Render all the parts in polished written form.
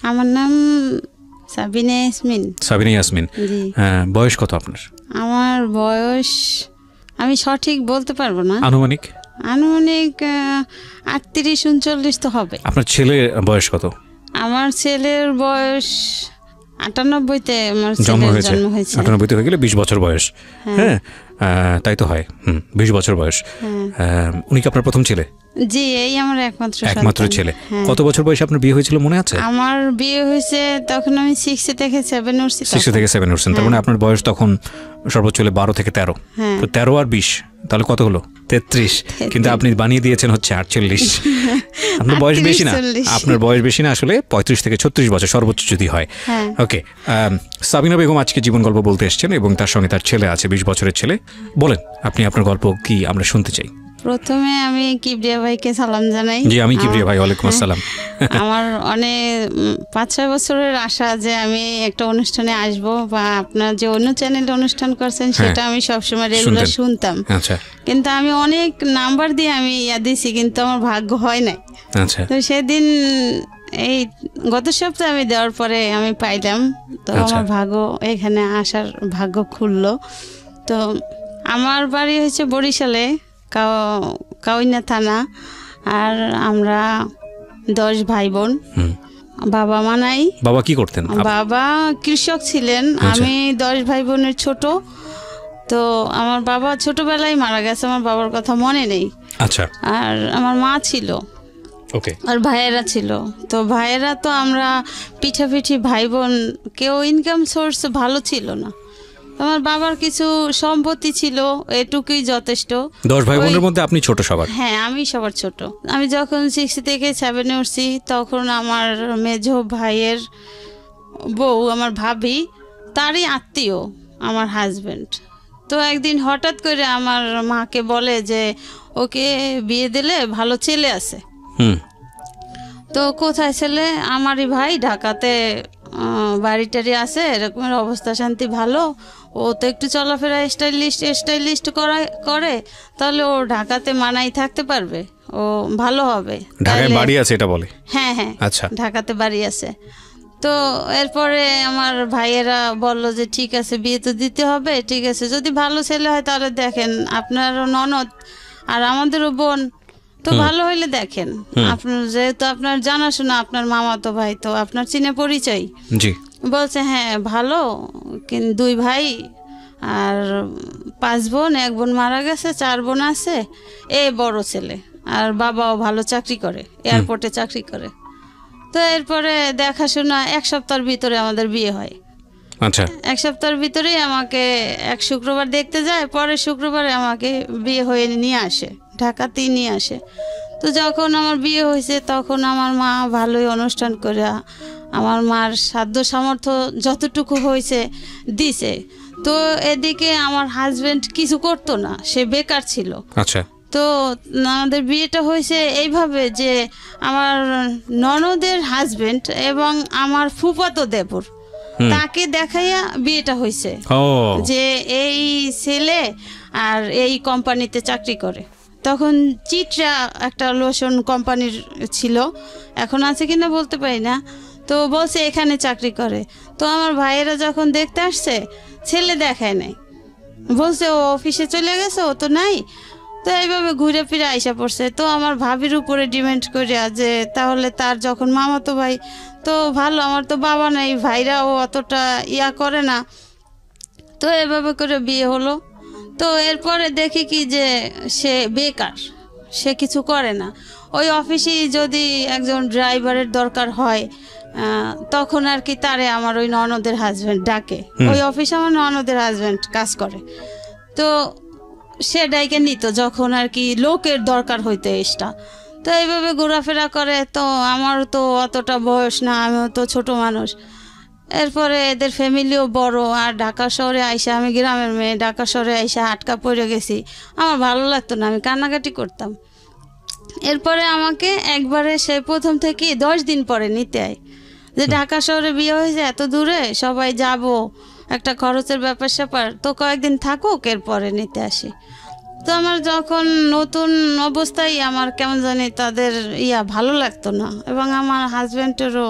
আমার নাম সাবিনা ইয়াসমিন। সাবিনা ইয়াসমিন, বয়স কত আপনার? আমার বয়স আমি সঠিক বলতে পারবো না, আনুমানিক 38-39 তো হবে। আপনার ছেলের বয়স কত? আমার ছেলের বয়স 98-তে আমার জন্ম ছেলের জন্ম হয়েছে। 98-তে হয়ে গেলে 20 বছর বয়স। হ্যাঁ, তাই তো হয়। 20 বছর বয়স। উনি কি আপনার প্রথম ছেলে? জি, এই আমার একমাত্র ছেলে। কত বছর বয়সে আপনার বিয়ে হয়েছিল মনে আছে? আমার বিয়ে হয়েছে তখন আমি 6 থেকে 7 উঠছি। 6 থেকে 7 উঠছেন, তার মানে আপনার বয়স তখন সর্বোচ্চ 12 থেকে 13। তো 13 আর 20 তাহলে কত হলো? 33। কিন্তু আপনি বানিয়ে দিয়েছেন হচ্ছে 48। আপনার বয়স বেশি না, আপনার বয়স বেশি না, আসলে 35 থেকে 36 বছর সর্বোচ্চ যদি হয়। ওকে, সাবিনা বেগম আজকে জীবন গল্প বলতে এসেছেন এবং তার সঙ্গে তার ছেলে আছে, 20 বছরের ছেলে। বলেন আপনি আপনার গল্প কি, আমরা শুনতে চাই। প্রথমে আমি কিবরিয়া ভাইকে সালাম জানাই। জি, আমি কিবরিয়া ভাই। ওয়ালাইকুম আসসালাম। আমার অনেক 5-6 বছরের আশা যে আমি একটা অনুষ্ঠানে আসব, বা আপনার যে অন্য চ্যানেলে অনুষ্ঠান করছেন সেটা আমি সবসময় রেগুলার শুনতাম। আচ্ছা। কিন্তু আমি অনেক নাম্বার দিয়ে আমি দিছি, কিন্তু আমার ভাগ্য হয় নাই। আচ্ছা। তো সেদিন এই গত সপ্তাহে আমি দেওয়ার পরে আমি পাইলাম, তো আমার ভাগ্য, এখানে আসার ভাগ্য খুললো। তো আমার বাড়ি হচ্ছে বরিশালে, কাউইনা থানা। আর আমরা 10 ভাই বোন। বাবা মা নাই। বাবা কি করতেন? বাবা কৃষক ছিলেন। আমি 10 ভাই বোনের ছোট। তো আমার বাবা ছোটবেলায় মারা গেছে, আমার বাবার কথা মনে নেই। আচ্ছা। আর আমার মা ছিল, আর ভাইয়েরা ছিল। তো ভাইয়েরা তো আমরা পিঠাপিঠি ভাই বোন, কেউ ইনকাম সোর্স ভালো ছিল না। আমার বাবার কিছু সম্পত্তি ছিল, এটুকুই যথেষ্ট। 10 ভাই বোনের মধ্যে আপনি ছোট সবার? হ্যাঁ, আমি সবার ছোট। আমি যখন 6 থেকে 7 উঠছি তখন আমার মেজো ভাইয়ের বউ, আমার ভাবি, তারই আত্মীয় আমার হাজবেন্ড। তো একদিন হঠাৎ করে আমার মাকে বলে যে ওকে বিয়ে দিলে ভালো ছেলে আছে। তো কোথায় ছেলে? আমারই ভাই, ঢাকাতে বাড়ি টাড়ি আছে, এরকমের অবস্থা শান্তি ভালো। ও তো একটু চলাফেরা স্টাইলিস্ট করে, তাহলে ও ঢাকাতে মানাই থাকতে পারবে, ও ভালো হবে। ঢাকায় বাড়ি আছে এটা বলে? হ্যাঁ। আচ্ছা। ঢাকাতে বাড়ি আছে। তো এরপরে আমার ভাইয়েরা বললো যে ঠিক আছে, বিয়ে তো দিতে হবে, ঠিক আছে, যদি ভালো ছেলে হয় তাহলে দেখেন, আপনারও ননদ আর আমাদেরও বোন, তো ভালো হইলে দেখেন। আপনার যেহেতু আপনার জানাশোনা, আপনার মামাতো ভাই, তো আপনার চিনে পরিচয়। জি। বলছে হ্যাঁ ভালো, কিন্তু 2 ভাই আর 5 বোন, 1 বোন মারা গেছে, 4 বোন আছে, এ বড় ছেলে। আর বাবাও ভালো চাকরি করে, এয়ারপোর্টে চাকরি করে। তো এরপরে দেখাশোনা 1 সপ্তাহের ভিতরে আমাদের বিয়ে হয়। আচ্ছা। 1 সপ্তাহের ভিতরেই আমাকে এক শুক্রবার দেখতে যায়, পরের শুক্রবারে আমাকে বিয়ে হয়ে নিয়ে আসে, ঢাকাতেই নিয়ে আসে। তো যখন আমার বিয়ে হয়েছে তখন আমার মা ভালোই অনুষ্ঠান করে আমার মার সাধ্য সামর্থ্য যতটুকু হয়েছে দিছে। তো এদিকে আমার হাজবেন্ড কিছু করতো না, সে বেকার ছিল। আচ্ছা। তো আমাদের বিয়েটা হয়েছে এইভাবে যে আমার ননদের হাজবেন্ড এবং আমার ফুফাতো দেবর, তাকে দেখাইয়া বিয়েটা হয়েছে যে এই ছেলে আর এই কোম্পানিতে চাকরি করে। তখন চিত্রা একটা লোশন কোম্পানির ছিল, এখন আছে কিনা বলতে পারি না। তো বলছে এখানে চাকরি করে। তো আমার ভাইয়েরা যখন দেখতে আসছে, ছেলে দেখায় নাই, বলছে ও অফিসে চলে গেছে, ও তো নাই। তো এইভাবে ঘুরে ফিরে আইসা পড়ছে। তো আমার ভাবির উপরে ডিমান্ড করিয়া যে তাহলে তার যখন মামাতো ভাই তো ভালো, আমার তো বাবা নাই, ভাইরাও অতটা ইয়া করে না। তো এভাবে করে বিয়ে হলো। তো এরপরে দেখি কি যে সে বেকার, সে কিছু করে না। ওই অফিসেই যদি একজন ড্রাইভারের দরকার হয় তখন আর কি তারে আমার ওই ননদের হাজব্যান্ড ডাকে। ওই অফিসে আমার ননদের হাজব্যান্ড কাজ করে, তো সে ডাইকে নিত যখন আর কি লোকের দরকার হইতো এসটা। তো এইভাবে ঘোরাফেরা করে। তো আমার তো অতটা বয়স না, আমিও তো ছোট মানুষ। এরপরে এদের ফ্যামিলিও বড়, আর ঢাকা শহরে আইসা, আমি গ্রামের মেয়ে, ঢাকা শহরে আইসা আটকা পড়ে গেছি। আমার ভালো লাগতো না, আমি কান্নাকাটি করতাম। এরপরে আমাকে একবারে সে প্রথম থেকে 10 দিন পরে নিতে আয়, যে ঢাকা শহরে বিয়ে হয়েছে, এত দূরে সবাই যাব, একটা খরচের ব্যাপার স্যাপার, তো কয়েকদিন থাকুক, এরপরে নিতে আসি। তো আমার যখন নতুন অবস্থায় আমার কেমন জানি তাদের ভালো লাগতো না, এবং আমার হাজব্যান্ডেরও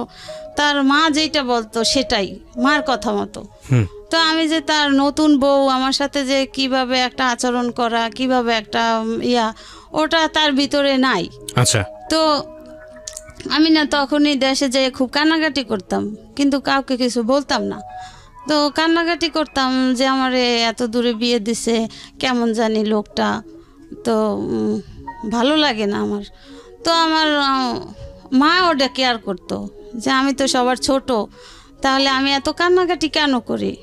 তার মা যেটা বলতো সেটাই, মার কথা মতো। তো আমি যে তার নতুন বউ, আমার সাথে যে কিভাবে একটা আচরণ করা, কিভাবে একটা ওটা তার ভিতরে নাই। আচ্ছা। তো আমি না তখনই দেশে যেয়ে খুব কান্নাকাটি করতাম, কিন্তু কাউকে কিছু বলতাম না। তো কান্নাকাটি করতাম যে আমার এত দূরে বিয়ে দিছে, কেমন জানি লোকটা, তো ভালো লাগে না আমার। তো আমার মা ওটা কেয়ার করতো যে আমি তো সবার ছোট, তাহলে আমি এত কান্নাকাটি কেন করি।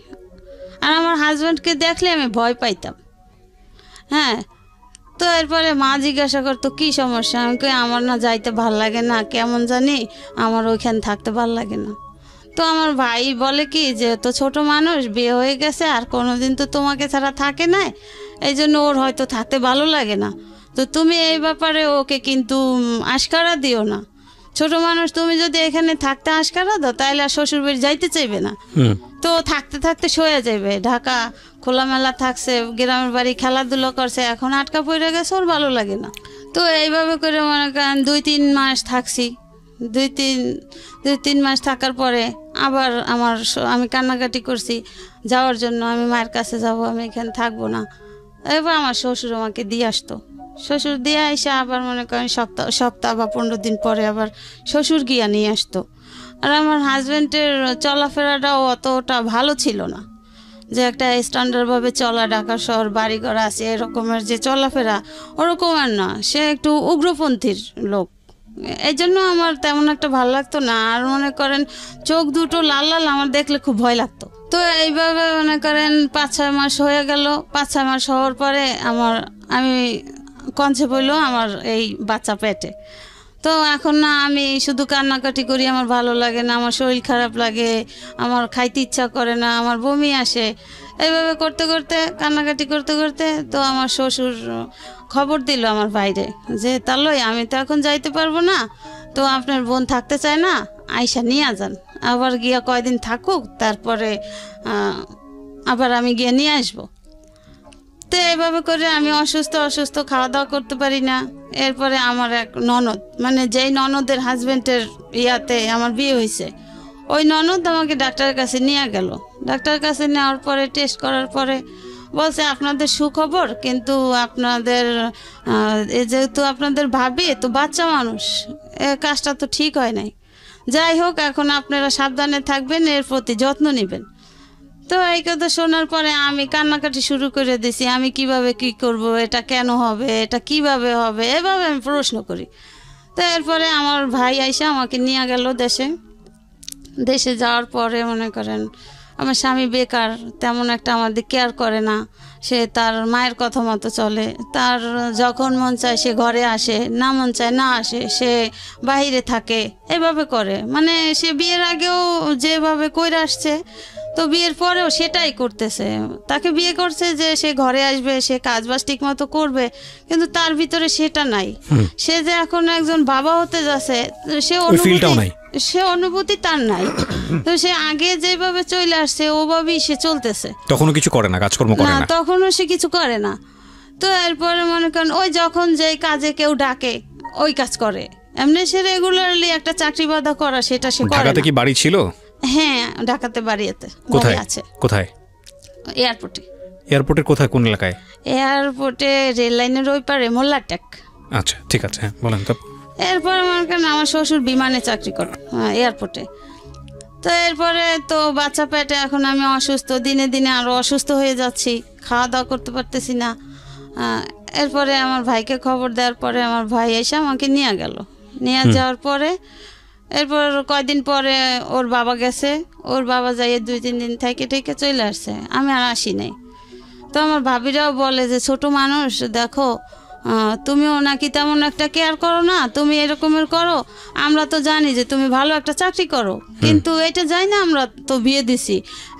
আর আমার হাজব্যান্ডকে দেখলে আমি ভয় পাইতাম। হ্যাঁ, তো এরপরে মা জিজ্ঞাসা করতো কী সমস্যা। আমি কই আমার না যাইতে ভাল লাগে না, কেমন জানি আমার ওইখানে থাকতে ভাল লাগে না। তো আমার ভাই বলে কি যে তো ছোট মানুষ, বিয়ে হয়ে গেছে, আর কোনোদিন তো তোমাকে ছাড়া থাকে না, এই জন্য ওর হয়তো থাকতে ভালো লাগে না। তো তুমি এই ব্যাপারে ওকে কিন্তু আশকারা দিও না। ছোট মানুষ, তুমি যদি এখানে থাকতে আশকারা দাও তাহলে আর শ্বশুরবাড়ি যাইতে চাইবে না। তো থাকতে থাকতে সয়ে যাবে। ঢাকা খোলামেলা থাকছে, গ্রামের বাড়ি খেলাধুলো করছে, এখন আটকা পড়ে গেছে, ওর ভালো লাগে না। তো এইভাবে করে মনে করেন 2-3 মাস থাকছি। 2-3 মাস থাকার পরে আবার আমি কান্নাকাটি করছি যাওয়ার জন্য, আমি মায়ের কাছে যাব, আমি এখানে থাকবো না। এবার আমার শ্বশুর আমাকে দিয়ে আসতো। শ্বশুর দিয়ে এসে আবার মনে করেন সপ্তাহ বা 15 দিন পরে আবার শ্বশুর গিয়া নিয়ে আসতো। আর আমার হাজব্যান্ডের চলাফেরাটাও অতটা ভালো ছিল না, যে একটা স্ট্যান্ডার্ডভাবে চলা, ঢাকা শহর বাড়িঘর আছে এরকমের যে চলাফেরা, ওরকমের না। সে একটু উগ্রপন্থীর লোক, এই জন্য আমার তেমন একটা ভালো লাগতো না। আর মনে করেন চোখ দুটো লাল লাল, আমার দেখলে খুব ভয় লাগতো। তো এইভাবে মনে করেন 5-6 মাস হয়ে গেল। 5-6 মাস হওয়ার পরে আমি কনসেপ্ট হইলো আমার এই বাচ্চা পেটে। তো এখন না আমি শুধু কান্নাকাটি করি, আমার ভালো লাগে না, আমার শরীর খারাপ লাগে, আমার খাইতে ইচ্ছা করে না, আমার বমি আসে। এইভাবে করতে করতে, কান্নাকাটি করতে করতে, তো আমার শ্বশুর খবর দিল আমার বাইরে যে তাহলে আমি তো এখন যাইতে পারবো না, তো আপনার বোন থাকতে চায় না, আইসা নিয়ে যান, আবার গিয়া কয়দিন থাকুক, তারপরে আবার আমি গিয়ে নিয়ে আসবো। তো এইভাবে করে আমি অসুস্থ খাওয়া দাওয়া করতে পারি না। এরপরে আমার এক ননদ, মানে যেই ননদের হাজব্যান্ডের ইয়াতে আমার বিয়ে হয়েছে, ওই ননদ আমাকে ডাক্তারের কাছে নিয়ে গেল। ডাক্তারের কাছে নেওয়ার পরে টেস্ট করার পরে বলছে আপনাদের সুখবর, কিন্তু আপনাদের যেহেতু আপনাদের ভাবি তো বাচ্চা মানুষ, কাজটা তো ঠিক হয় নাই। যাই হোক, এখন আপনারা সাবধানে থাকবেন, এর প্রতি যত্ন নেবেন। তো এই কথা শোনার পরে আমি কান্নাকাটি শুরু করে দিছি, আমি কিভাবে কি করব, এটা কেন হবে, এটা কিভাবে হবে, এভাবে আমি প্রশ্ন করি। তো এরপরে আমার ভাই আইসা আমাকে নিয়ে গেল দেশে যাওয়ার পরে মনে করেন আমার স্বামী বেকার, তেমন একটা আমাদের কেয়ার করে না। সে তার মায়ের কথা মতো চলে, তার যখন মন চায় সে ঘরে আসে, না মন চায় না আসে, সে বাইরে থাকে, এভাবে করে। মানে সে বিয়ের আগেও যেভাবে কইরা আসছে, তো বিয়ের পরেও সেটাই করতেছে। তাকে বিয়ে করছে যে সে ঘরে আসবে, সে কাজবাজ ঠিক মতো করবে, কিন্তু তার ভিতরে সেটা নাই। সে যে এখন একজন বাবা হতে যাচ্ছে, সে অনুভূতি তার নাই। তো সে আগে যেভাবে চলে আসছে ওভাবেই সে চলতেছে, তখনও কিছু করে না, কাজকর্ম করে না, তখনও সে কিছু করে না। তো এরপরে মনে করেন ওই যখন যেই কাজে কেউ ডাকে ওই কাজ করে, এমনি সে রেগুলারলি একটা চাকরি বাধা করা সেটা সে করে। ঢাকাতে কি বাড়ি ছিল? হ্যাঁ, ঢাকাতে বাড়িতে আছে। কোথায়? এয়ারপোর্টের কোথায়, কোন এলাকায়? এয়ারপোর্টে রেল লাইনের ওই পারে মোল্লাটেক। আচ্ছা, ঠিক আছে, বলেন তো। এরপরে মনে করেন আমার শ্বশুর বিমানে চাকরি করে এয়ারপোর্টে। তো এরপরে তো বাচ্চা পেটে, এখন আমি অসুস্থ, দিনে দিনে আরও অসুস্থ হয়ে যাচ্ছি, খাওয়া দাওয়া করতে পারতেছি না। এরপরে আমার ভাইকে খবর দেওয়ার পরে আমার ভাই এসে আমাকে নিয়ে গেল। নিয়ে যাওয়ার পরে এরপর কয়দিন পরে ওর বাবা গেছে, ওর বাবা যাইয়ে 2-3 দিন থেকে চলে আসছে, আমি আর আসি নাই। তো আমার ভাবিরাও বলে যে ছোট মানুষ, দেখো তুমিও নাকি তেমন একটা কেয়ার করো না, তুমি এরকমের করো, আমরা তো জানি যে তুমি ভালো একটা চাকরি করো, কিন্তু এটা যাই না, আমরা তো বিয়ে দিছি।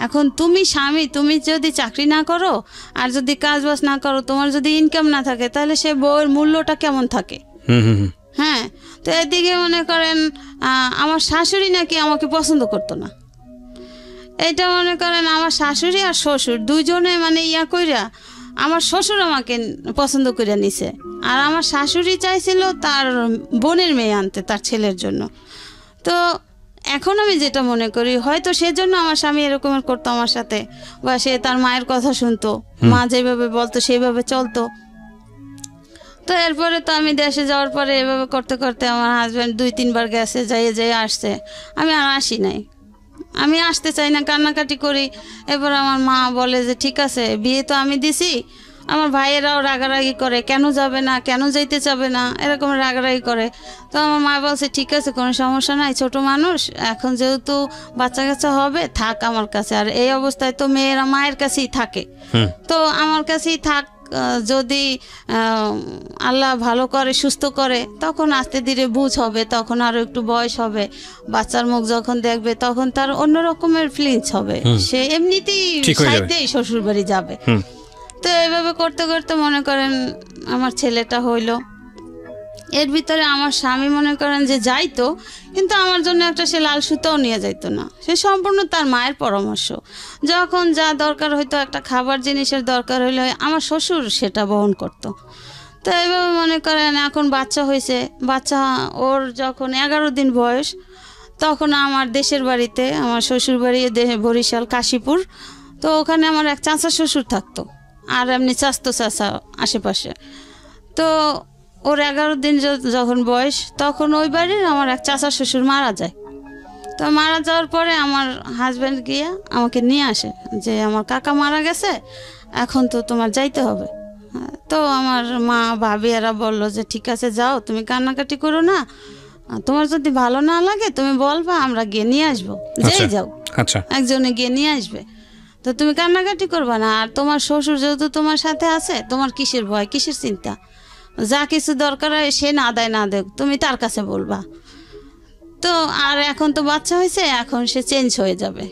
এখন তুমি স্বামী, তুমি যদি চাকরি না করো আর যদি কাজবাজ না করো, তোমার যদি ইনকাম না থাকে, তাহলে সে বউয়ের মূল্যটা কেমন থাকে? হ্যাঁ, তো এদিকে মনে করেন আমার শাশুড়ি নাকি আমাকে পছন্দ করতো না। এটা মনে করেন আমার শাশুড়ি আর শ্বশুর দুইজনে মানে কইরা আমার শ্বশুর আমাকে পছন্দ করে নিছে, আর আমার শাশুড়ি চাইছিল তার বোনের মেয়ে আনতে তার ছেলের জন্য। তো এখন আমি যেটা মনে করি হয়তো সেজন্য আমার স্বামী এরকমের করতো আমার সাথে, বা সে তার মায়ের কথা শুনতো, মা যেভাবে বলতো সেইভাবে চলতো। তো এরপরে তো আমি দেশে যাওয়ার পরে এভাবে করতে করতে আমার হাজব্যান্ড 2-3 বার গেছে, যাইয়ে আসছে, আমি আর আসি নাই, আমি আসতে চাই না, কান্নাকাটি করি। এবার আমার মা বলে যে ঠিক আছে, বিয়ে তো আমি দিছি। আমার ভাইয়েরাও রাগারাগি করে, কেন যাবে না, কেন যাইতে চাবে না, এরকম রাগারাগি করে। তো আমার মা বলছে ঠিক আছে, কোনো সমস্যা নাই, ছোট মানুষ, এখন যেহেতু বাচ্চা কাচ্চা হবে, থাক আমার কাছে। আর এই অবস্থায় তো মেয়েরা মায়ের কাছেই থাকে, তো আমার কাছেই থাক। যদি আল্লাহ ভালো করে, সুস্থ করে, তখন আস্তে ধীরে বুঝ হবে, তখন আরো একটু বয়স হবে, বাচ্চার মুখ যখন দেখবে তখন তার অন্য রকমের ফিলিংস হবে, সে এমনিতেই সাইডেই শ্বশুর বাড়ি যাবে। তো এইভাবে করতে করতে মনে করেন আমার ছেলেটা হইলো। এর ভিতরে আমার স্বামী মনে করেন যে যাইতো, কিন্তু আমার জন্য একটা সে লাল সুতাও নিয়ে যাইতো না, সে সম্পূর্ণ তার মায়ের পরামর্শ। যখন যা দরকার হইতো, একটা খাবার জিনিসের দরকার হইলে আমার শ্বশুর সেটা বহন করতো। তো এইভাবে মনে করেন এখন বাচ্চা হয়েছে, বাচ্চা ওর যখন 11 দিন বয়স, তখন আমার দেশের বাড়িতে, আমার শ্বশুর বাড়ি বরিশাল কাশীপুর, তো ওখানে আমার এক চাচা শ্বশুর থাকতো, আর এমনি চাস্তো চাচা আশেপাশে। তো ওর 11 দিন যখন বয়স, তখন ওই বাড়ির আমার এক চাচা শ্বশুর মারা যায়। তো মারা যাওয়ার পরে আমার হাজব্যান্ড গিয়ে আমাকে নিয়ে আসে যে আমার কাকা মারা গেছে, এখন তো তোমার যাইতে হবে। তো আমার মা ভাবি এরা বললো যে ঠিক আছে যাও, তুমি কান্নাকাটি করো না, তোমার যদি ভালো না লাগে তুমি বলবা, আমরা গিয়ে নিয়ে আসবো, যেই যাও একজনে গিয়ে নিয়ে আসবে, তো তুমি কান্নাকাটি করবা না। আর তোমার শ্বশুর যেহেতু তোমার সাথে আছে, তোমার কিসের ভয়, কিসের চিন্তা, যা কিছু দরকার হয় সে না দেয় না দেখ, তুমি তার কাছে বলবা। তো আর এখন তো বাচ্চা হয়েছে, এখন সে চেঞ্জ হয়ে যাবে,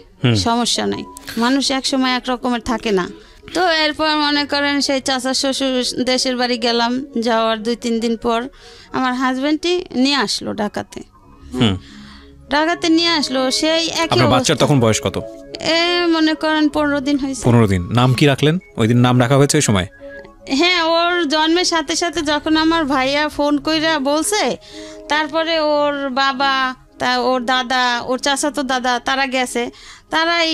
সমস্যা নাই, মানুষ একসময় এক রকমের থাকে না। তো এরপর মনে করেন সেই চাচা শ্বশুর দেশের বাড়ি গেলাম, যাওয়ার 2-3 দিন পর আমার হাজবেন্ডটি নিয়ে আসলো ঢাকাতে। ঢাকাতে নিয়ে আসলো, সেই একই অবস্থা। বাচ্চার তখন বয়স কত? মনে করেন 15 দিন হয়েছে। 15 দিন। নাম কি রাখলেন? ওই দিন নাম রাখা হয়েছে ওই সময়? হ্যাঁ, ওর জন্মের সাথে সাথে যখন আমার ভাইয়া ফোন কইরা বলছে, তারপরে ওর বাবা, ওর দাদা, ওর চাচাতো দাদা, তারা গেছে, তারাই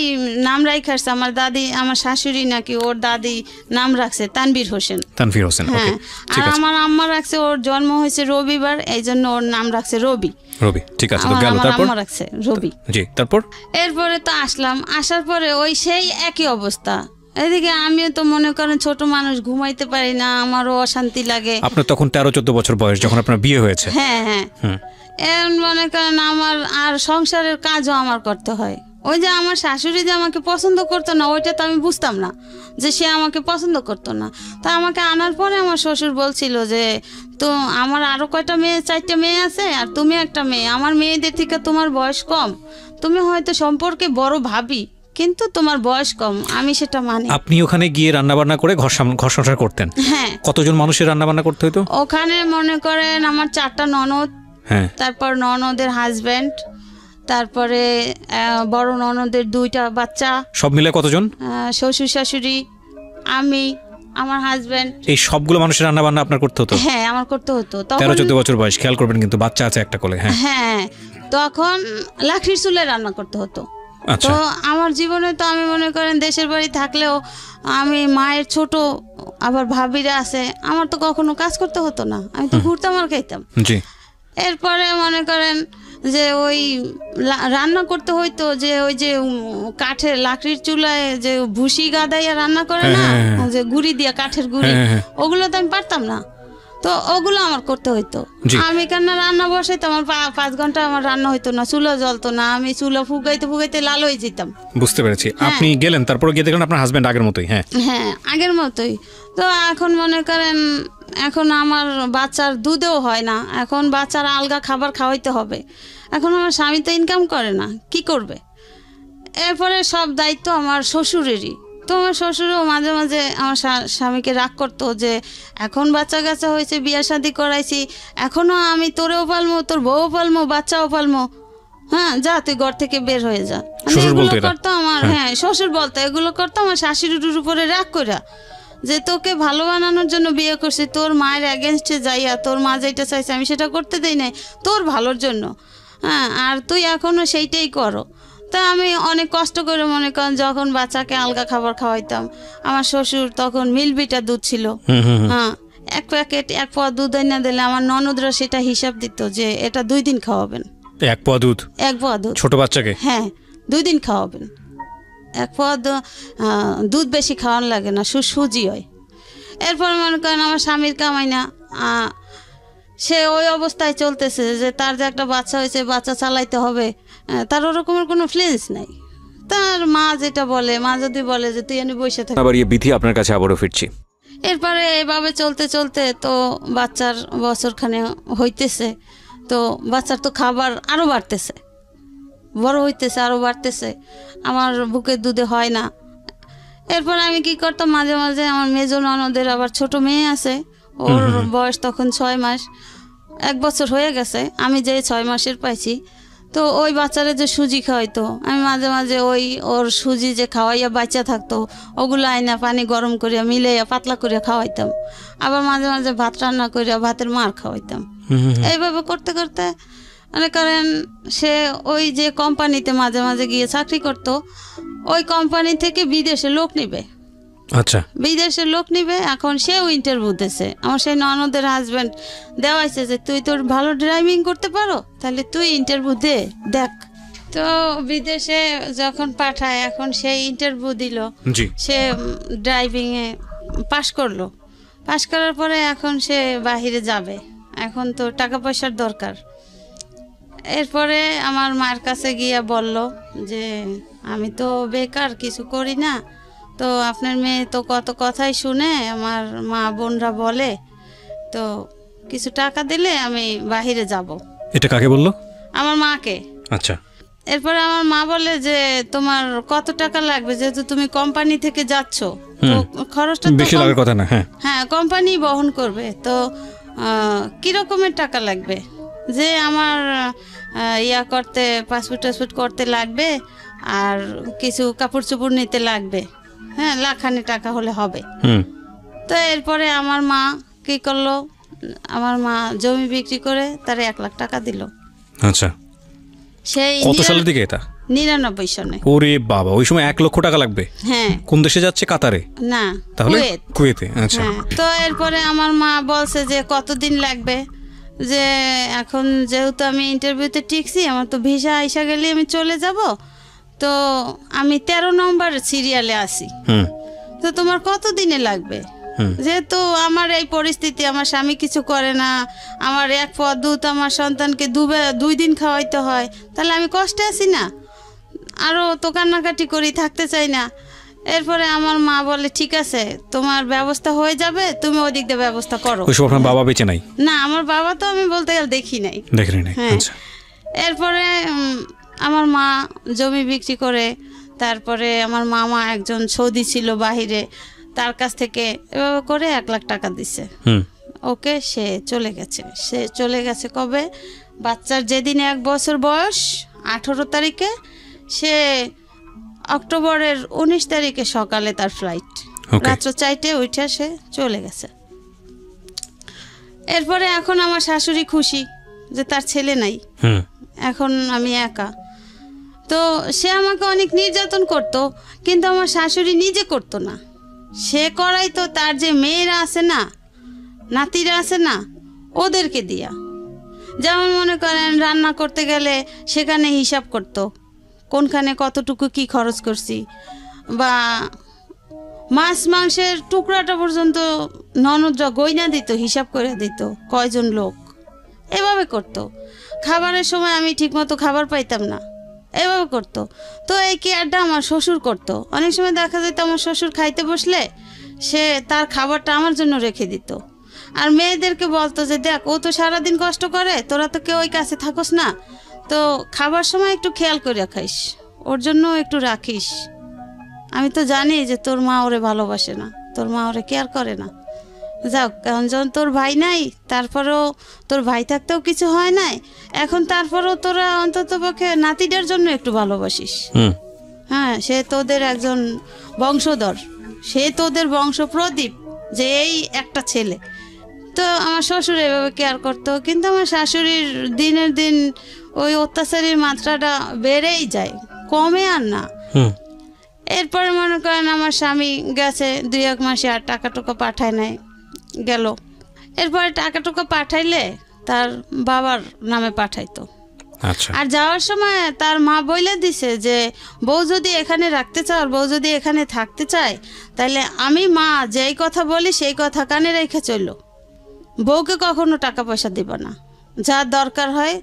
নাম রাইখাছে। আমার দাদি, আমার শাশুড়ি নাকি ওর দাদি নাম রাখছে তানভীর হোসেন। তানভীর হোসেন, হ্যাঁ। আর আমার আম্মা রাখছে, ওর জন্ম হয়েছে রবিবার, এই জন্য ওর নাম রাখছে রবি। রবি, ঠিক আছে। তো গেল, তারপর আম্মা রাখছে রবি। জি, তারপর এরপরে তো আসলাম, আসার পরে ওই সেই একই অবস্থা। এদিকে আমিও তো মনে করেন ছোট মানুষ, ঘুমাইতে পারি না, আমারও অশান্তি লাগে। আপনার তখন 13-14 বছর বয়স যখন আপনার বিয়ে হয়েছে? হ্যাঁ হ্যাঁ। এখন মনে করেন আমার আর সংসারের কাজও আমার করতে হয়। ওই যে আমার শাশুড়ি যে আমাকে পছন্দ করতো না, ওইটা তো আমি বুঝতাম না যে সে আমাকে পছন্দ করতো না। তা আমাকে আনার পরে আমার শ্বশুর বলছিল যে তো আমার আরো কয়টা মেয়ে, 4টা মেয়ে আছে, আর তুমি একটা মেয়ে, আমার মেয়েদের থেকে তোমার বয়স কম, তুমি হয়তো সম্পর্কে বড় ভাবি, কিন্তু তোমার বয়স কম, আমি সেটা মানি। আপনি ওখানে গিয়ে রান্না বান্না করে ঘর সংসার করতেন? হ্যাঁ। কতজন মানুষের রান্না বান্না করতে হতো ওখানে? মনে করেন আমার 4টা ননদ, তারপর ননদের হাজবেন্ড, তারপরে বড় ননদের 2টা বাচ্চা, সব মিলে কতজন? শ্বশুর শাশুড়ি, আমি, আমার হাজবেন্ড, এই সবগুলো মানুষের রান্না বান্না আপনার করতে হতো? হ্যাঁ, আমার করতে হতো। 13-14 বছর বয়স, খেয়াল করবেন কিন্তু, বাচ্চা আছে একটা কোলে। হ্যাঁ, তখন লাকড়ির চুলে রান্না করতে হতো। তো আমার জীবনে তো আমি মনে করেন দেশের বাড়ি থাকলেও আমি মায়ের ছোট, আবার ভাবিরা আছে, আমার তো কখনো কাজ করতে হতো না, আমি তো ঘুরতাম আর খাইতাম। এরপরে মনে করেন যে ওই রান্না করতে হইতো, যে ওই যে কাঠের লাকড়ির চুলায় যে ভুসি গাদাইয়া রান্না করে না, যে গুড়ি দিয়া, কাঠের গুড়ি, ওগুলো তো আমি পারতাম না, তো ওগুলো আমার করতে হইতো। আমি কেন রান্না বসাইতো, আমার 5 ঘন্টা আমার রান্না হইতো না, চুলা জ্বলতো না, আমি চুলা ফুগাইতে ফুগাইতে লাল হয়ে যেতাম। বুঝতে পেরেছি। আপনি গেলেন, তারপর গিয়ে দেখলেন আপনার হাজবেন্ড আগের মতোই? হ্যাঁ, আগের মতোই। তো এখন মনে করেন এখন আমার বাচ্চার দুধেও হয় না, এখন বাচ্চার আলগা খাবার খাওয়াইতে হবে। এখন আমার স্বামী তো ইনকাম করে না, কি করবে? এরপরে সব দায়িত্ব আমার শ্বশুরেরই। তো আমার শ্বশুরও মাঝে মাঝে আমার স্বামীকে রাগ করতো যে এখন বাচ্চা কাচ্চা হয়েছে, বিয়ে শাদী করাইছি, এখনো আমি তোরেও পালমো, তোর বউও পালমো, বাচ্চাও পালমো, হ্যাঁ যা তুই ঘর থেকে বের হয়ে যা। এগুলো করতো আমার, হ্যাঁ শ্বশুর বলতো, এগুলো করতো আমার শাশুড়ির উপরে রাগ কইরা, যে তোকে ভালো বানানোর জন্য বিয়ে করছি, তোর মায়ের এগেনস্টে যাইয়া তোর মা যেটা চাইছে আমি সেটা করতে দেই নাই, তোর ভালোর জন্য। হ্যাঁ, আর তুই এখনো সেইটাই করো। তা আমি অনেক কষ্ট করে মনে করেন যখন বাচ্চাকে আলগা খাবার খাওয়াইতাম, আমার শ্বশুর তখন মিলবিটা দুধ ছিল, হ্যাঁ, এক প্যাকেট 1 পোয়া দুধ এনে দিলে আমার ননদরা সেটা হিসাব দিত যে এটা 2 দিন খাওয়াবেন। 1 পোয়া দুধ? 1 পোয়া দুধ ছোট বাচ্চাকে? হ্যাঁ, 2 দিন খাওয়াবেন। 1 পোয়া দুধ বেশি খাওয়ানো লাগে না, সুজি হয়। এরপর মনে করেন আমার স্বামীর কামাই না, সে ওই অবস্থায় চলতেছে যে তার যে একটা বাচ্চা হয়েছে, বাচ্চা চালাইতে হবে, তার ওরকমের কোনো ফিলিংস নাই। তার মা যেটা বলে, মা যদি বলে যে তুই এনে বসে থাক। আবার বিধি আপনার কাছে আবারও ফিরছি। এরপরে এভাবে চলতে চলতে তো বাচ্চার বছরখানে হইতেছে, তো বাচ্চার তো খাবার আরও বাড়তেছে, বড় হইতেছে, আরও বাড়তেছে, আমার বুকের দুধে হয় না। এরপর আমি কি করতাম, মাঝে মাঝে আমার মেজো ননদের আবার ছোট মেয়ে আছে, ওর বয়স তখন 6 মাস, 1 বছর হয়ে গেছে, আমি যে 6 মাসের পাইছি। তো ওই বাচ্চারা যে সুজি খাওয়াইতো, আমি মাঝে মাঝে ওর সুজি যে খাওয়াইয়া বাচ্চা থাকতো ওগুলো আইনা পানি গরম করিয়া মিলাইয়া পাতলা করিয়া খাওয়াইতাম। আবার মাঝে মাঝে ভাত রান্না করিয়া ভাতের মার খাওয়াইতাম। এইভাবে করতে করতে মনে করেন সে ওই যে কোম্পানিতে মাঝে মাঝে গিয়ে চাকরি করতো, ওই কোম্পানি থেকে বিদেশে লোক নিবে। আচ্ছা, বিদেশে লোক নিবে, এখন সেও ইন্টারভিউ দিয়েছে। আমার সেই ননদের হাজব্যান্ড দেওয়াইছে যে তুই তোর ভালো ড্রাইভিং করতে পারো, তাহলে তুই ইন্টারভিউ দেখ। তো বিদেশে যখন পাঠায়, এখন সেই ইন্টারভিউ দিল, সে ড্রাইভিংয়ে পাশ করলো। পাশ করার পরে এখন সে বাহিরে যাবে, এখন তো টাকা পয়সার দরকার। এরপরে আমার মার কাছে গিয়ে বলল যে আমি তো বেকার, কিছু করি না, তো আপনার মেয়ে তো কত কথাই শুনে, আমার মা বোনরা বলে, তো কিছু টাকা দিলে আমি বাহিরে যাব। এটা কাকে বললো? আমার মাকে। আচ্ছা। এরপরে আমার মা বলে যে তোমার কত টাকা লাগবে, যেহেতু তুমি কোম্পানি থেকে যাচ্ছ, তো খরচটা বেশি লাগার কথা না। হ্যাঁ, কোম্পানি বহন করবে, তো কি রকমের টাকা লাগবে? যে আমার ইয়া করতে, পাসপোর্ট করতে লাগবে, আর কিছু কাপড় চোপড় নিতে লাগবে, হ্যাঁ, লাখানি টাকা হলে হবে। তো এরপরে আমার মা কি করলো, আমার মা জমি বিক্রি করে তার 1 লাখ টাকা দিল। আচ্ছা, সেই কত সালের দিকে এটা? 99 সনে। ওরে বাবা, ওই সময় 1 লক্ষ টাকা লাগবে? হ্যাঁ। কোন দেশে যাচ্ছে? কাতারে? না, তাহলে কুয়েতে। আচ্ছা। তো এরপরে আমার মা বলছে যে কতদিন লাগবে, যে এখন যেহেতু আমি ইন্টারভিউতে টিকছি, আমার তো ভিসা আইসা গেলে আমি চলে যাব, তো আমি 13 নম্বর সিরিয়ালে আছি, তো তোমার কত দিনে লাগবে? যেহেতু আমার এই পরিস্থিতি, আমার স্বামী কিছু করে না, আমার 1 পোয়া দুধ আমার সন্তানকে 2 দিন খাওয়াইতে হয়, তাহলে আমি কষ্টে আছি না, আরও তো কান্নাকাটি করি, থাকতে চাই না। এরপরে আমার মা বলে ঠিক আছে, তোমার ব্যবস্থা হয়ে যাবে, তুমি ওই দিক দিয়ে ব্যবস্থা করো। আপনার বাবা বেঁচে নাই? না, আমার বাবা তো আমি বলতে গেলে দেখি নাই। হ্যাঁ। এরপরে আমার মা জমি বিক্রি করে, তারপরে আমার মামা একজন সৌদি ছিল বাহিরে, তার কাছ থেকে এভাবে করে 1 লাখ টাকা দিছে। ওকে, সে চলে গেছে কবে? বাচ্চার যেদিন 1 বছর বয়স, 18 তারিখে, সে অক্টোবরের 19 তারিখে সকালে তার ফ্লাইট, রাত্র 4টে উঠে সে চলে গেছে। এরপরে এখন আমার শাশুড়ি খুশি যে তার ছেলে নাই, এখন আমি একা। তো সে আমাকে অনেক নির্যাতন করত, কিন্তু আমার শাশুড়ি নিজে করতো না, সে করাইতো তার যে মেয়েরা আছে না, নাতিরা আছে না, ওদেরকে দিয়া। যেমন মনে করেন রান্না করতে গেলে সেখানে হিসাব করতো, কোনখানে কতটুকু কি খরচ করছি, বা মাছ মাংসের টুকরাটা পর্যন্ত ননদরা গয়না দিত, হিসাব করে দিত কয়জন লোক, এভাবে করতো। খাবারের সময় আমি ঠিকমতো খাবার পাইতাম না, এভাবে করতো। তো এই কেয়ারটা আমার শ্বশুর করতো। অনেক সময় দেখা যেত আমার শ্বশুর খাইতে বসলে সে তার খাবারটা আমার জন্য রেখে দিত, আর মেয়েদেরকে বলতো যে দেখ, ও তো সারাদিন কষ্ট করে, তোরা তো কেউ ওই কাছে থাকোস না, তো খাবার সময় একটু খেয়াল করে খাইস, ওর জন্য একটু রাখিস। আমি তো জানি যে তোর মা ওরে ভালোবাসে না, তোর মা ওরে কেয়ার করে না। যাক, এখন যখন তোর ভাই নাই, তারপরেও তোর ভাই থাকতেও কিছু হয় নাই, এখন তারপরেও তোরা অন্তত পক্ষে নাতিটার জন্য একটু ভালোবাসিস। হ্যাঁ, সে তোদের একজন বংশধর, সে তোদের বংশ প্রদীপ, যে এই একটা ছেলে। তো আমার শ্বশুর এভাবে কেয়ার করতো, কিন্তু আমার শাশুড়ির দিনের দিন ওই অত্যাচারের মাত্রাটা বেড়েই যায়, কমে আর না। এরপরে মনে করেন আমার স্বামী গেছে 2-1 মাসে, আর টাকা টুকা পাঠায় নাই, গেল। এরপরে টাকা টুকা পাঠাইলে তার বাবার নামে পাঠাইতো। আর যাওয়ার সময় তার মা বলে দিছে যে বউ যদি এখানে রাখতে চাও, বউ যদি এখানে থাকতে চায়, তাহলে আমি মা যেই কথা বলি সেই কথা কানে রেখে চললো, বউকে কখনো টাকা পয়সা দিব না, যা দরকার হয়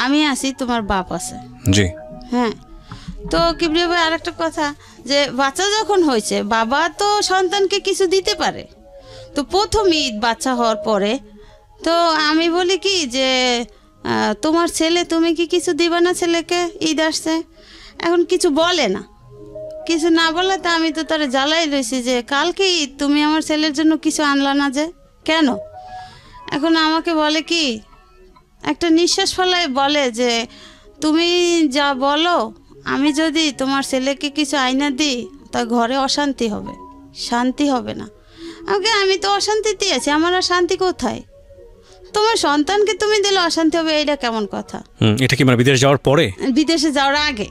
আমি আছি, তোমার বাপ আছে। জি হ্যাঁ। তো কিবরিয়া ভাই আরেকটা কথা, যে বাচ্চা যখন হয়েছে, বাবা তো সন্তানকে কিছু দিতে পারে। তো প্রথম ঈদ বাচ্চা হওয়ার পরে তো আমি বলি কি যে তোমার ছেলে, তুমি কি কিছু দিবা না ছেলেকে, ঈদ আসছে। এখন কিছু বলে না, কিছু না বলে তো আমি তো তারা জ্বালাই রয়েছি যে কালকে ঈদ, তুমি আমার ছেলের জন্য কিছু আনলা না যে, কেন? এখন আমাকে বলে কি, একটা নিঃশ্বাস ফেলায় বলে যে তুমি যা বলো, আমি যদি তোমার ছেলেকে কিছু আইনা দিই তা ঘরে অশান্তি হবে, শান্তি হবে না। আমি তো অশান্তিতে আছি, আমার আর শান্তি কোথায়? তোমার সন্তানকে তুমি দিলে অশান্তি হবে, এইটা কেমন কথা? এটা কি মানে বিদেশ যাওয়ার পরে? বিদেশে যাওয়ার আগে।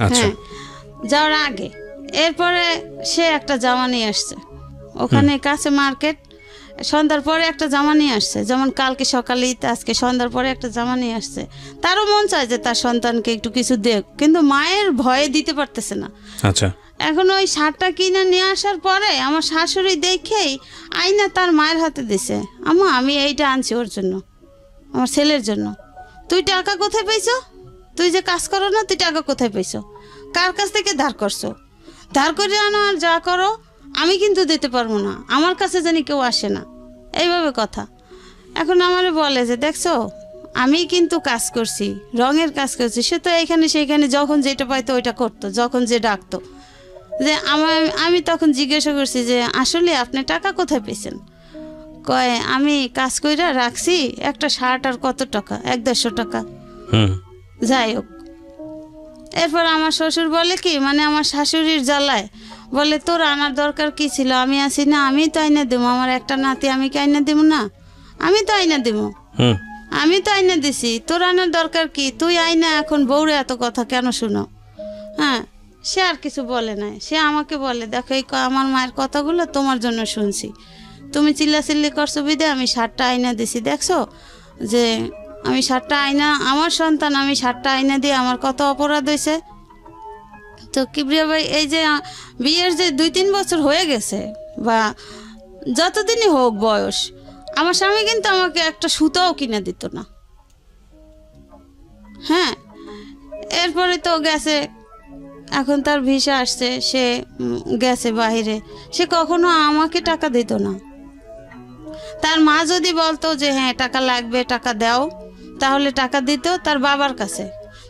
আচ্ছা, যাওয়ার আগে। এরপরে সে একটা জামা নিয়ে আসছে, ওখানে কাছে মার্কেট, সন্ধ্যার পরে একটা জামা নিয়ে আসছে, যেমন কালকে সকালে আজকে সন্ধ্যার পরে একটা জামা নিয়ে আসছে। তারও মন চায় যে তার সন্তানকে একটু কিছু দেখ, কিন্তু মায়ের ভয়ে দিতে পারতেছে না। আচ্ছা। এখন ওই শার্টটা কিনে নিয়ে আসার পরে আমার শাশুড়ি দেখেই আইনা তার মায়ের হাতে দিছে, আম্মা আমি এইটা আনছি ওর জন্য, আমার ছেলের জন্য। তুই টাকা কোথায় পাইছো? তুই যে কাজ করো না, তুই টাকা কোথায় পাইছো? কার কাছ থেকে ধার করছো? ধার করে আনো আর যা করো, আমি কিন্তু দিতে পারবো না, আমার কাছে জানি কেউ আসে না, এইভাবে কথা। এখন আমারে বলে যে দেখছো, আমি কিন্তু কাজ করছি, রঙের কাজ করছি। সে তো এইখানে সেইখানে যখন যেটা পাইতো ওইটা করতো, যখন যে ডাকতো। যে আমি তখন জিজ্ঞাসা করছি যে আসলে আপনি টাকা কোথায় পেয়েছেন? কয় আমি কাজ কইরা রাখছি, একটা শার্ট আর কত টাকা, 100-150 টাকা। যাই হোক, এরপর আমার শ্বশুর বলে কি, মানে আমার শাশুড়ির জ্বালায় বলে তোর আনার দরকার কি ছিল, আমি আছি না, আমি তো আইনা দেবো, আমার একটা নাতি, আমি কি আইনা দেবো না? আমি তো আইনা দেবো, আমি তো আইনা দিছি, তোর আনার দরকার কি? তুই আইনা এখন বউরে এত কথা কেন শুনো? হ্যাঁ, সে আর কিছু বলে নাই। সে আমাকে বলে দেখো, এই আমার মায়ের কথাগুলো তোমার জন্য শুনছি, তুমি চিল্লাচিল্লি করছো বিদে আমি শার্টটা আইনা দিছি, দেখছো যে আমি শার্টটা আইনা, আমার সন্তান, আমি শার্টটা আইনা দিয়ে আমার কত অপরাধ হয়েছে। তো কিবরিয়া ভাই, এই যে বিয়ের যে 2-3 বছর হয়ে গেছে বা যতদিনই হোক বয়স, আমার স্বামী কিন্তু আমাকে একটা সুতাও কিনে দিত না। হ্যাঁ, এরপরে তো গেছে, এখন তার ভিসা আসছে, সে গেছে বাইরে, সে কখনো আমাকে টাকা দিত না। তার মা যদি বলতো যে হ্যাঁ টাকা লাগবে, টাকা দাও, তাহলে টাকা দিত তার বাবার কাছে,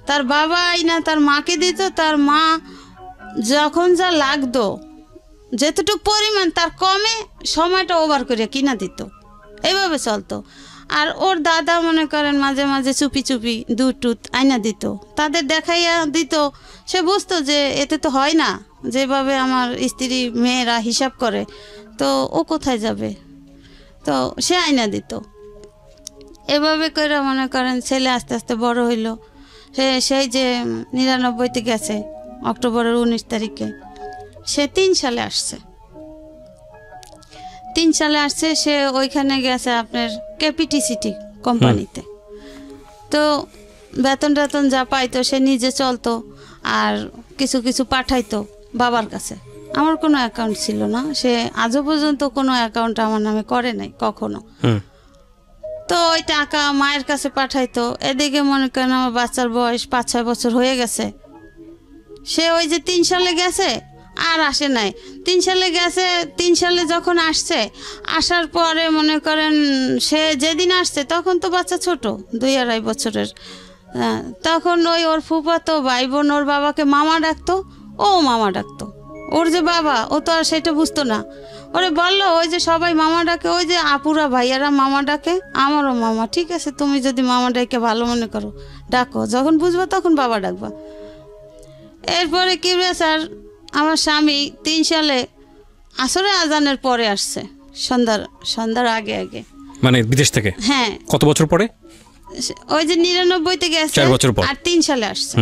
তার বাবা আইনা তার মাকে দিত, তার মা যখন যা লাগতো যেতটুকু পরিমাণ তার কমে সময়টা ওভার করে কিনা দিত, এইভাবে চলতো। আর ওর দাদা মনে করেন মাঝে মাঝে চুপি চুপি দুধ টুধ আইনা দিত, তাদের দেখাইয়া দিত। সে বুঝতো যে এতে তো হয় না, যেভাবে আমার স্ত্রী মেয়েরা হিসাব করে, তো ও কোথায় যাবে, তো সে আইনা দিত। এভাবে করে মনে করেন ছেলে আস্তে আস্তে বড় হইল। সেই যে 99-তে গেছে, অক্টোবরের 19 তারিখে, সে 3 সালে আসছে। 3 সালে আসছে, সে ওইখানে গেছে আপনার কেপিটিসিটি কোম্পানিতে। তো বেতন টেতন যা পাইতো সে নিজে চলতো, আর কিছু কিছু পাঠাইতো বাবার কাছে। আমার কোনো অ্যাকাউন্ট ছিল না, সে আজও পর্যন্ত কোনো অ্যাকাউন্ট আমার নামে করে নাই কখনো। তো ওই টাকা মায়ের কাছে পাঠাইতো। এদিকে মনে করেন আমার বাচ্চার বয়স 5-6 বছর হয়ে গেছে, সে ওই যে 3 সালে গেছে আর আসে নাই। 3 সালে গেছে, 3 সালে যখন আসছে, আসার পরে মনে করেন সে যেদিন আসছে তখন তো বাচ্চা ছোট, 2-2.5 বছরের। তখন ওই ওর ফুফাতো ভাই বোন ওর বাবাকে মামা ডাকতো, ও মামা ডাকতো। ওর যে বাবা, ও তো আর সেটা বুঝতো না। ওরে বললো ওই যে সবাই মামা ডাকে, ওই যে আপুরা ভাইয়ারা মামা ডাকে, আমারও মামা। ঠিক আছে, তুমি যদি মামা ডাকে ভালো মনে করো ডাকো, যখন বুঝবা তখন বাবা ডাকবা। এরপরে কি স্যার, আমার স্বামী 3 সালে আসরে আজানের পরে আসছে, সন্ধ্যার আগে আগে, মানে বিদেশ থেকে। হ্যাঁ। কত বছর পরে? ওই যে 99-তে গেছে, 4 বছর পর, আর 3 সালে আসছে।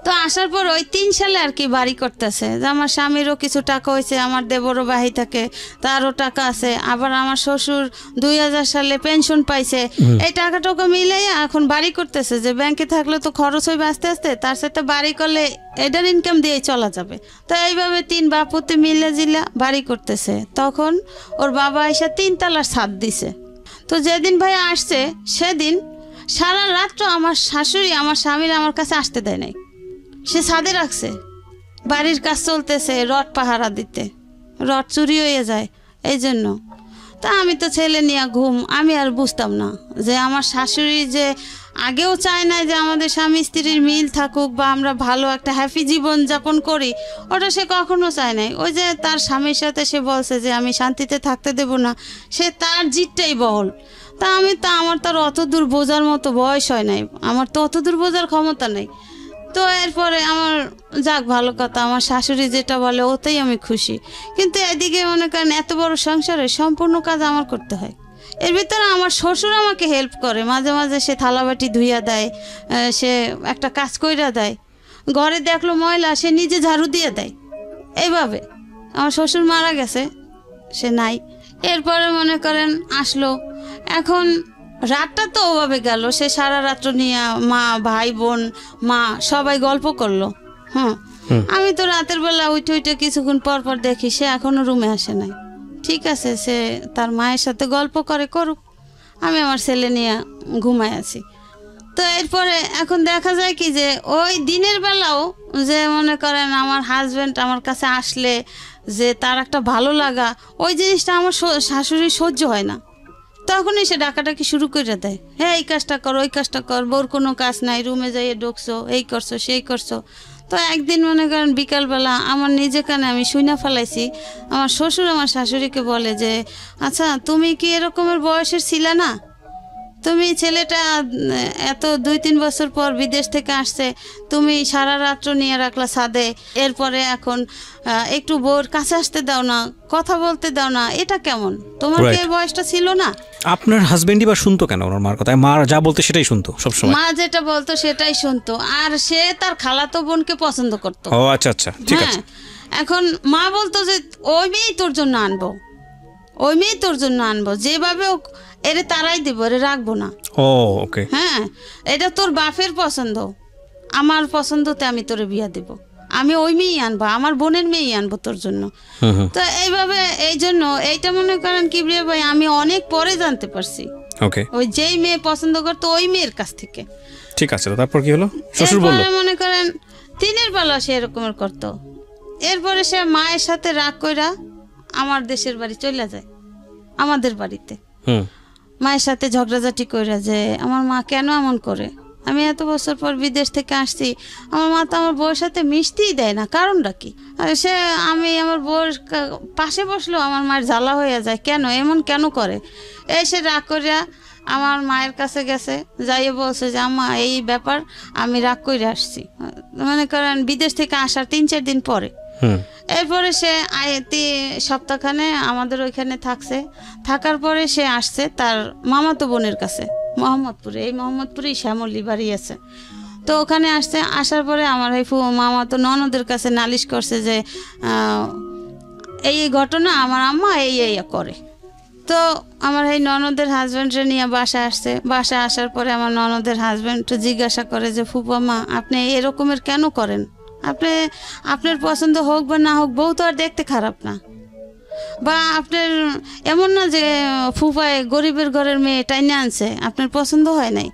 তো আসার পর ওই 3 সালে আর কি বাড়ি করতেছে, যে আমার স্বামীরও কিছু টাকা হয়েছে, আমার দেবরও বাহি থাকে, তারও টাকা আছে, আবার আমার শ্বশুর 2000 সালে পেনশন পাইছে, এই টাকা টাকা মিলে এখন বাড়ি করতেছে, যে ব্যাংকে থাকলে তো খরচ হইবে আস্তে আস্তে, তার সাথে বাড়ি করলে এটার ইনকাম দিয়েই চলা যাবে। তো এইভাবে 3 বাপুতে মিলে জিলা বাড়ি করতেছে। তখন ওর বাবা এসে 3 তলার ছাদ দিছে। তো যেদিন ভাই আসছে সেদিন সারা রাত্র আমার শাশুড়ি আমার স্বামীর আমার কাছে আসতে দেয় নাই, সে ছাদে রাখছে। বাড়ির কাজ চলতেছে, রড পাহারা দিতে, রড চুরি হয়ে যায় এই জন্য। তা আমি তো ছেলে নিয়ে ঘুম, আমি আর বুঝতাম না যে আমার শাশুড়ি যে আগেও চায় না যে আমাদের স্বামী স্ত্রীর মিল থাকুক বা আমরা ভালো একটা হ্যাপি জীবন যাপন করি, ওটা সে কখনো চায় নাই। ওই যে তার স্বামীর সাথে সে বলছে যে আমি শান্তিতে থাকতে দেব না, সে তার জিতটাই বহল। তা আমার তার অত দূর বোঝার মতো বয়স হয় নাই, আমার তো অত দূর বোঝার ক্ষমতা নেই। তো এরপরে আমার যাক ভালো কথা, আমার শাশুড়ি যেটা বলে ওতেই আমি খুশি। কিন্তু এদিকে মনে করেন এত বড় সংসারে সম্পূর্ণ কাজ আমার করতে হয়। এর ভিতরে আমার শ্বশুর আমাকে হেল্প করে, মাঝে মাঝে সে থালাবাটি ধুইয়া দেয়, সে একটা কাজ কইরা দেয়, ঘরে দেখলো ময়লা সে নিজে ঝাড়ু দিয়ে দেয়। এইভাবে আমার শ্বশুর মারা গেছে, সে নাই। এরপরে মনে করেন আসলো, এখন রাতটা তো ওভাবে গেল, সে সারা রাত্র নিয়ে মা ভাই বোন মা সবাই গল্প করলো। আমি তো রাতের বেলা উঠে উঠে কিছুক্ষণ পর পর দেখি সে এখনো রুমে আসে নাই। ঠিক আছে, সে তার মায়ের সাথে গল্প করে করুক, আমি আমার ছেলে নিয়ে ঘুমায় আছি। তো এরপরে এখন দেখা যায় কি যে ওই দিনের বেলাও যে মনে করেন আমার হাজব্যান্ড আমার কাছে আসলে যে তার একটা ভালো লাগা, ওই জিনিসটা আমার শাশুড়ি সহ্য হয় না। তখনই সে ডাকাডাকি শুরু করে দেয়, হ্যাঁ এই কাজটা কর ওই কাজটা কর, বোর কোনো কাজ নাই, রুমে যাইয়ে ঢুকছো, এই করছো সেই করছো। তো একদিন মনে করেন বিকালবেলা আমার নিজে কানে আমি শুইনা ফেলাইছি, আমার শ্বশুর আমার শাশুড়িকে বলে যে আচ্ছা তুমি কি এরকমের বয়সের ছিলা না, তুমি ছেলেটা এত 2-3 বছর পর বিদেশ থেকে আসছে, তুমি সারা রাত্র নিয়ে রাখলা ছাদে, এরপরে এখন একটু বউর কাছে আসতে দাও না, কথা বলতে দাও না, এটা কেমন? তোমার কি এই বয়সটা ছিল না? আপনার হাজবেন্ডই বা শুনতো কেন ওনার মার কথা? মা যা বলতো সেটাই শুনতো সবসময়, মা যেটা বলতো সেটাই শুনতো, আর সে তার খালাতো বোনকে পছন্দ করতো। ও আচ্ছা আচ্ছা, ঠিক আছে। এখন মা বলতো যে ওই মেয়েই তোর জন্য আনবো, ওই মেয়েই তোর জন্য আনবো, যেভাবে এরে তারাই দেবো, এরে রাখবো না। ও ওকে, হ্যাঁ এটা তোর বাপের পছন্দ, আমার পছন্দতে আমি তোরে বিয়া দেব, আমি ওই মেয়েই আনবো, আমার বোনের মেয়েই আনবো তোর জন্য। তো এইভাবে এই জন্য এইটা মনে করেন কিবরিয়া ভাই আমি অনেক পরে জানতে পারছি, ওকে, ওই যেই মেয়ে পছন্দ করতো ওই মেয়ের কাছ থেকে। ঠিক আছে, তারপর কি হলো? শ্বশুর বলল মনে করেন দিনের বেলা সে এরকমের করতো। এরপরে সে মায়ের সাথে রাগ কইরা আমার দেশের বাড়ি চলে যায়, আমাদের বাড়িতে মায়ের সাথে ঝগড়াঝাটি কইরা যে আমার মা কেন এমন করে, আমি এত বছর পর বিদেশ থেকে আসছি, আমার মা তো আমার বউয়ের সাথে মিশতেই দেয় না, কারণটা কি? সে আমি আমার বউয়ের পাশে বসলেও আমার মায়ের জ্বালা হয়ে যায়, কেন এমন কেন করে? এসে রাগ করিয়া আমার মায়ের কাছে গেছে, যাইয়ে বলছে যে আম্মা এই ব্যাপার, আমি রাগ করে আসছি। মনে করেন বিদেশ থেকে আসার 3-4 দিন পরে। এরপরে সে সপ্তাহখানে আমাদের ওইখানে থাকছে, থাকার পরে সে আসছে তার মামাতো বোনের কাছে মোহাম্মদপুরে, এই মোহাম্মদপুরেই শ্যামলী বাড়ি আছে। তো ওখানে আসছে, আসার পরে আমার এই মামাতো ননদের কাছে নালিশ করছে যে এই ঘটনা আমার আম্মা এই করে। তো আমার এই ননদের হাজব্যান্ডরে নিয়ে বাসা আসছে, বাসা আসার পরে আমার ননদের হাজব্যান্ড জিজ্ঞাসা করে যে ফুপা মা আপনি এরকমের কেন করেন, আপনার পছন্দ হোক বা না হোক বউ তো আর দেখতে খারাপ না, বা আপনার এমন না যে ফুফায় গরিবের ঘরের মেয়ে টাইনে আনছে আপনার পছন্দ হয় নাই,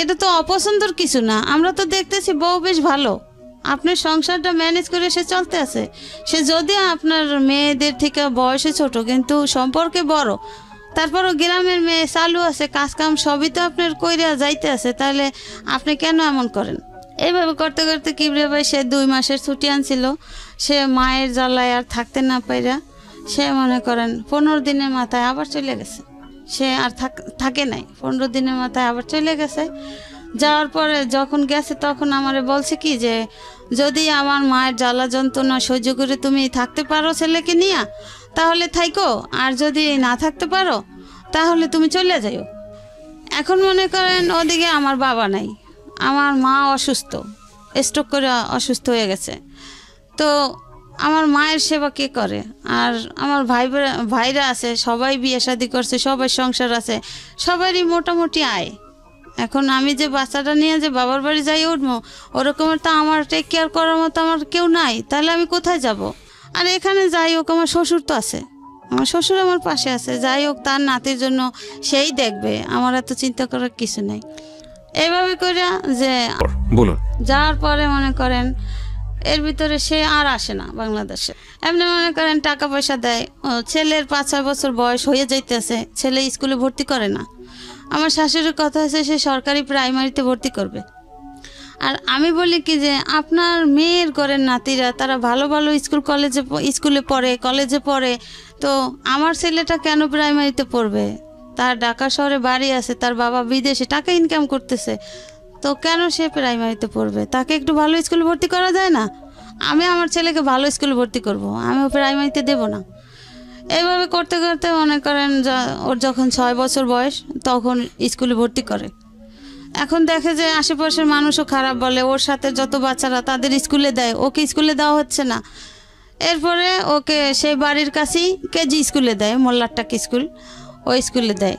এটা তো অপছন্দর কিছু না, আমরা তো দেখতেছি বউ বেশ ভালো, আপনার সংসারটা ম্যানেজ করে সে চলতে আছে, সে যদিও আপনার মেয়েদের থেকে বয়সে ছোট কিন্তু সম্পর্কে বড়, তারপরও গ্রামের মেয়ে চালু আছে, কাজ কাম সবই তো আপনার কইরা যাইতে আছে, তাহলে আপনি কেন এমন করেন? এইভাবে করতে করতে কিবরিয়া ভাই সে 2 মাসের ছুটি আনছিল, সে মায়ের জ্বালায় আর থাকতে না পাইরা সে মনে করেন 15 দিনের মাথায় আবার চলে গেছে, সে আর থাকে নাই, 15 দিনের মাথায় আবার চলে গেছে। যাওয়ার পরে যখন গেছে তখন আমারে বলছে কি যে যদি আমার মায়ের জ্বালা যন্ত্রণা সহ্য করে তুমি থাকতে পারো ছেলেকে নিয়ে তাহলে থাইকো, আর যদি না থাকতে পারো তাহলে তুমি চলে যাও। এখন মনে করেন ওদিকে আমার বাবা নাই, আমার মা অসুস্থ, স্ট্রোক করে অসুস্থ হয়ে গেছে। তো আমার মায়ের সেবা কে করে? আর আমার ভাইরা আছে, সবাই বিয়ে শাদী করছে, সবাই সংসার আছে, সবারই মোটামুটি আয়। এখন আমি যে বাচ্চাটা নিয়ে যে বাবার বাড়ি যাই উঠবো, ওরকমের তো আমার টেক কেয়ার করার মতো আমার কেউ নাই, তাহলে আমি কোথায় যাব? আর এখানে যাই হোক আমার শ্বশুর তো আছে, আমার শ্বশুর আমার পাশে আছে, যাই হোক তার নাতির জন্য সেই দেখবে, আমার এত চিন্তা করার কিছু নাই। এইভাবে করে যে বলুন, যাওয়ার পরে মনে করেন এর ভিতরে সে আর আসে না বাংলাদেশে। এমনি মনে করেন টাকা পয়সা দেয়, ছেলের 5-6 বছর বয়স হয়ে যাইতেছে, ছেলে স্কুলে ভর্তি করে না। আমার শাশুড়ির কথা হচ্ছে সে সরকারি প্রাইমারিতে ভর্তি করবে। আর আমি বলি কি যে আপনার মেয়ের ঘরের নাতিরা তারা ভালো ভালো স্কুলে পড়ে, কলেজে পড়ে, তো আমার ছেলেটা কেন প্রাইমারিতে পড়বে? তার ঢাকা শহরে বাড়ি আছে, তার বাবা বিদেশে টাকা ইনকাম করতেছে, তো কেন সে প্রাইমারিতে পড়বে? তাকে একটু ভালো স্কুলে ভর্তি করা যায় না? আমি আমার ছেলেকে ভালো স্কুলে ভর্তি করব, আমি প্রাইমারিতে দেব না। এইভাবে করতে করতে মনে করেন ওর যখন 6 বছর বয়স তখন স্কুলে ভর্তি করে। এখন দেখে যে আশেপাশের মানুষও খারাপ বলে, ওর সাথে যত বাচ্চারা তাদের স্কুলে দেয়, ওকে স্কুলে দেওয়া হচ্ছে না। এরপরে ওকে সেই বাড়ির কাছেই কেজি স্কুলে দেয়, মোল্লারটাক স্কুল, ওই স্কুলে দেয়।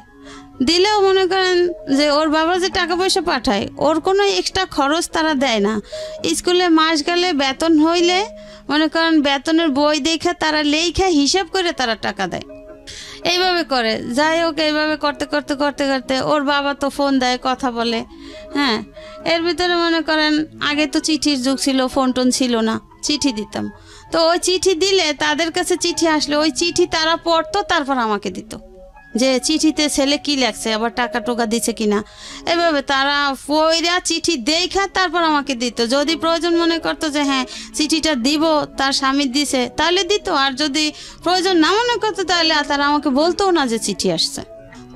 দিলেও মনে করেন যে ওর বাবা যে টাকা পয়সা পাঠায়, ওর কোনো এক্সট্রা খরচ তারা দেয় না। স্কুলে মাস গেলে বেতন হইলে মনে করেন বেতনের বই দেখে তারা লেখা হিসাব করে তারা টাকা দেয়। এইভাবে করে, যাই হোক এইভাবে করতে করতে করতে করতে ওর বাবা তো ফোন দেয়, কথা বলে। হ্যাঁ, এর ভিতরে মনে করেন আগে তো চিঠির যুগ ছিল, ফোন টোন ছিল না, চিঠি দিতাম। তো ওই চিঠি দিলে তাদের কাছে চিঠি আসলে ওই চিঠি তারা পড়তো, তারপর আমাকে দিত যে চিঠিতে ছেলে কি লেখছে, আবার টাকা টোকা দিচ্ছে কিনা। এভাবে তারা পয়রা চিঠি দেখা তারপর আমাকে দিত। যদি প্রয়োজন মনে করতো যে হ্যাঁ চিঠিটা দিব, তার স্বামী দিছে, তাহলে দিত। আর যদি প্রয়োজন না মনে করতো তাহলে তারা আমাকে বলতো না যে চিঠি আসছে।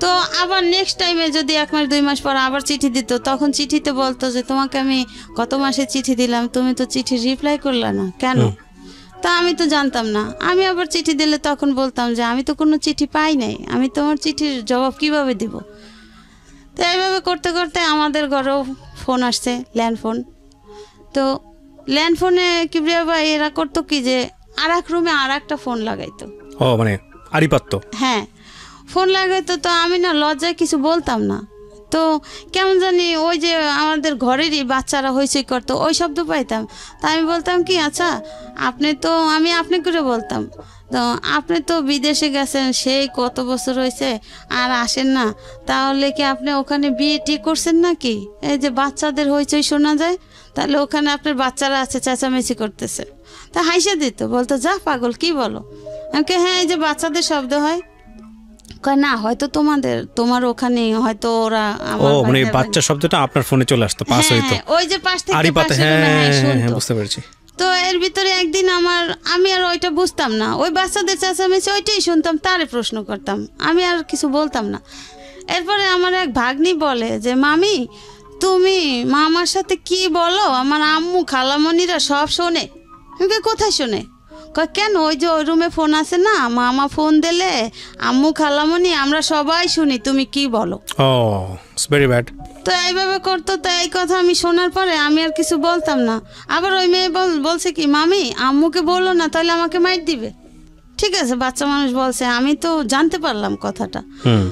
তো আবার নেক্সট টাইমে যদি 1 মাস 2 মাস পর আবার চিঠি দিত, তখন চিঠিতে বলতো যে তোমাকে আমি গত মাসে চিঠি দিলাম, তুমি তো চিঠি রিপ্লাই করলে না কেন? তা আমি তো জানতাম না। আমি আবার চিঠি দিলে তখন বলতাম যে আমি তো কোনো চিঠি পাই নাই, আমি তোমার চিঠির জবাব কিভাবে দিব? তো এইভাবে করতে করতে আমাদের ঘরেও ফোন আসছে, ল্যান্ডফোন। তো ল্যান্ডফোনে কিবরিয়া ভাই এরা করতো কি যে আর এক রুমে আর একটা ফোন লাগাইতো। ও মানে আড়িপাত্র? হ্যাঁ, ফোন লাগাইতো। তো আমি না লজ্জায় কিছু বলতাম না। তো কেমন জানি ওই যে আমাদের ঘরেরই বাচ্চারা হইচই করতো, ওই শব্দ পাইতাম। তা আমি বলতাম কি, আচ্ছা আমি আপনি করে বলতাম, তো আপনি তো বিদেশে গেছেন সেই কত বছর হয়েছে আর আসেন না, তাহলে কি আপনি ওখানে বিয়ে টি করছেন নাকি? এই যে বাচ্চাদের হইচই শোনা যায়, তাহলে ওখানে আপনার বাচ্চারা আছে চেঁচামেচি করতেছে। তা হাইসা দিত, বলতো যা পাগল কি বলো? আমাকে হ্যাঁ এই যে বাচ্চাদের শব্দ হয়। না হয়তো তোমার ওখানে হয়তো ওরা মানে বাচ্চা শব্দটা আপনার ফোনে চলে আসতো, পাস হইতো, ওই যে পাশ থেকে বুঝতে পেরেছি। তো এর ভিতরে একদিন আমি আর ওইটা বুঝতাম না, ওই বাচ্চাদের চেঁচামেচি ওইটাই শুনতাম, তারে প্রশ্ন করতাম, আমি আর কিছু বলতাম না। এরপরে আমার এক ভাগ্নি বলে যে মামি তুমি মামার সাথে কি বলো, আমার আম্মু খালামণিরা সব শোনে। কোথায় শোনে? কেন? ওই যে ওই রুমে ফোন আছে না, মামা ফোন দিলে আম্মু খালামণি আমরা সবাই শুনি তুমি কি বলো। It's very bad. তো এইভাবে করতো। তো এই কথা আমি শোনার পরে আমি আর কিছু বলতাম না। আবার ওই মেয়ে বলছে কি মামি আম্মুকে বললো না, তাহলে আমাকে মাইর দিবে। ঠিক আছে, বাচ্চা মানুষ বলছে, আমি তো জানতে পারলাম কথাটা।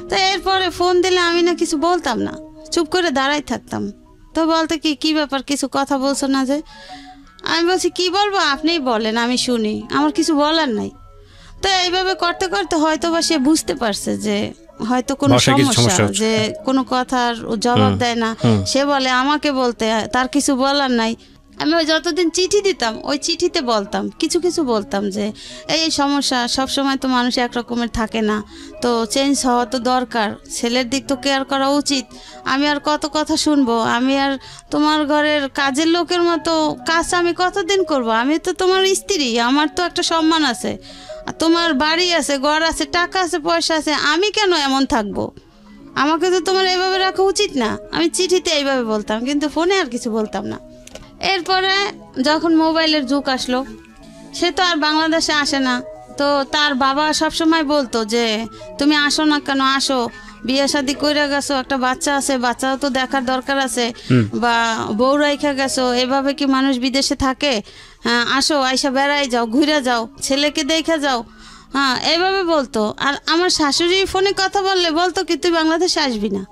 তো এরপরে ফোন দিলে আমি না কিছু বলতাম না, চুপ করে দাঁড়াই থাকতাম। তো বলতে কি ব্যাপার, কিছু কথা বলছো না যে? আমি বলছি কি বলবো আপনিই বলেন, আমি শুনি, আমার কিছু বলার নাই। তো এইভাবে করতে করতে হয়তো বা সে বুঝতে পারছে যে হয়তো কোনো সমস্যা, যে কোনো কথার জবাব দেয় না। সে বলে আমাকে বলতে, তার কিছু বলার নাই। আমি ওই যতদিন চিঠি দিতাম ওই চিঠিতে বলতাম, কিছু বলতাম যে এই সমস্যা, সবসময় তো মানুষ একরকমের থাকে না, তো চেঞ্জ হওয়া তো দরকার, ছেলের দিক তো কেয়ার করা উচিত। আমি আর কত কথা শুনবো? আমি আর তোমার ঘরের কাজের লোকের মতো কাজ আমি কতদিন করব? আমি তো তোমার স্ত্রী, আমার তো একটা সম্মান আছে, তোমার বাড়ি আছে, ঘর আছে, টাকা আছে, পয়সা আছে, আমি কেন এমন থাকবো? আমাকে তো তোমার এইভাবে রাখা উচিত না। আমি চিঠিতে এইভাবে বলতাম, কিন্তু ফোনে আর কিছু বলতাম না। এরপরে যখন মোবাইলের যুগ আসলো, সে তো আর বাংলাদেশে আসে না। তো তার বাবা সবসময় বলতো যে তুমি আসো না কেন, আসো, বিয়ে শাদী কইরা গেছো, একটা বাচ্চা আছে, বাচ্চাও তো দেখার দরকার আছে, বা বউ রাইখা গেছো, এভাবে কি মানুষ বিদেশে থাকে? হ্যাঁ, আসো, আইসা বেড়াই যাও, ঘুরে যাও, ছেলেকে দেখা যাও। হ্যাঁ, এইভাবে বলতো। আর আমার শাশুড়ি ফোনে কথা বললে বলতো কি, তুই বাংলাদেশে আসবি না,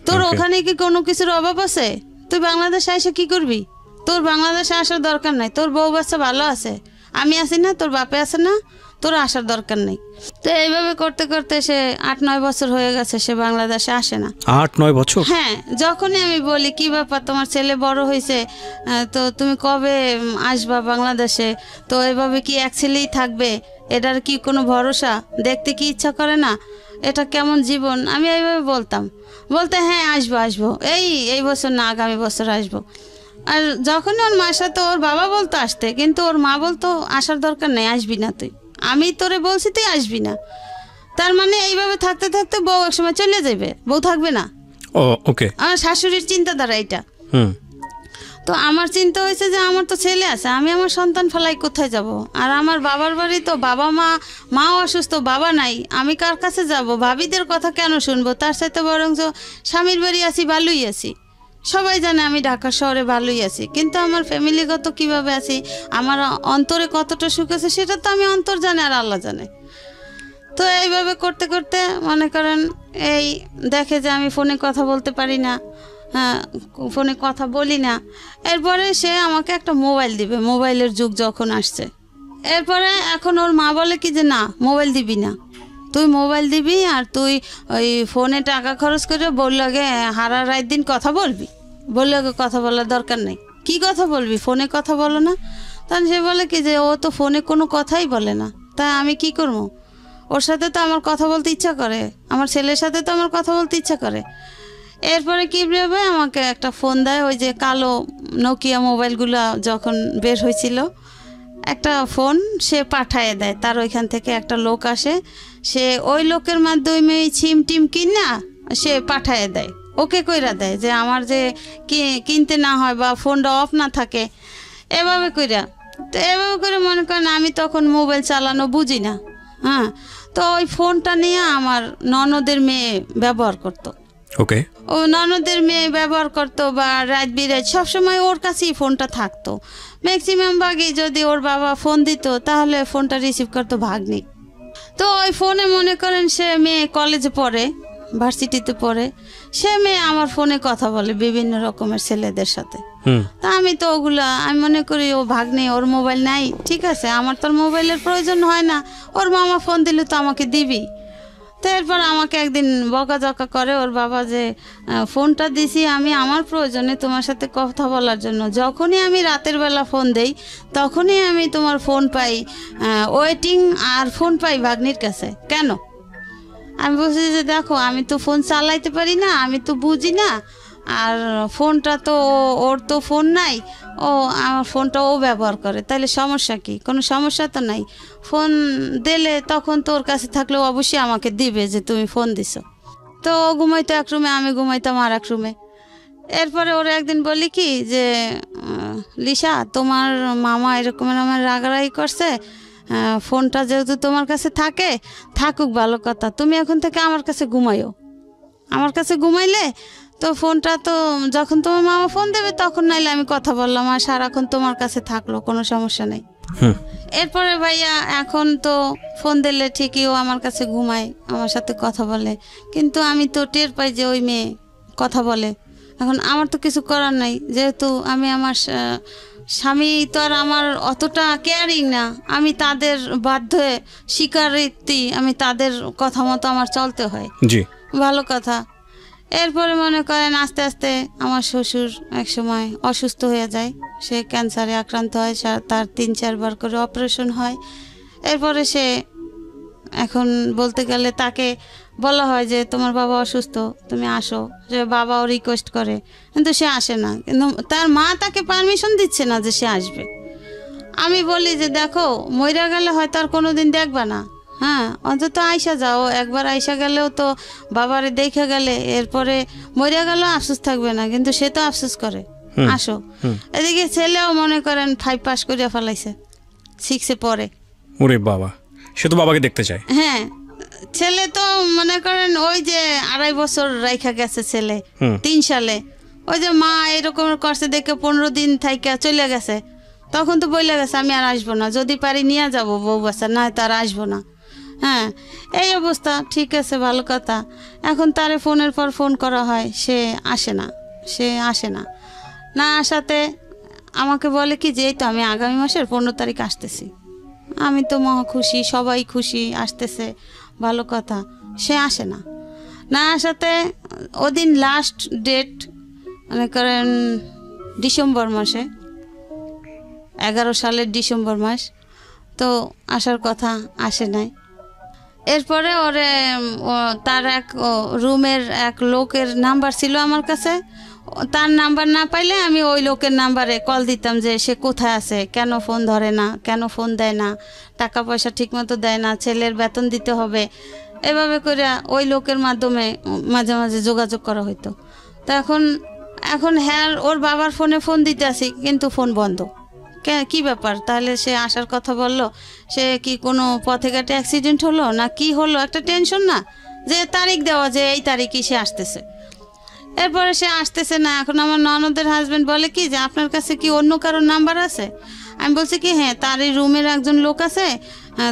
তোর ওখানে কি কোনো কিছুর অভাব আছে? তুই বাংলাদেশে এসে কি করবি? তোর বাংলাদেশে আসার দরকার নাই, তোর বউ বাচ্চা ভালো আছে, আমি আছি না, তোর বাপে আছে না, তোর আসার দরকার নেই। তো এইভাবে করতে করতে সে 8-9 বছর হয়ে গেছে, সে বাংলাদেশে আসে না। 8-9 বছর? হ্যাঁ, যখনই আমি বলি কি ব্যাপার, তোমার ছেলে বড় হয়েছে, তো তুমি কবে আসবা বাংলাদেশে? তো এভাবে কি এক ছেলেই থাকবে? এটার কি কোনো ভরসা? দেখতে কি ইচ্ছা করে না? এটা কেমন জীবন? আমি এইভাবে বলতাম, বলতে হ্যাঁ আসবো আসবো, এই বছর না আগামী বছর আসবো। আর যখনই ওর মার সাথে ওর বাবা বলতো আসতে, কিন্তু ওর মা বলতো আসার দরকার নেই, আসবি না তুই, আমি তোরে বলছি তুই আসবি না। তার মানে এইভাবে থাকতে থাকতে বউ একসময় চলে যাবে, বউ থাকবে না। ও ওকে। আমার শাশুড়ির চিন্তাধারা এটা। তো আমার চিন্তা হয়েছে যে আমার তো ছেলে আছে, আমি আমার সন্তান ফেলাই কোথায় যাব? আর আমার বাবার বাড়ি তো বাবা মাও অসুস্থ, বাবা নাই, আমি কার কাছে যাব? ভাবিদের কথা কেন শুনবো? তার সাথে বরং স্বামীর বাড়ি আছি, ভালোই আছি, সবাই জানে আমি ঢাকা শহরে ভালোই আছি, কিন্তু আমার ফ্যামিলিগত কিভাবে আছি, আমার অন্তরে কতটা সুখ আছে, সেটা তো আমি অন্তর জানে আর আল্লাহ জানে। তো এইভাবে করতে করতে মনে করেন এই দেখে যে আমি ফোনে কথা বলতে পারি না, হ্যাঁ, ফোনে কথা বলি না। এরপরে সে আমাকে একটা মোবাইল দিবে, মোবাইলের যুগ যখন আসছে। এরপরে এখন ওর মা বলে কি যে না, মোবাইল দিবি না, তুই মোবাইল দিবি আর তুই ওই ফোনে টাকা খরচ করে বললাগে হারা রাত দিন কথা বলবি, বললাগে কথা বলার দরকার নেই। কি কথা বলবি? ফোনে কথা বলো না। তখন সে বলে কি যে ও তো ফোনে কোনো কথাই বলে না, তাই আমি কি করবো? ওর সাথে তো আমার কথা বলতে ইচ্ছা করে, আমার ছেলের সাথে তো আমার কথা বলতে ইচ্ছা করে। এরপরে কি ভেবে আমাকে একটা ফোন দেয়, ওই যে কালো নোকিয়া মোবাইলগুলো যখন বের হয়েছিল, একটা ফোন সে পাঠায় দেয়, তার ওইখান থেকে একটা লোক আসে, সে ওই লোকের মাধ্যমে সিম টিম কিনা সে পাঠায় দেয়, ওকে কইরা দেয় যে আমার যে কিনতে না হয় বা ফোনটা অফ না থাকে, এভাবে কইরা। তো এভাবে করে মনে করেন আমি তখন মোবাইল চালানো বুঝি না। হ্যাঁ, তো ওই ফোনটা নিয়ে আমার ননদের মেয়ে ব্যবহার করতো। ওকে। ও ননদের মেয়ে ব্যবহার করতো, বা রাত বিরাত সবসময় ওর কাছেই ফোনটা থাকতো। ম্যাক্সিমাম ভাগই যদি ওর বাবা ফোন দিত তাহলে ফোনটা রিসিভ করতো ভাগ্নি। তো ওই ফোনে মনে করেন সে মেয়ে কলেজে পড়ে, ভার্সিটিতে পড়ে, সে মেয়ে আমার ফোনে কথা বলে বিভিন্ন রকমের ছেলেদের সাথে। তা আমি তো ওগুলা আমি মনে করি ও ভাগ্নি, ওর মোবাইল নাই, ঠিক আছে, আমার তো মোবাইলের প্রয়োজন হয় না, ওর মামা ফোন দিলে তো আমাকে দিবি। তো এরপর আমাকে একদিন বকাঝকা করে ওর বাবা যে ফোনটা দিছি আমি আমার প্রয়োজনে তোমার সাথে কথা বলার জন্য, যখনই আমি রাতের বেলা ফোন দেই তখনই আমি তোমার ফোন পাই ওয়েটিং, আর ফোন পাই ভাগ্নির কাছে, কেন? আমি বলছি যে দেখো আমি তো ফোন চালাইতে পারি না, আমি তো বুঝি না, আর ফোনটা তো ওর তো ফোন নাই, ও আমার ফোনটা ও ব্যবহার করে, তাহলে সমস্যা কি? কোনো সমস্যা তো নাই, ফোন দিলে তখন তো ওর কাছে থাকলেও অবশ্যই আমাকে দিবে যে তুমি ফোন দিছো। তো ও ঘুমাইতো এক রুমে, আমি ঘুমাইতাম আর এক রুমে। এরপরে ওরা একদিন বলি কি যে লিসা, তোমার মামা এরকমের আমার রাগারাগি করছে, ফোনটা যেহেতু তোমার কাছে থাকে, থাকুক ভালো কথা, তুমি এখন থেকে আমার কাছে ঘুমাইও, আমার কাছে ঘুমাইলে তো ফোনটা তো যখন তোমার মামা ফোন দেবে তখন নাইলে আমি কথা বললাম, আর সারাক্ষণ তোমার কাছে থাকলো, কোনো সমস্যা নেই। এরপরে ভাইয়া এখন তো ফোন দিলে ঠিকই ও আমার কাছে ঘুমায়, আমার সাথে কথা বলে, কিন্তু আমি তো টের পাই যে ওই মেয়ে কথা বলে। এখন আমার তো কিছু করার নাই, যেহেতু আমি আমার স্বামী তো আর আমার অতটা কেয়ারিং না, আমি তাদের বাধ্যে স্বীকারোক্তি, আমি তাদের কথা মতো আমার চলতে হয়। জি, ভালো কথা। এরপরে মনে করেন আস্তে আস্তে আমার শ্বশুর এক সময় অসুস্থ হয়ে যায়, সে ক্যান্সারে আক্রান্ত হয়, তার 3-4 বার করে অপারেশন হয়। এরপরে সে এখন বলতে গেলে তাকে বলা হয় যে তোমার বাবা অসুস্থ, তুমি আসো, যে বাবাও রিকোয়েস্ট করে, কিন্তু সে আসে না, কিন্তু তার মা তাকে পারমিশন দিচ্ছে না যে সে আসবে। আমি বলি যে দেখো মইরা গেলে হয়তো আর কোনোদিন দেখবা না, হ্যাঁ, অন্তত আইসা যাও একবার, আইসা গেলেও তো বাবারে দেখে গেলে, এরপরে মরিয়া গেল আফসোস থাকবে না, কিন্তু সে তো আফসোস করে, আসো। এদিকে ছেলেও মনে করেন 5 পাস করিয়া ফেলাইছে, 6-এ পড়ে। ওরে বাবা, সে তো বাবাকে দেখতে চায়। হ্যাঁ, ছেলে তো মনে করেন ওই যে 2.5 বছর রাইখা গেছে ছেলে 3 সালে, ওই যে মা এরকম করছে দেখে 15 দিন থাইকা চলে গেছে, তখন তো বইলে গেছে আমি আর আসবো না, যদি পারি নিয়ে যাবো বউ বাচ্চা, না তার আসবো না। হ্যাঁ, এই অবস্থা। ঠিক আছে, ভালো কথা। এখন তারে ফোনের পর ফোন করা হয়, সে আসে না। না আসাতে আমাকে বলে কি যে এই তো আমি আগামী মাসের 15 তারিখ আসতেছি। আমি তো মহা খুশি, সবাই খুশি, আসতেছে, ভালো কথা। সে আসে না আসাতে ওদিন লাস্ট ডেট মনে করেন ডিসেম্বর মাসে, 11 সালের ডিসেম্বর মাস, তো আসার কথা, আসে নাই। এরপরে ওরে তার এক রুমের এক লোকের নাম্বার ছিল আমার কাছে, তার নাম্বার না পাইলে আমি ওই লোকের নাম্বারে কল দিতাম যে সে কোথায় আছে, কেন ফোন ধরে না, কেন ফোন দেয় না, টাকা পয়সা ঠিকমতো দেয় না, ছেলের বেতন দিতে হবে, এভাবে করে ওই লোকের মাধ্যমে মাঝে মাঝে যোগাযোগ করা হইতো। তো এখন হ্যাঁ ওর বাবার ফোনে ফোন দিতে আসি, কিন্তু ফোন বন্ধ। কি ব্যাপার, তাহলে সে আসার কথা বললো, সে কি কোনো পথে ঘাটে অ্যাক্সিডেন্ট হলো না কি হলো, একটা টেনশন না, যে তারিখ দেওয়া যে এই তারিখই সে আসতেছে। এরপরে সে আসতেছে না। এখন আমার ননদের হাজবেন্ড বলে কি যে আপনার কাছে কি অন্য কারোর নাম্বার আছে? আমি বলছি কি হ্যাঁ, তার এই রুমের একজন লোক আছে,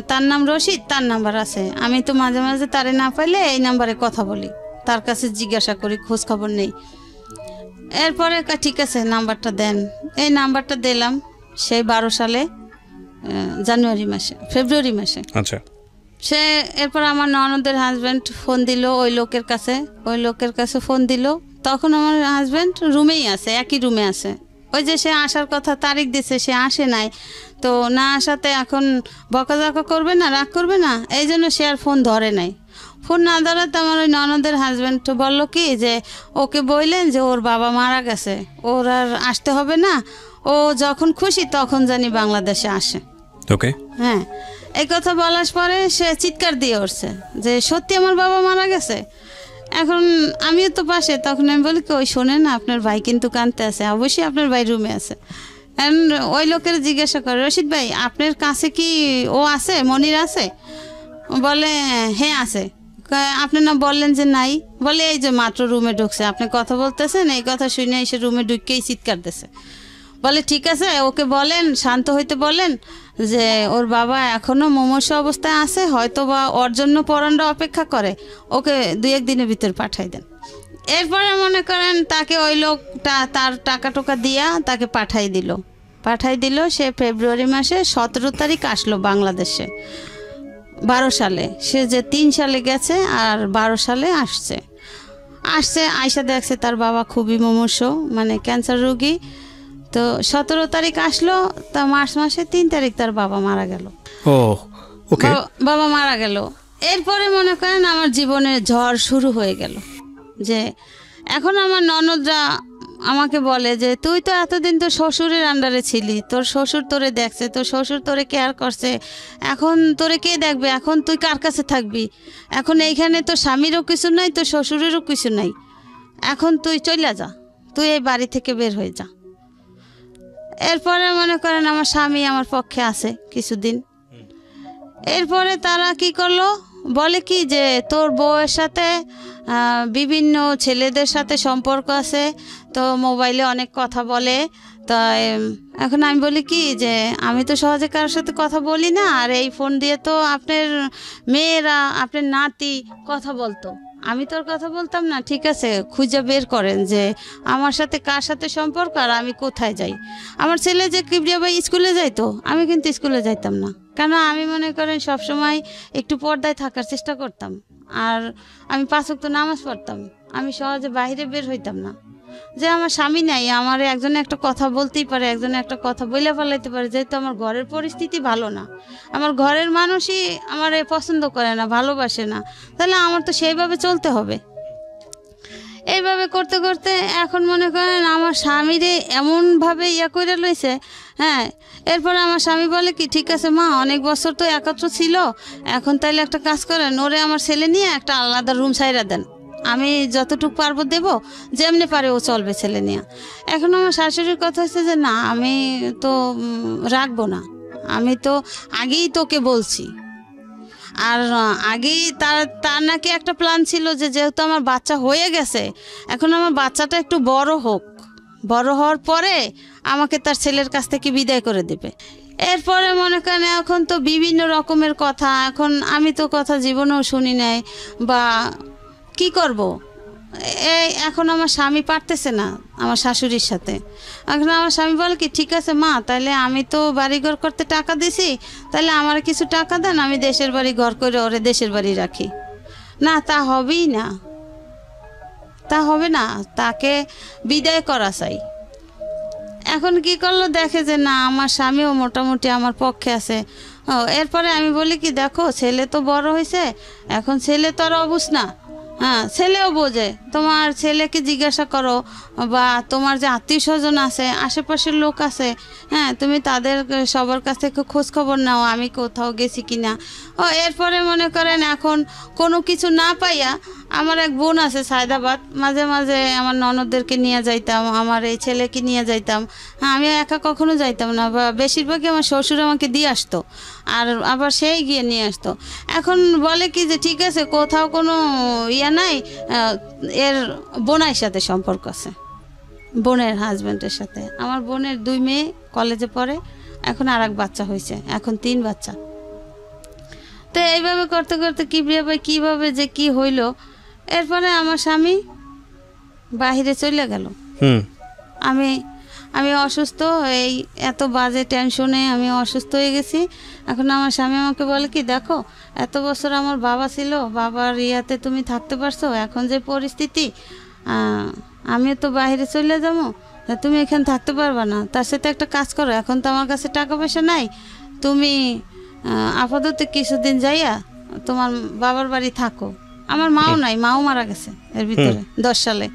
তার নাম রশিদ, তার নাম্বার আছে। আমি তো মাঝে মাঝে তারে না পাইলে এই নাম্বারে কথা বলি, তার কাছে জিজ্ঞাসা করি, খোঁজ খবর নেই। এরপরে ঠিক আছে নাম্বারটা দেন। এই নাম্বারটা দিলাম সেই 12 সালে ফেব্রুয়ারি মাসে। আচ্ছা। সে এরপর আমার ননদের হাজব্যান্ড ফোন দিল ওই লোকের কাছে ফোন দিল। তখন আমার হাজব্যান্ড রুমেই আছে, একই রুমে আছে। ওই যে সে আসার কথা তারিখ দিছে, সে আসে নাই, তো না আসাতে এখন বকাঝকা করবে না, রাগ করবে না, এই জন্য সে আর ফোন ধরে নাই। ফোন না ধরাতে আমার ওই ননদের হাজব্যান্ড বলল কি যে ওকে বললেন যে ওর বাবা মারা গেছে, ওর আর আসতে হবে না, ও যখন খুশি তখন জানি বাংলাদেশে আসে। ওকে। হ্যাঁ, এই কথা বলার পরে সে চিৎকার দিয়ে উঠছে যে সত্যি আমার বাবা মারা গেছে। এখন আমিও তো পাশে, তখন আমি বলি কি ওই শোনেন না, আপনার ভাই কিন্তু কাঁদতে আছে, অবশ্যই আপনার ভাই রুমে আছে। ওই লোকের জিজ্ঞাসা করে রশিদ ভাই আপনার কাছে কি ও আছে, মনির আছে? বলে হ্যাঁ আছে। আপনি না বললেন যে নাই? বলে এই যে মাত্র রুমে ঢুকছে, আপনি কথা বলতেছেন, এই কথা শুনে এসে রুমে ঢুকেই চিৎকার দিচ্ছে। বলে ঠিক আছে, ওকে বলেন, শান্ত হইতে বলেন যে ওর বাবা এখনো মুমূর্ষু অবস্থায় আছে, হয়তো বা ওর জন্য পরাণরা অপেক্ষা করে, ওকে 2-1 দিনের ভিতর পাঠাই দেন। এরপরে মনে করেন তাকে ওই লোকটা তার টাকা দিয়া তাকে পাঠাই দিল। সে ফেব্রুয়ারি মাসে 17 তারিখ আসলো বাংলাদেশে 12 সালে। সে যে 3 সালে গেছে আর 12 সালে আসছে আইসা দেখছে তার বাবা খুবই মুমূর্ষু, মানে ক্যান্সার রোগী। তো 17 তারিখ আসলো, তা মার্চ মাসে 3 তারিখ তার বাবা মারা গেল। বাবা মারা গেল। এরপরে মনে করেন আমার জীবনের ঝড় শুরু হয়ে গেল। যে এখন আমার ননদরা আমাকে বলে যে তুই তো এতদিন তো শ্বশুরের আন্ডারে ছিলি, তোর শ্বশুর তোরে দেখছে, তোর শ্বশুর তোরে কেয়ার করছে, এখন তোরে কে দেখবে, এখন তুই কার কাছে থাকবি? এখন এইখানে তো স্বামীরও কিছু নাই, তোর শ্বশুরেরও কিছু নাই, এখন তুই চলে যা, তুই এই বাড়ি থেকে বের হয়ে যা। এরপরে মনে করেন আমার স্বামী আমার পক্ষে আছে কিছুদিন। এরপরে তারা কি করলো, বলে কি যে তোর বউয়ের সাথে বিভিন্ন ছেলেদের সাথে সম্পর্ক আছে, তো মোবাইলে অনেক কথা বলে। তাই এখন আমি বলি কি যে আমি তো সহজে কারোর সাথে কথা বলি না, আর এই ফোন দিয়ে তো আপনার মেয়েরা, আপনার নাতি কথা বলতো, আমি তোর কথা বলতাম না। ঠিক আছে, খুঁজে বের করেন যে আমার সাথে কার সাথে সম্পর্ক আর আমি কোথায় যাই। আমার ছেলে যে কিবরিয়া ভাই স্কুলে যাইতো, আমি কিন্তু স্কুলে যাইতাম না, কেন আমি মনে করেন সবসময় একটু পর্দায় থাকার চেষ্টা করতাম, আর আমি 5 ওয়াক্ত নামাজ পড়তাম, আমি সহজে বাইরে বের হইতাম না। যে আমার স্বামী নাই, আমার একজনে একটা কথা বলতেই পারে, একজনে একটা কথা বলে ফেলাইতে পারে, যেহেতু আমার ঘরের পরিস্থিতি ভালো না, আমার ঘরের মানুষই আমার পছন্দ করে না, ভালোবাসে না, তাহলে আমার তো সেইভাবে চলতে হবে। এইভাবে করতে করতে এখন মনে করেন আমার স্বামীরে এমনভাবে করে লইছে। হ্যাঁ, এরপরে আমার স্বামী বলে কি ঠিক আছে মা, অনেক বছর তো একত্র ছিল, এখন তাইলে একটা কাজ করেন, ওরে আমার ছেলে নিয়ে একটা আলাদা রুম ছাইরা দেন, আমি যতটুকু পারবো দেবো, যেমনি পারে ও চলবে ছেলে নিয়ে। এখন আমার শাশুড়ির কথা হচ্ছে যে না, আমি তো রাখবো না, আমি তো আগেই তোকে বলছি, আর আগেই তার নাকি একটা প্ল্যান ছিল যে যেহেতু আমার বাচ্চা হয়ে গেছে, এখন আমার বাচ্চাটা একটু বড় হোক, বড় হওয়ার পরে আমাকে তার ছেলের কাছ থেকে বিদায় করে দেবে। এরপরে মনে করেন এখন তো বিভিন্ন রকমের কথা, এখন আমি তো কথা জীবনেও শুনি নাই বা কি করব। এখন আমার স্বামী পারতেছে না আমার শাশুড়ির সাথে। এখন আমার স্বামী বলে কি, ঠিক আছে মা, তাহলে আমি তো বাড়িঘর করতে টাকা দিছি, তাহলে আমার কিছু টাকা দেন, আমি দেশের বাড়ি ঘর করে ওরে দেশের বাড়ি রাখি। না, তা হবেই না, তা হবে না, তাকে বিদায় করা চাই। এখন কি করলো, দেখে যে না আমার স্বামীও মোটামুটি আমার পক্ষে আছে। এরপরে আমি বলি কি, দেখো ছেলে তো বড় হয়েছে, এখন ছেলে তো আর অবুঝ না, হ্যাঁ ছেলেও বোঝে। তোমার ছেলেকে জিজ্ঞাসা করো বা তোমার যে আত্মীয় স্বজন আছে, আশেপাশের লোক আছে, হ্যাঁ তুমি তাদের সবার কাছ থেকে খোঁজ খবর নাও আমি কোথাও গেছি কিনা। এরপরে মনে করেন এখন কোনো কিছু না পাইয়া আমার এক বোন আছে সায়দাবাদ, মাঝে মাঝে আমার ননদদেরকে নিয়ে যাইতাম, আমার এই ছেলেকে নিয়ে যাইতাম। হ্যাঁ আমি একা কখনো যাইতাম না, বা বেশিরভাগই আমার শ্বশুর আমাকে দিয়ে আসতো, আর আবার সেই গিয়ে নিয়ে আসতো। এখন বলে কি যে ঠিক আছে, কোথাও কোনো ইয়া নাই, এর বোনের সাথে সম্পর্ক আছে, বোনের হাজব্যান্ডের সাথে। আমার বোনের 2 মেয়ে কলেজে পড়ে, এখন আর এক বাচ্চা হয়েছে, এখন 3 বাচ্চা। তো এইভাবে করতে করতে কীভাবে যে কি হইল, এরপরে আমার স্বামী বাহিরে চলে গেল। আমি অসুস্থ, এই এত বাজে টেনশনে আমি অসুস্থ হয়ে গেছি। এখন আমার স্বামী আমাকে বলে কি, দেখো এত বছর আমার বাবা ছিল, বাবার ইয়াতে তুমি থাকতে পারছো, এখন যে পরিস্থিতি আমিও তো বাইরে চলে যাবো, তুমি এখানে থাকতে পারবা না। তার সাথে একটা কাজ করো, এখন তো আমার কাছে টাকা পয়সা নাই, তুমি আপাতত কিছুদিন যাইয়া তোমার বাবার বাড়ি থাকো। আমার মাও নাই, মাও মারা গেছে এর ভিতরে 10 সালে।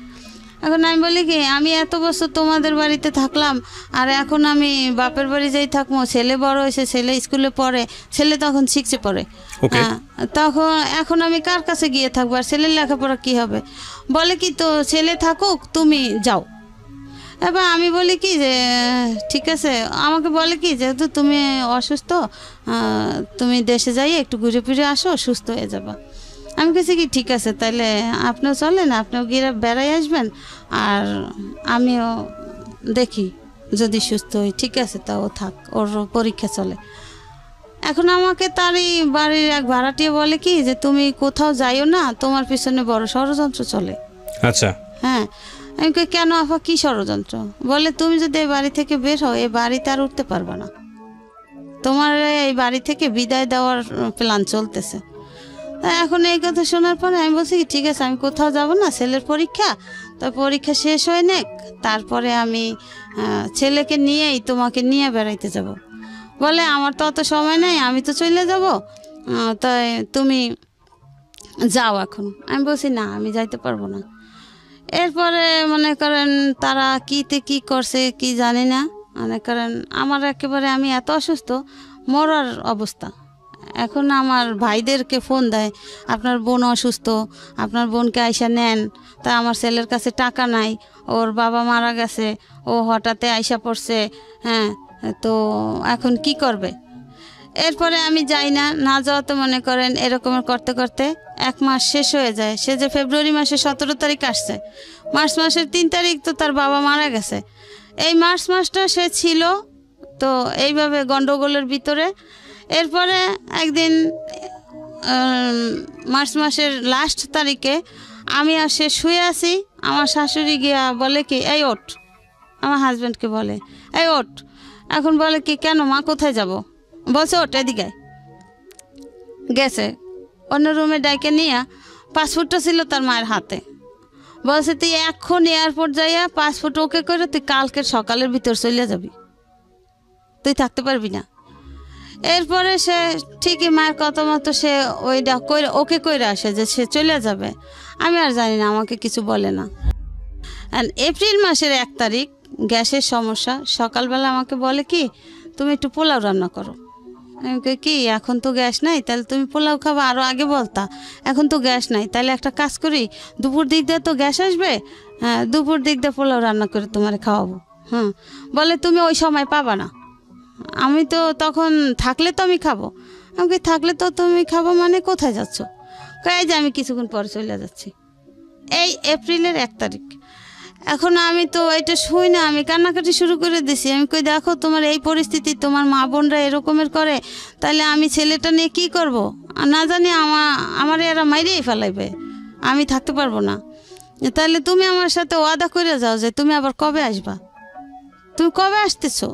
এখন আমি বলি কি, আমি এত বছর তোমাদের বাড়িতে থাকলাম, আর এখন আমি বাপের বাড়ি যাই থাকবো, ছেলে বড় হয়েছে, ছেলে স্কুলে পড়ে, ছেলে তখন 6-এ পড়ে, তখন এখন আমি কার কাছে গিয়ে থাকবো, আর ছেলের লেখাপড়া কি হবে। বলে কি, তো ছেলে থাকুক, তুমি যাও। এবার আমি বলি কি যে ঠিক আছে, আমাকে বলে কি যেহেতু তুমি অসুস্থ, তুমি দেশে যাই একটু ঘুরে ফিরে আসো, সুস্থ হয়ে যাবা। আমি কেছি কি ঠিক আছে, তাহলে আপনিও চলেন, আপনিও গিয়ে বেড়াই আসবেন, আর আমিও দেখি যদি সুস্থ হই, ঠিক আছে তাও থাক, ওর পরীক্ষা চলে। এখন আমাকে তারই বাড়ির এক ভাড়াটিয়ে বলে কি যে তুমি কোথাও যাইও না, তোমার পিছনে বড় ষড়যন্ত্র চলে। আচ্ছা, হ্যাঁ। আমি কই কেন আপা, কি ষড়যন্ত্র? বলে তুমি যদি এই বাড়ি থেকে বের হও, এই বাড়িতে আর উঠতে পারবে না, তোমার এই বাড়ি থেকে বিদায় দেওয়ার প্ল্যান চলতেছে। এখন এই কথা শোনার পরে আমি বলছি কি ঠিক আছে, আমি কোথাও যাব না, ছেলের পরীক্ষা, তো পরীক্ষা শেষ হয়ে নেক, তারপরে আমি ছেলেকে নিয়েই তোমাকে নিয়ে বেড়াইতে যাব। বলে আমার তো অত সময় নেই, আমি তো চলে যাব, তাই তুমি যাও এখন। আমি বলছি না, আমি যাইতে পারবো না। এরপরে মনে করেন তারা কি করছে কি জানি না, মনে করেন আমার একেবারে আমি এত অসুস্থ, মরার অবস্থা। এখন আমার ভাইদেরকে ফোন দেয়, আপনার বোন অসুস্থ, আপনার বোনকে আইসা নেন। তা আমার ছেলের কাছে টাকা নাই, ওর বাবা মারা গেছে, ও হঠাৎ আইসা পড়ছে, হ্যাঁ তো এখন কি করবে। এরপরে আমি যাই না যাওয়াতে মনে করেন এরকমের করতে করতে 1 মাস শেষ হয়ে যায়। সে যে ফেব্রুয়ারি মাসের 17 তারিখ আসছে, মার্চ মাসের 3 তারিখ তো তার বাবা মারা গেছে। এই মার্চ মাসটা সে ছিল তো এইভাবে গন্ডগোলের ভিতরে। এরপরে একদিন মার্চ মাসের লাস্ট তারিখে আমি আর সে শুয়ে আছি, আমার শাশুড়ি গিয়া বলে কি এই ওঠ, আমার হাজব্যান্ডকে বলে এই ওঠ। এখন বলে কি কেন মা, কোথায় যাব? বলছে ওঠ এদিকে। গেছে অন্য রুমে ডাইকে নিয়ে, পাসপোর্টটা ছিল তার মায়ের হাতে। বলছে তুই এখন এয়ারপোর্ট যাইয়া পাসপোর্ট ওকে করে তুই কালকের সকালের ভিতর চলে যাবি, তুই থাকতে পারবি না। এরপরে সে ঠিকই মায়ের কথা মতো সে ওইটা ওকে কইরা আসে যে সে চলে যাবে। আমি আর জানি না, আমাকে কিছু বলে না। এপ্রিল মাসের 1 তারিখ গ্যাসের সমস্যা, সকালবেলা আমাকে বলে কি তুমি একটু পোলাও রান্না করো। আমি কি এখন তো গ্যাস নাই, তাহলে তুমি পোলাও খাবা, আরও আগে বলতা, এখন তো গ্যাস নাই, তাহলে একটা কাজ করি দুপুর দিক দিয়ে তো গ্যাস আসবে, হ্যাঁ দুপুর দিক দিয়ে পোলাও রান্না করে তোমার খাওয়াবো। হ্যাঁ বলে তুমি ওই সময় পাবা না, আমি তো তখন থাকলে তো আমি খাবো। আমাকে থাকলে তো তুমি খাবো, মানে কোথায় যাচ্ছ? কয়ে যে আমি কিছুক্ষণ পরে চলে যাচ্ছি। এই এপ্রিলের 1 তারিখ। এখন আমি তো এটা শুই না, আমি কান্নাকাটি শুরু করে দিছি। আমি কই দেখো তোমার এই পরিস্থিতি, তোমার মা বোনরা এরকমের করে, তাহলে আমি ছেলেটা নিয়ে কি করব? না জানি আমার এরা মাইরেই ফেলাইবে, আমি থাকতে পারবো না। তাহলে তুমি আমার সাথে ওয়াদা করে যাও যে তুমি আবার কবে আসবা, তুমি কবে আসতেছো?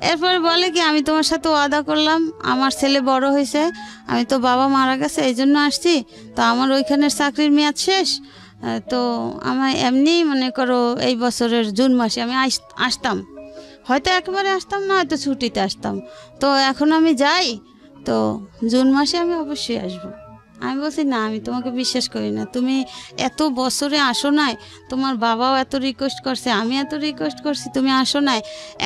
এরপরে বলে কি আমি তোমার সাথে ওয়াদা করলাম, আমার ছেলে বড় হয়েছে, আমি তো বাবা মারা গেছে এই জন্য আসছি, তো আমার ওইখানের চাকরির মেয়াদ শেষ, তো আমার এমনি মনে করো এই বছরের জুন মাসে আমি আসতাম, হয়তো একেবারে আসতাম না, হয়তো ছুটিতে আসতাম, তো এখন আমি যাই, তো জুন মাসে আমি অবশ্যই আসবো। আমি বলছি না, আমি তোমাকে বিশ্বাস করি না, তুমি এত বছরে আসো নাই, তোমার বাবাও এত রিকোয়েস্ট করছে, আমি এত রিকোয়েস্ট করছি, তুমি আসো নাই,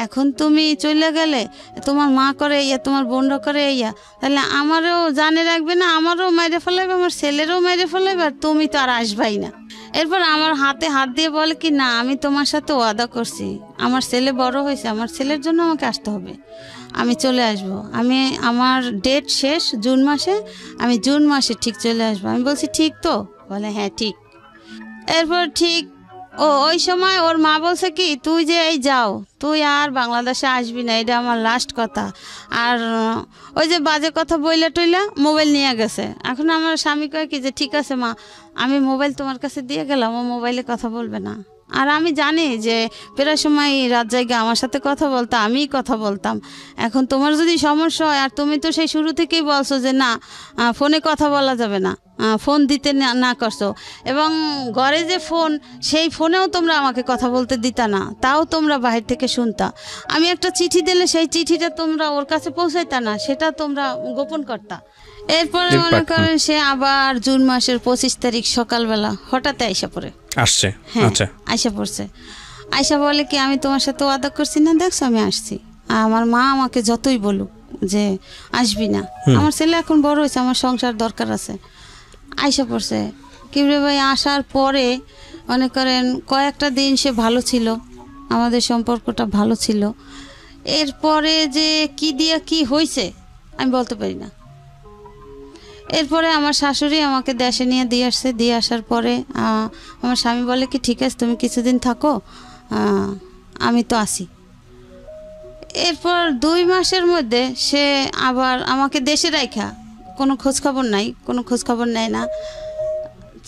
এখন তুমি চলে গেলে, তোমার মা করে ইয়া, তোমার বোনরা করে ইয়া, তাহলে আমারও জানে রাখবে না, আমারও মেরে ফেলাইবে, আমার ছেলেরও মেরে ফেলাইবে, আর তুমি তো আর আসবাই না। এরপর আমার হাতে হাত দিয়ে বলে কি না, আমি তোমার সাথে ওয়াদা করছি, আমার ছেলে বড় হয়েছে, আমার ছেলের জন্য আমাকে আসতে হবে, আমি চলে আসব, আমি আমার ডেট শেষ জুন মাসে, আমি জুন মাসে ঠিক চলে আসবো। আমি বলছি ঠিক তো? বলে হ্যাঁ ঠিক। এরপর ঠিক ওই সময় ওর মা বলছে কি তুই যে এই যাও, তুই আর বাংলাদেশে আসবি না, এটা আমার লাস্ট কথা। আর ওই যে বাজে কথা বইলা টইলা মোবাইল নিয়ে গেছে। এখন আমার স্বামী কয় কি যে ঠিক আছে মা, আমি মোবাইল তোমার কাছে দিয়ে গেলাম, ও মোবাইলে কথা বলবে না। আর আমি জানি যে প্রায় সময় রাত জায়গা আমার সাথে কথা বলতো, আমিই কথা বলতাম। এখন তোমার যদি সমস্যা হয়, আর তুমি তো সেই শুরু থেকেই বলছো যে না ফোনে কথা বলা যাবে না, ফোন দিতে না করছো, এবং ঘরে যে ফোন, সেই ফোনেও তোমরা আমাকে কথা বলতে দিতা না, তাও তোমরা বাহির থেকে শুনতা। আমি একটা চিঠি দিলে সেই চিঠিটা তোমরা ওর কাছে পৌঁছাইতা না, সেটা তোমরা গোপন করতা। এরপরে মনে করেন সে আবার জুন মাসের 25 তারিখ সকালবেলা হঠাৎ আইসা পড়ে আসছে। আচ্ছা, আইসা পড়ছে। আইসা বলে কি আমি তোমার সাথে ওয়াদা করছি না, দেখছো আমি আসছি। আমার মা আমাকে যতই বলুক যে আসবি না, আমার ছেলে এখন বড় হয়েছে, আমার সংসার দরকার আছে। আইসা পড়ছে কিবরে ভাই। আসার পরে মনে করেন কয়েকটা দিন সে ভালো ছিল, আমাদের সম্পর্কটা ভালো ছিল। এরপরে যে কি দিয়া কি হয়েছে আমি বলতে পারি না। এরপরে আমার শাশুড়ি আমাকে দেশে নিয়ে দিয়ে আসছে। দিয়ে আসার পরে আমার স্বামী বলে কি ঠিক আছে তুমি কিছুদিন থাকো, আমি তো আসি। এরপর 2 মাসের মধ্যে সে আবার আমাকে দেশে রাইখা, কোনো খোঁজখবর নাই, কোনো খোঁজখবর নেয় না।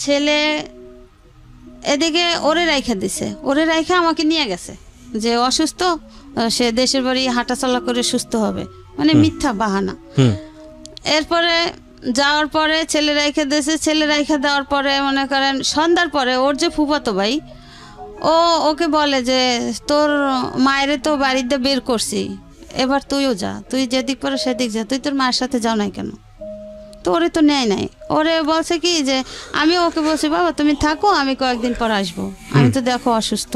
ছেলে এদিকে ওরে রাইখা দিছে, ওরে রাইখা আমাকে নিয়ে গেছে যে অসুস্থ, সে দেশের বাড়ি হাঁটাচলা করে সুস্থ হবে, মানে মিথ্যা বাহানা। এরপরে যাওয়ার পরে ছেলে রাইখা দিয়েছে। ছেলে রাইখা দেওয়ার পরে মনে করেন সন্ধ্যার পরে ওর যে ফুফাতো ভাই, ওকে বলে যে তোর মায়েরে তো বাড়িতে বের করছি, এবার তুইও যা, তুই যেদিক পরে সেদিক যা, তুই তোর মায়ের সাথে যাও নাই কেন? তো ওরে তো নেয় নাই। ওরে বলছে কি যে আমি ওকে বলছি বাবা তুমি থাকো, আমি কয়েকদিন পর আসবো, আমি তো দেখো অসুস্থ।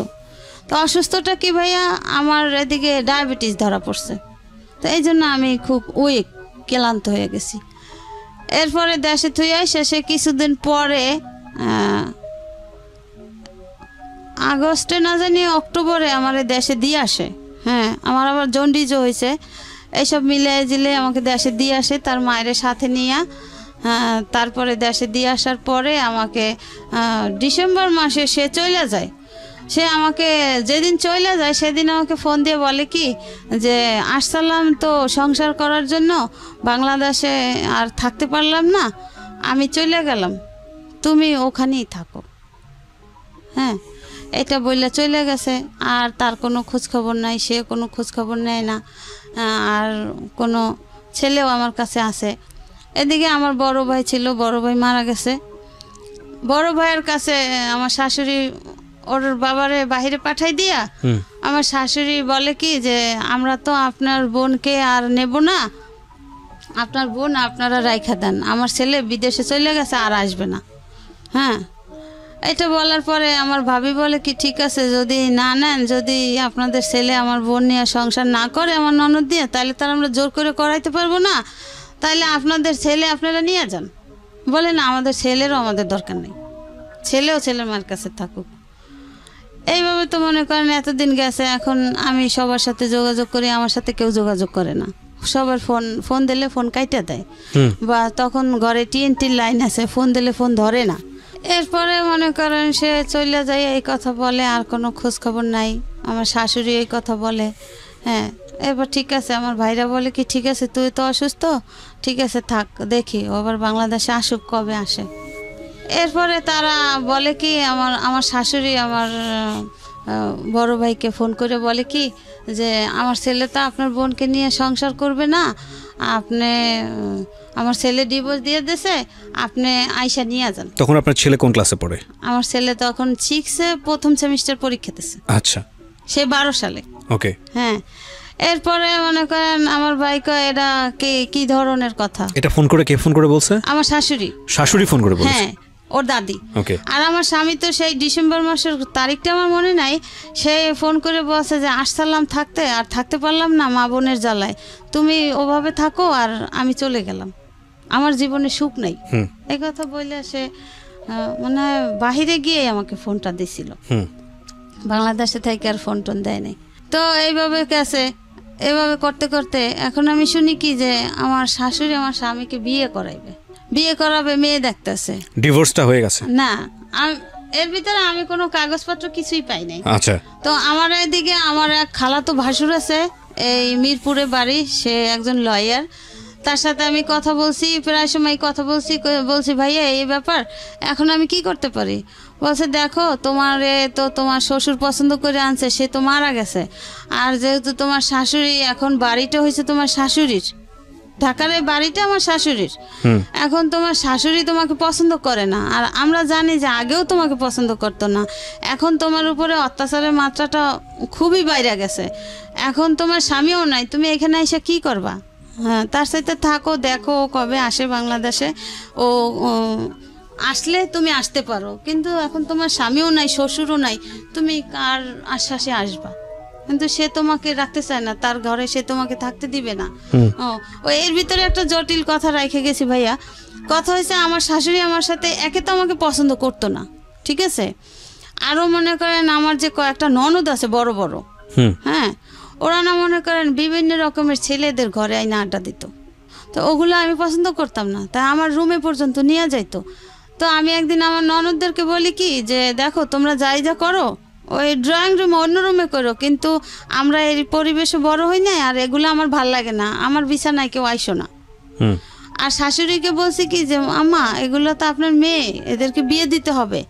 তো অসুস্থটা কি ভাইয়া, আমার এদিকে ডায়াবেটিস ধরা পড়ছে, তো এই জন্য আমি খুব উইক, ক্লান্ত হয়ে গেছি। এরপরে দেশে থুই আসে সে কিছুদিন পরে আগস্টে না জানি অক্টোবরে আমার দেশে দিয়ে আসে। হ্যাঁ, আমার আবার জন্ডিসও হয়েছে। এইসব মিলে জিলে আমাকে দেশে দিয়ে আসে তার মায়ের সাথে নিয়ে। তারপরে দেশে দিয়ে আসার পরে আমাকে ডিসেম্বর মাসে সে চলে যায়। সে আমাকে যেদিন চলে যায় সেদিন আমাকে ফোন দিয়ে বলে কি যে আসসালাম তো সংসার করার জন্য, বাংলাদেশে আর থাকতে পারলাম না, আমি চলে গেলাম, তুমি ওখানেই থাকো। হ্যাঁ, এটা বললে চলে গেছে। আর তার কোনো খোঁজখবর নাই, সে কোনো খোঁজখবর নেয় না। আর কোনো ছেলেও আমার কাছে আছে। এদিকে আমার বড় ভাই ছিল, বড় ভাই মারা গেছে। বড় ভাইয়ের কাছে আমার শাশুড়ি ওর বাবারে বাহিরে পাঠাই দিয়া আমার শাশুড়ি বলে কি যে আমরা তো আপনার বোনকে আর নেব না, আপনার বোন আপনারা রাইখা দেন, আমার ছেলে বিদেশে চলে গেছে আর আসবে না। হ্যাঁ, এটা বলার পরে আমার ভাবি বলে কি ঠিক আছে যদি না নেন, যদি আপনাদের ছেলে আমার বোন নিয়ে সংসার না করে আমার ননদ দিয়ে, তাহলে তার আমরা জোর করে করাইতে পারবো না, তাহলে আপনাদের ছেলে আপনারা নিয়ে যান। বলে না, আমাদের ছেলেরও আমাদের দরকার নেই, ছেলেও ছেলের মার কাছে থাকুক। এইভাবে তো মনে করেন এতদিন গেছে। এখন আমি সবার সাথে যোগাযোগ করি, আমার সাথে কেউ যোগাযোগ করে না। সবার ফোন দিলে ফোন কাইটা দেয়, বা তখন ঘরে TNT-র লাইন আছে, ফোন দিলে ফোন ধরে না। এরপরে মনে করেন সে চলে যায়, এই কথা বলে, আর কোনো খোঁজ খবর নাই। আমার শাশুড়ি এই কথা বলে। হ্যাঁ, এরপর ঠিক আছে, আমার ভাইরা বলে কি ঠিক আছে তুই তো অসুস্থ, ঠিক আছে থাক, দেখি আবার বাংলাদেশে আসুক, কবে আসে। এরপরে তারা বলে কি আমার শাশুড়ি আমার বড় ভাইকে ফোন করে বলে কি যে আমার ছেলে তো আপনার বোনকে নিয়ে সংসার করবে না, আপনি আমার ছেলে ডিভোর্স দিয়ে দিয়েছে, আপনি আয়শা নিয়ে যান। তখন আপনার ছেলে কোন ক্লাসে পড়ে? আমার ছেলে তখন 6-এ প্রথম সেমিস্টার পরীক্ষা দিতেছে। আচ্ছা, সে 12 সালে। ওকে। হ্যাঁ, এরপরে মনে করেন আমার ভাইকে এটা কি ধরনের কথা। এটা ফোন করে কে ফোন করে বলছে? আমার শাশুড়ি। শাশুড়ি ফোন করে বলছে? হ্যাঁ, ওর দাদি। ওকে। আর আমার স্বামী তো সেই ডিসেম্বর মাসের তারিখটা আমার মনে নাই, সে ফোন করে বলছে যে আসসালাম থাকতে, আর থাকতে পারলাম না মা বোনের জ্বালায়, তুমি ওভাবে থাকো আর আমি চলে গেলাম, আমার জীবনে সুখ নেই। এই কথা বললে সে মানে বাহিরে গিয়ে আমাকে ফোনটা দিছিল, বাংলাদেশে থেকে আর ফোন টোন দেয় নাই। তো এইভাবে গেছে, এইভাবে করতে করতে এখন আমি শুনি কি যে আমার শাশুড়ি আমার স্বামীকে বিয়ে করাবে, মেয়ে দেখতেছে। ডিভোর্সটা হয়ে গেছে? না, এর ভিতরে আমি কোনো কাগজপত্র কিছুই পাই নাই। আচ্ছা। তো আমার এদিকে আমার এক খালাতো ভাসুর আছে, এই মিরপুরে বাড়ি, সে একজন লয়ার। তার সাথে আমি কথা বলছি, প্রায় সময় কথা বলছি ভাইয়া এই ব্যাপার, এখন আমি কি করতে পারি? বলছে দেখো তোমার শ্বশুর পছন্দ করে আনছে, সে তো মারা গেছে, আর যেহেতু তোমার শাশুড়ি, এখন বাড়িটা হয়েছে তোমার শাশুড়ির, ঢাকার এই বাড়িটা আমার শাশুড়ির, এখন তোমার শাশুড়ি তোমাকে পছন্দ করে না, আর আমরা জানি যে আগেও তোমাকে পছন্দ করতো না, এখন তোমার উপরে অত্যাচারের মাত্রাটা খুবই বাইরে গেছে, এখন তোমার স্বামীও নাই, তুমি এখানে এসে কি করবা? হ্যাঁ, তার সাথে থাকো, দেখো কবে আসে বাংলাদেশে, ও আসলে তুমি আসতে পারো, কিন্তু এখন তোমার স্বামীও নাই, শ্বশুরও নাই, তুমি কার আশ্বাসে আসবা? কিন্তু সে তোমাকে রাখতে চায় না, তার ঘরে সে তোমাকে থাকতে দিবে না। ও এর ভিতরে একটা জটিল কথা রেখে গেছি ভাইয়া। কথা হয়েছে আমার শাশুড়ি আমার সাথে একে তো আমাকে পছন্দ করতো না, ঠিক আছে, আরও মনে করেন আমার যে কয়েকটা ননদ আছে বড় বড়, হ্যাঁ, ওরা না মনে করেন বিভিন্ন রকমের ছেলেদের ঘরে আইনা আড্ডা দিত, তো ওগুলো আমি পছন্দ করতাম না, তাই আমার রুমে পর্যন্ত নিয়ে যাইতো। তো আমি একদিন আমার ননদদেরকে বলি কি যে দেখো তোমরা যাই যা করো ওই ড্রয়িং রুমে অন্য রুমে করো, কিন্তু আমরা এই পরিবেশে বড় হই না, আর এগুলো আমার ভাল লাগে না, আমার বিছানায় কেউ আইসো না। আর শাশুড়িকে বলছি কি যে আম্মা এগুলো তো আপনার মেয়ে, এদেরকে বিয়ে দিতে হবে,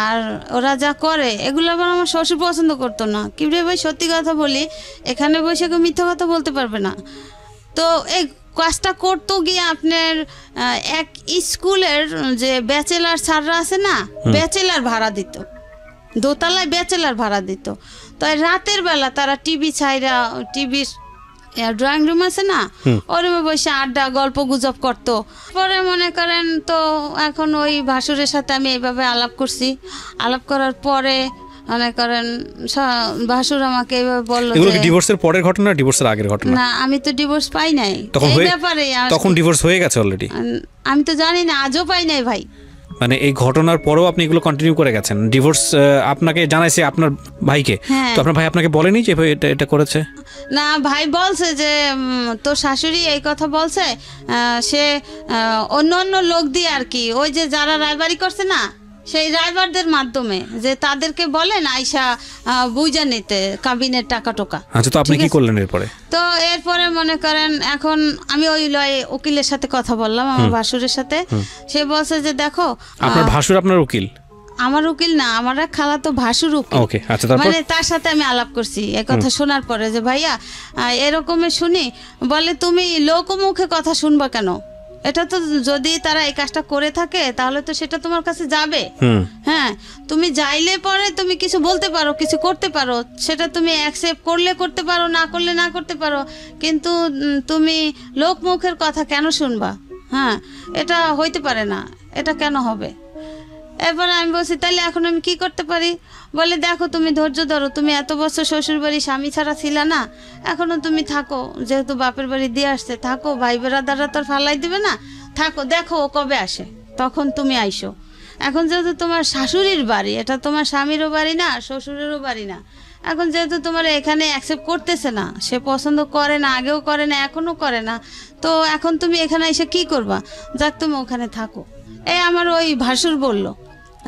আর ওরা যা করে এগুলো আবার আমার শ্বশুর পছন্দ করতো না। কি রে ভাই, সত্যি কথা বলি, এখানে বসে কেউ মিথ্যা কথা বলতে পারবে না। তো এই কাজটা করতো গিয়ে আপনার এক স্কুলের যে ব্যাচেলার স্যাররা আছে না, ব্যাচেলার ভাড়া দিত, দোতলায় ব্যাচেলার ভাড়া দিত। তো রাতের বেলা তারা টিভি ড্রয়িং রুম আছে না, ওই রুমে বসে আড্ডা গল্প গুজব করতো। পরে মনে করেন তো এখন ওই ভাসুরের সাথে আমি এইভাবে আলাপ করছি, আলাপ করার পরে মনে করেন ভাসুর আমাকে এইভাবে বললো। এগুলো কি ডিভোর্সের পরের ঘটনা, ডিভোর্সের আগের ঘটনা? না, আমি তো ডিভোর্স পাই নাই, এই ব্যাপারে তখন ডিভোর্স হয়ে গেছে অলরেডি? আমি তো জানি না, আজও পাই নাই ভাই। মানে এই ঘটনার পরেও আপনি এগুলো কন্টিনিউ করে গেছেন? ডিভোর্স আপনাকে জানাইছে আপনার ভাইকে? তো আপনার ভাই আপনাকে বলেনি যে এটা করেছে? না, ভাই বলছে যে তোর শাশুড়ি এই কথা বলছে, সে অন্য লোক দিয়ে আর কি, ওই যে যারা রায়বাড়ি করছে না, সেই রাইবারদের মাধ্যমে যে তাদেরকে বলেন আয়শা বুঝা নিতে কাবিনের টাকা টোকা। আচ্ছা, তো আপনি কি করলেন এরপরে? তো এরপরে মনে করেন এখন আমি ওই উকিলের সাথে কথা বললাম, আমার ভাসুরের সাথে। সে বলছে যে দেখো, আপনার ভাসুর আপনার উকিল? আমার উকিল না, আমার এক খালাতো ভাসুর উকিল। ওকে, আচ্ছা, তারপর? মানে তার সাথে আমি আলাপ করছি এই কথা শোনার পরে যে ভাইয়া এরকমের শুনি, বলে তুমি লোকমুখে কথা শুনবা কেন? এটা তো যদি তারা এই কাজটা করে থাকে তাহলে তো সেটা তোমার কাছে যাবে। হ্যাঁ, তুমি যাইলে পরে তুমি কিছু বলতে পারো, কিছু করতে পারো, সেটা তুমি অ্যাকসেপ্ট করলে করতে পারো, না করলে না করতে পারো, কিন্তু তুমি লোকমুখের কথা কেন শুনবা? হ্যাঁ, এটা হইতে পারে না, এটা কেন হবে? এরপরে আমি বলছি তাহলে এখন আমি কি করতে পারি? বলে দেখো তুমি ধৈর্য ধরো, তুমি এত বছর শ্বশুর বাড়ি স্বামী ছাড়া ছিল না, এখনো তুমি থাকো, যেহেতু বাপের বাড়ি দিয়ে আসছে, থাকো, ভাই বেড়াদাররা তোর ফালাই দিবে না, থাকো, দেখো ও কবে আসে, তখন তুমি আইসো। এখন যেহেতু তোমার শাশুড়ির বাড়ি, এটা তোমার স্বামীরও বাড়ি না, শ্বশুরেরও বাড়ি না, এখন যেহেতু তোমার এখানে অ্যাকসেপ্ট করতেছে না, সে পছন্দ করে না, আগেও করে না, এখনও করে না, তো এখন তুমি এখানে এসে কি করবা? যাক তুমি ওখানে থাকো। এই আমার ওই ভাসুর বলল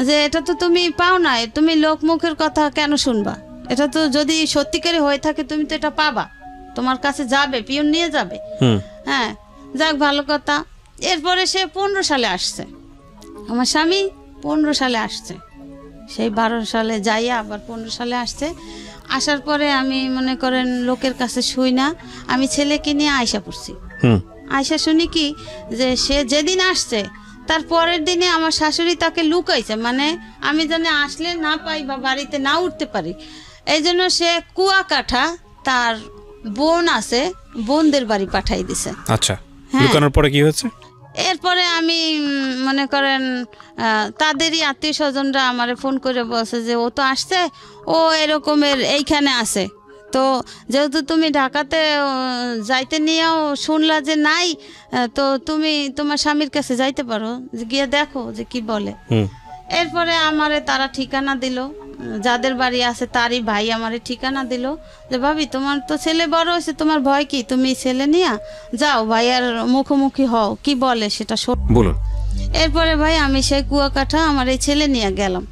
যে এটা তো তুমি পাও না, তুমি লোকমুখের কথা কেন শুনবা? এটা তো যদি সত্যিকারে হয়ে থাকে তুমি তো এটা পাবা, তোমার কাছে যাবে, পিয়ন নিয়ে যাবে। হ্যাঁ, যাক ভালো কথা। এরপরে সে 15 সালে আসছে, আমার স্বামী 15 সালে আসছে, সেই 12 সালে যাইয়া আবার 15 সালে আসছে। আসার পরে আমি মনে করেন লোকের কাছে শুই না, আমি ছেলেকে নিয়ে আয়সা পড়ছি। আয়সা শুনি কি যে সে যেদিন আসছে তার পরের দিনে আমার শাশুড়ি তাকে লুকাইছে, মানে আমি জানি আসলে না পাই বা বাড়িতে না উঠতে পারি, এই জন্য সে কুয়াকাটা তার বোন আছে, বোনদের বাড়ি পাঠাই দিছে। আচ্ছা, লুকানোর পরে কি হয়েছে? এরপরে আমি মনে করেন তাদেরই আত্মীয় স্বজনরা আমারে ফোন করে বলছে যে ও তো আসছে, ও এরকমের এইখানে আছে, তো যেহেতু তুমি ঢাকাতে যাইতে নিয়েও শুনলা যে নাই, তো তুমি তোমার স্বামীর কাছে যাইতে পারো, গিয়ে দেখো যে কি বলে। এরপরে আমারে তারা ঠিকানা দিল, যাদের বাড়ি আছে তারই ভাই আমারে ঠিকানা দিল যে ভাবি তোমার তো ছেলে বড় হয়েছে, তোমার ভয় কি, তুমি ছেলে নিয়ে যাও ভাইয়ার মুখোমুখি হও, কি বলে সেটা বলুন। এরপরে ভাই আমি সেই কুয়াকাটা আমার এই ছেলে নিয়ে গেলাম।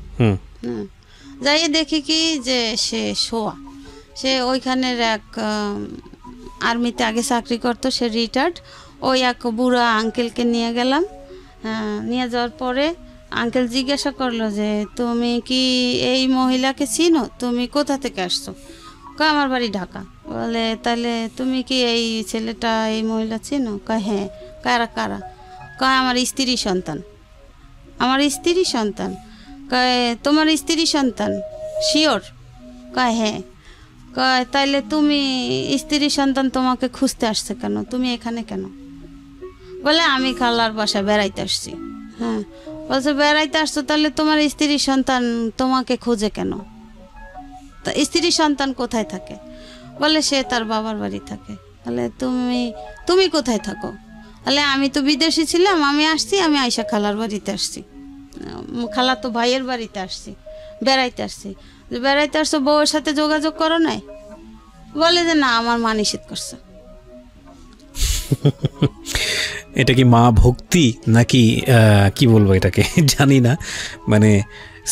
যাই দেখি কি যে সে শোয়া, সে ওইখানের এক আর্মিতে আগে চাকরি করতো, সে রিটায়ার্ড, ওই এক বুড়া আঙ্কেলকে নিয়ে গেলাম। নিয়ে যাওয়ার পরে আঙ্কেল জিজ্ঞাসা করলো যে তুমি কি এই মহিলাকে চিনো, তুমি কোথা থেকে আসছো? কয় আমার বাড়ি ঢাকা। বলে তাহলে তুমি কি এই ছেলেটা এই মহিলা চিনো? কয় হ্যাঁ। কারা কারা? কয় আমার স্ত্রী সন্তান। আমার স্ত্রী সন্তান? কয় তোমার স্ত্রী সন্তান শিওর? কয় হ্যাঁ। কয় তাইলে তুমি স্ত্রী সন্তান তোমাকে খুঁজতে আসছে কেন, তুমি এখানে কেন? বলে আমি খালার বাসায় বেড়াইতে আসছি। হ্যাঁ, বলছে বেড়াইতে আসছো, তাহলে তোমার স্ত্রী সন্তান তোমাকে খোঁজে কেন? তা স্ত্রী সন্তান কোথায় থাকে? বলে সে তার বাবার বাড়ি থাকে। বলে তুমি কোথায় থাকো? বলে আমি তো বিদেশি ছিলাম, আমি আসছি, আমি আয়সা খালার বাড়িতে আসছি, খালা তো ভাইয়ের বাড়িতে আসছি, বেড়াইতে আসছি। বেড়াইতে আসছো, বউয়ের সাথে যোগাযোগ করো নাই? বলে যে না, আমার মা নিষেধ করছে। এটা কি মা ভক্তি নাকি কি বলবো এটাকে জানি না, মানে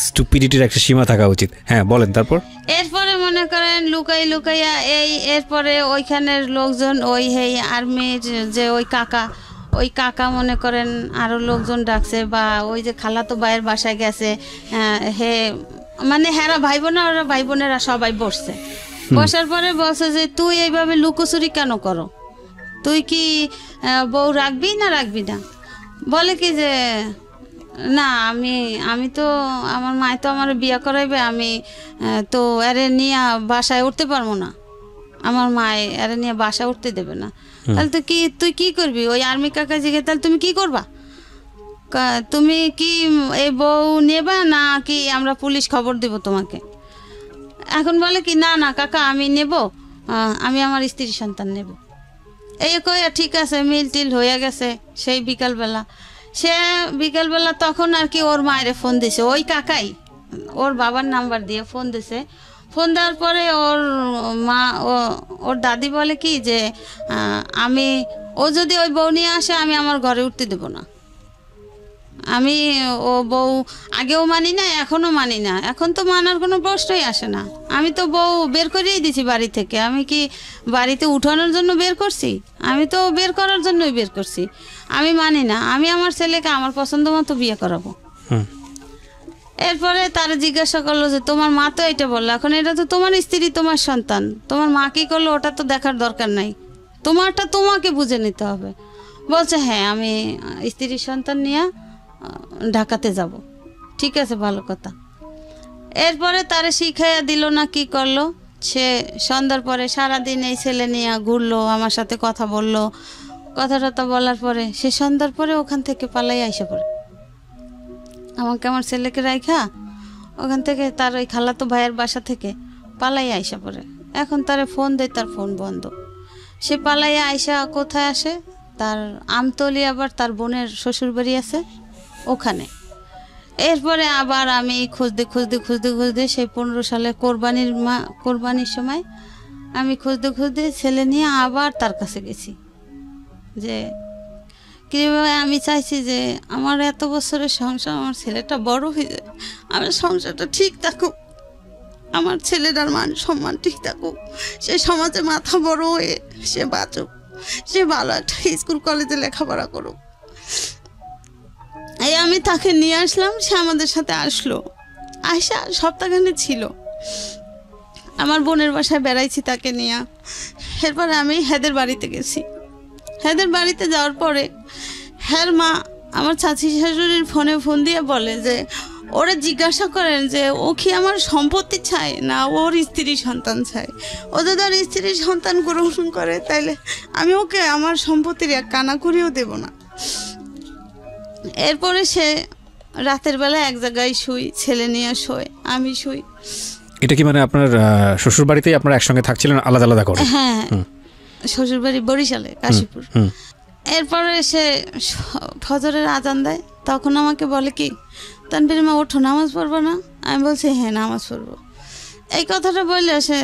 স্টুপিডিটির একটা সীমা থাকা উচিত। হ্যাঁ বলেন তারপর। এরপরে মনে করেন লুকাইয়া এরপরে ওইখানের লোকজন, ওই আর্মির যে ওই কাকা মনে করেন আরো লোকজন ডাকছে, বা ওই যে খালাতো ভাইয়ের বাসায় গেছে, মানে হেরা ভাই বোনা, ওরা ভাই বোনেরা সবাই বসছে। বসার পরে বলছে যে তুই এইভাবে লুকোচুরি কেন করো, তুই কি বউ রাখবি না রাখবি না? বলে কি যে না, আমি তো আমার মায় তো আমার বিয়ে করাইবে, আমি তো এরে নিয়ে বাসায় উঠতে পারবো না, আমার মায় এরে নিয়ে বাসায় উঠতে দেবে না। তাহলে তুই কি করবি? ওই আর্মি কাকা জিজ্ঞেস, তাহলে তুমি কি করবা? তুমি কি এই বউ নেবা না কি আমরা পুলিশ খবর দেব তোমাকে? এখন বলে কি না না কাকা, আমি নেব, আমি আমার স্ত্রী সন্তান নেব। এই কই ঠিক আছে, মিল টিল হয়ে গেছে। সেই বিকালবেলা তখন আর কি ওর মায়ের ফোন দিছে, ওই কাকাই ওর বাবার নাম্বার দিয়ে ফোন দিছে। ফোন দেওয়ার পরে ওর মা ওর দাদি বলে কি যে ও যদি ওই বউ নিয়ে আসে আমি আমার ঘরে উঠতে দেব না। আমি ও বউ আগেও মানি না, এখনও মানি না, এখন তো মানার কোনো প্রশ্নই আসে না। আমি তো বউ বের করেই দিছি বাড়ি থেকে, আমি কি বাড়িতে উঠানোর জন্য বের করছি? আমি তো বের করার জন্যই বের করছি। আমি মানি না, আমি আমার ছেলেকে আমার পছন্দ মতো বিয়ে করাবো। এরপরে তারা জিজ্ঞাসা করলো যে তোমার মা তো এটা বললো, এখন এটা তো তোমার স্ত্রী, তোমার সন্তান, তোমার মা কি করলো ওটা তো দেখার দরকার নাই, তোমারটা তোমাকে বুঝে নিতে হবে। বলছে হ্যাঁ, আমি স্ত্রীর সন্তান নিয়ে ঢাকাতে যাব। ঠিক আছে, ভালো কথা। এরপরে তারা শিখাইয়া দিল না কি করলো, সে সন্ধ্যার পরে সারাদিন এই ছেলে নিয়ে ঘুরলো, আমার সাথে কথা বললো, কথা বলার পরে সে সন্ধ্যার পরে ওখান থেকে পালাই আইসা পড়ে। আমাকে আমার ছেলেকে রাইখা ওখান থেকে তার ওই খালাতো ভাইয়ের বাসা থেকে পালাই আইসা পড়ে। এখন তারে ফোন দেয়, তার ফোন বন্ধ। সে পালাইয়া আইসা কোথায় আসে, তার আমতলি, আবার তার বোনের শ্বশুর বাড়ি আছে ওখানে। এরপরে আবার আমি খুঁজতে সেই 15 সালে কোরবানির সময় আমি খুঁজতে ছেলে নিয়ে আবার তার কাছে গেছি যে কিভাবে আমি চাইছি যে আমার এত বছরের সংসার, আমার ছেলেটা বড় হয়ে যায়, আমার সংসারটা ঠিক থাকুক, আমার ছেলেটার মান সম্মান ঠিক থাকুক, সে সমাজে মাথা বড় হয়ে সে বাঁচুক, সে ভালো একটা স্কুল কলেজে লেখাপড়া করুক। এই আমি তাকে নিয়ে আসলাম, সে আমাদের সাথে আসলো, আসা সপ্তাহখানে ছিল। আমার বোনের বাসায় বেড়াইছি তাকে নিয়ে। এরপরে আমি হেদের বাড়িতে গেছি। হেদের বাড়িতে যাওয়ার পরে হ্যার মা আমার চাচি শাশুড়ির ফোন দিয়ে বলে যে ওরা জিজ্ঞাসা করেন যে ও কি আমার সম্পত্তি চায় না ওর স্ত্রী সন্তান চায়। ও যদি আর স্ত্রী সন্তান গ্রহণ করে তাইলে আমি ওকে আমার সম্পত্তির এক কানা করিও দেব না। এরপরে সে রাতের বেলা এক জায়গায় শুই, ছেলে নিয়ে শোয়, আমি শুই। এটা কি মানে আপনার শ্বশুর বাড়িতেই আপনারা একসঙ্গে থাকছিলেন আলাদা আলাদা করে? হ্যাঁ, শ্বশুর বাড়ি বরিশালে, কাশীপুর। এরপরে সে ফজরের আজান দেয়, তখন আমাকে বলে কি তানভীর মা ওঠো, নামাজ পড়বো না? আমি বলছি হ্যাঁ নামাজ পড়বো। এই কথাটা বললে সে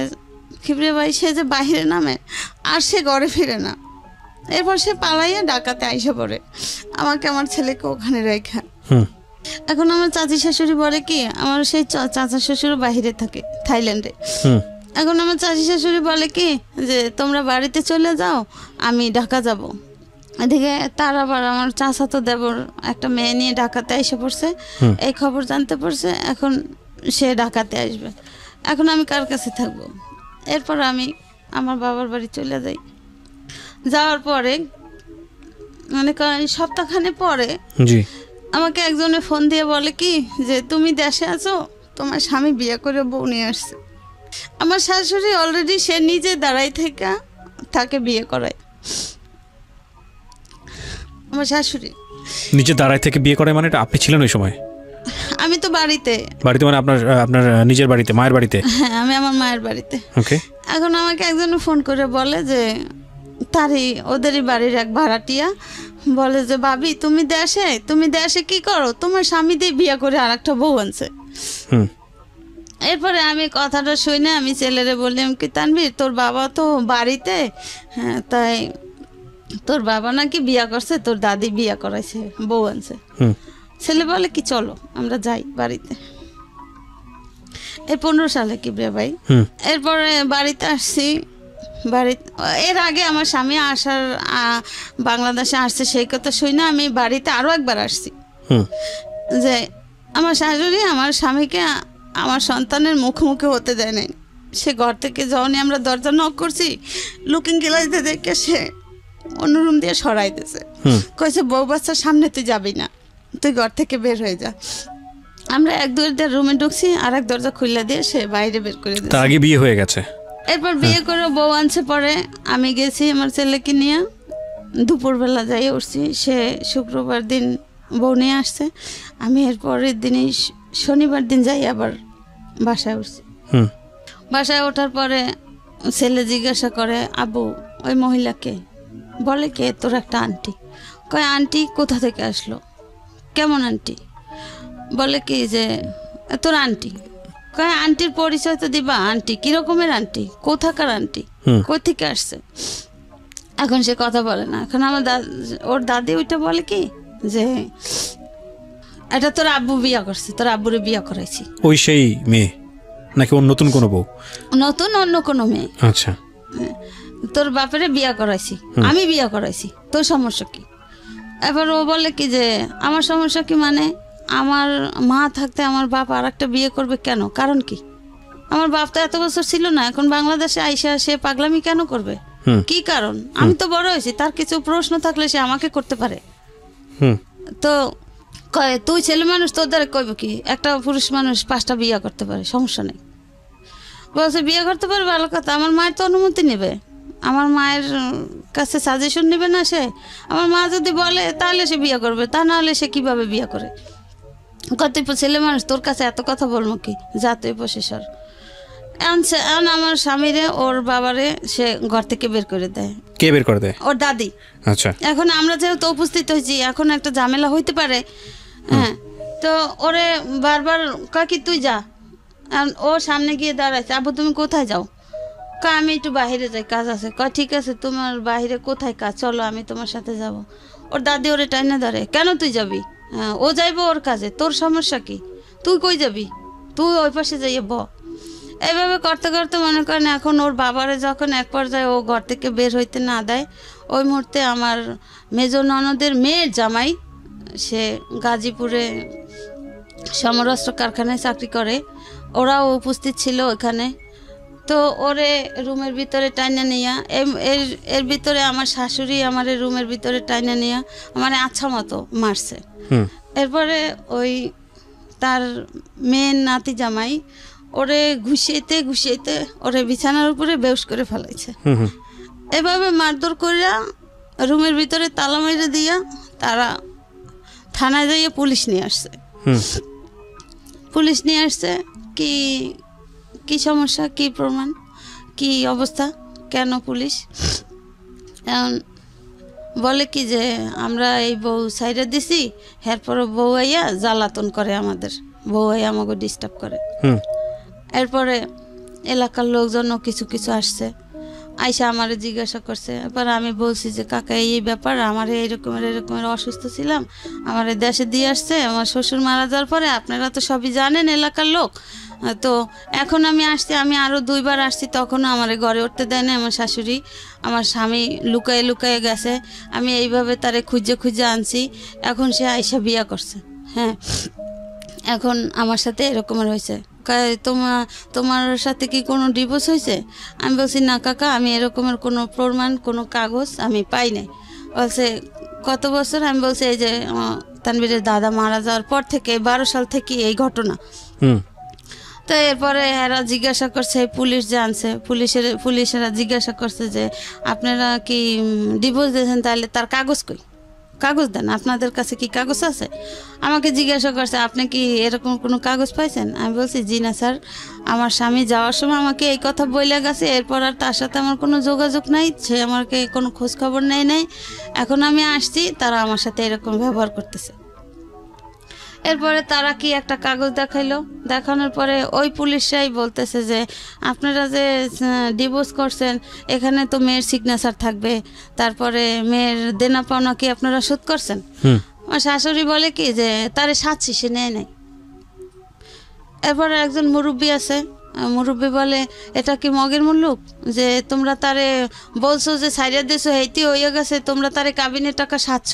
কিবরিয়া ভাই সে যে বাহিরে নামে আর সে ঘরে ফিরে না। এরপর সে পালাইয়া ডাকাতে আইসা পড়ে, আমাকে আমার ছেলেকে ওখানে রেখা। এখন আমার চাচি শাশুড়ি বলে কি আমার সেই চাচা শ্বশুর বাহিরে থাকে থাইল্যান্ডে। এখন আমার চাচি শাশুড়ি বলে কি যে তোমরা বাড়িতে চলে যাও, আমি ঢাকা যাব। এদিকে তার আবার আমার চাচাতো দেবর একটা মেয়ে নিয়ে ঢাকাতে এসে পড়ছে, এই খবর জানতে পারছে, এখন সে ঢাকাতে আসবে। এখন আমি কার কাছে থাকবো? এরপর আমি আমার বাবার বাড়ি চলে যাই। যাওয়ার পরে মানে সপ্তাহখানে পরে আমাকে একজনে ফোন দিয়ে বলে কি যে তুমি দেশে আছো, তোমার স্বামী বিয়ে করে বউ নিয়ে আসছে। আমার শাশুড়ি অলরেডি সে নিজে দাঁড়াই থেকে তাকে বিয়ে করায়। আমার শাশুড়ি নিজে দাঁড়াই থেকে বিয়ে করে? মানে আপনি ছিলেন ওই সময়? আমি তো বাড়িতে মানে আপনার নিজের বাড়িতে, মায়ের বাড়িতে? হ্যাঁ, আমি আমার মায়ের বাড়িতে। ওকে। এখন আমাকে একজন ফোন করে বলে যে ওদেরই বাড়ির এক ভাড়াটিয়া বলে যে ভাবি তুমি দেশে কি করো, তোমার স্বামী দিয়ে বিয়ে করে আর একটা বউ আনছে। এরপরে আমি কথাটা শুনে আমি ছেলেরে বললাম কি তানভীর তোর বাবা তো বাড়িতে, হ্যাঁ তাই তোর বাবা নাকি বিয়া করছে, তোর দাদি বিয়া করাইছে, বউ আনছে। ছেলে বলে কি চলো আমরা যাই বাড়িতে। এই 15 সালে কিবরিয়া ভাই। এরপরে বাড়িতে আসছি। এর আগে আমার স্বামী বাংলাদেশে আসছে সেই কথা শুই না আমি বাড়িতে আরো একবার আসছি যে আমার শাশুড়ি আমার স্বামীকে আমার সন্তানের মুখোমুখি হতে দেয় নাই। সে ঘর থেকে যখনই আমরা দরজা নক করছি লুকিং গ্লাস দিয়ে দেখে সে অন্য রুম দিয়ে সরাই দিয়েছে, কইছে বউ বাচ্চার সামনে তুই যাবি না, তুই ঘর থেকে বের হয়ে যা। আমরা এক দরজা রুমে ঢুকছি, আর এক দরজা খুলে দিয়ে সে বাইরে বের করে দিয়েছে। তার আগে বিয়ে হয়ে গেছে। এরপর বিয়ে করে বউ আনছে। পরে আমি গেছি আমার ছেলেকে নিয়ে, দুপুরবেলা যাই উঠছি, সে শুক্রবার দিন বউ নিয়ে আসছে। আমি এর পরের দিনই শনিবার দিন যাই আবার বাসায় উঠছি। বাসায় ওঠার পরে ছেলে জিজ্ঞাসা করে আবু ওই মহিলাকে? বলে কে? তোর একটা আন্টি। কয় আন্টি কোথা থেকে আসলো? কেমন আন্টি? বলে কি যে তোর আন্টি। কয় আন্টির পরিচয় তো দিবা, আন্টি কিরকমের আন্টি, কোথাকার আন্টি, কই থেকে আসছে? এখন সে কথা বলে না। এখন আমার ওর দাদি ওইটা বলে কি যে এটা তোর আব্বু বিয়া করছে, তোর আব্বুরে বিয়া করাইছি। ওই সেই মেয়ে নাকি ওর নতুন কোনো বউ? নতুন অন্য কোনো মেয়ে। আচ্ছা। তোর বাপেরে বিয়া করাইছি, আমি বিয়া করাইছি, তোর সমস্যা কি? এবার ও বলে কি যে আমার সমস্যা কি মানে আমার মা থাকতে আমার বাপ আর একটা বিয়ে করবে কেন? কারণ কি? আমার বাপ তো এত বছর ছিল না, এখন বাংলাদেশে আইসা সে পাগলামি কেন করবে? কি কারণ? আমি তো বড় হয়েছি, তার কিছু প্রশ্ন থাকলে সে আমাকে করতে পারে। তো কয় তুই ছেলে মানুষ, তোর দ্বারা কইব কি? একটা পুরুষ মানুষ 5টা বিয়ে করতে পারে, সমস্যা নেই। বলছে বিয়ে করতে পারে, ভালো কথা। আমার মায়ের তো অনুমতি নেবে, আমার মায়ের কাছে সাজেশন নেবে না সে? আমার মা যদি বলে তাহলে সে বিয়ে করবে, তা না হলে সে কিভাবে বিয়ে করে? কত ছেলে মানুষ, তোর কাছে এত কথা বলবো কি? যা তুই প্রসেসর। এখন আমার স্বামীরে ওর বাবারে সে ঘর থেকে বের করে দেয়। কে বের করে দেয়? ওর দাদি। আচ্ছা। এখন আমরা যেহেতু উপস্থিত হয়েছি, এখন একটা ঝামেলা হইতে পারে। হ্যাঁ, তো ওরে বারবার কাকি তুই যা, ও সামনে গিয়ে দাঁড়াইছে, আব্বু তুমি কোথায় যাও? আমি একটু বাইরে যাই, কাজ আছে। ঠিক আছে, তোমার বাইরে কোথায় কাজ, চলো আমি তোমার সাথে যাব। ওর দাদি ওরে টাইনা ধরে, কেন তুই যাবি? ও যাইবো ওর কাজে, তোর সমস্যা কি? তুই কই যাবি? তুই ওই পাশে যাইয়ে ব। এইভাবে করতে করতে মনে করেন এখন ওর বাবারে যখন এক পর্যায়ে ও ঘর থেকে বের হইতে না দেয়, ওই মুহূর্তে আমার মেজ ননদের মেয়ের জামাই, সে গাজীপুরে সমরাস্ত্র কারখানায় চাকরি করে, ওরাও উপস্থিত ছিল ওখানে। তো ওরে রুমের ভিতরে টাইনা নিয়া, এর ভিতরে আমার শাশুড়ি আমার রুমের ভিতরে টাইনা নিয়া আমার আচ্ছা মতো মারছে। এরপরে ওই তার মেয়ের নাতি জামাই ওরে ঘুষিয়েতে ঘুষিয়েতে ওরে বিছানার উপরে বেউস করে ফেলাইছে। এভাবে মারধর করিয়া রুমের ভিতরে তালা মেরে দিয়া তারা থানায় যাইয়া পুলিশ নিয়ে আসছে। পুলিশ নিয়ে আসছে, কি কি সমস্যা, কি প্রমাণ, কি অবস্থা, কেন পুলিশ? এখন বলে কি যে আমরা এই বউ সাইডে দিছি, এরপরে বউ আইয়া জ্বালাতন করে, আমাদের বউ আইয়া আমাকে ডিস্টার্ব করে। এরপরে এলাকার লোকজনও কিছু কিছু আসছে, আইসা আমারে জিজ্ঞাসা করছে। এরপর আমি বলছি যে কাকা এই ব্যাপার, আমার এরকমের অসুস্থ ছিলাম, আমার দেশে দিয়ে আসছে, আমার শ্বশুর মারা যাওয়ার পরে, আপনারা তো সবই জানেন এলাকার লোক, তো এখন আমি আসছি, আমি আরও 2 বার আসছি, তখনও আমার ঘরে উঠতে দেয় না আমার শাশুড়ি, আমার স্বামী লুকায়ে লুকায়ে গেছে, আমি এইভাবে তারে খুঁজে খুঁজে আনছি, এখন সে আইসা বিয়া করছে। হ্যাঁ, এখন আমার সাথে এরকমের হয়েছে, তোমার সাথে কি কোনো ডিভোর্স হয়েছে? আমি বলছি না কাকা, আমি এরকমের কোনো প্রমাণ, কোনো কাগজ আমি পাই নাই। বলছে কত বছর? আমি বলছি এই যে তানবীরের দাদা মারা যাওয়ার পর থেকে 12 সাল থেকে এই ঘটনা। তো এরপরে এরা জিজ্ঞাসা করছে, পুলিশ জানছে, পুলিশেরা জিজ্ঞাসা করছে যে আপনারা কি ডিভোর্স দিয়েছেন, তাহলে তার কাগজ কই, কাগজ দেন, আপনাদের কাছে কি কাগজ আছে? আমাকে জিজ্ঞাসা করছে আপনি কি এরকম কোনো কাগজ পাইছেন? আমি বলছি জি না স্যার, আমার স্বামী যাওয়ার সময় আমাকে এই কথা বইলে গেছে, এরপর আর তার সাথে আমার কোনো যোগাযোগ নাই, সে আমাকে কোনো খোঁজ খবর নেয় নাই, এখন আমি আসছি, তারা আমার সাথে এরকম ব্যবহার করতেছে। এরপরে তারা কি একটা কাগজ দেখাইলো, দেখানোর পরে ওই পুলিশরাই বলতেছে যে আপনারা যে ডিভোর্স করছেন, এখানে তো মেয়ের সিগনেচার থাকবে, তারপরে মেয়ের দেনা পাওনা কি আপনারা শোধ করছেন? আমার শাশুড়ি বলে কি যে তারে সাচ্ছি, সে নেয় নাই। এরপরে একজন মুরব্বী আছে, মুরব্বী বলে এটা কি মগের মুল্লুক যে তোমরা তারে বলছো যে সাইডে দেশো হেইতে হইয়া গেছে, তোমরা তারে কাবিনের টাকা সাচ্ছ,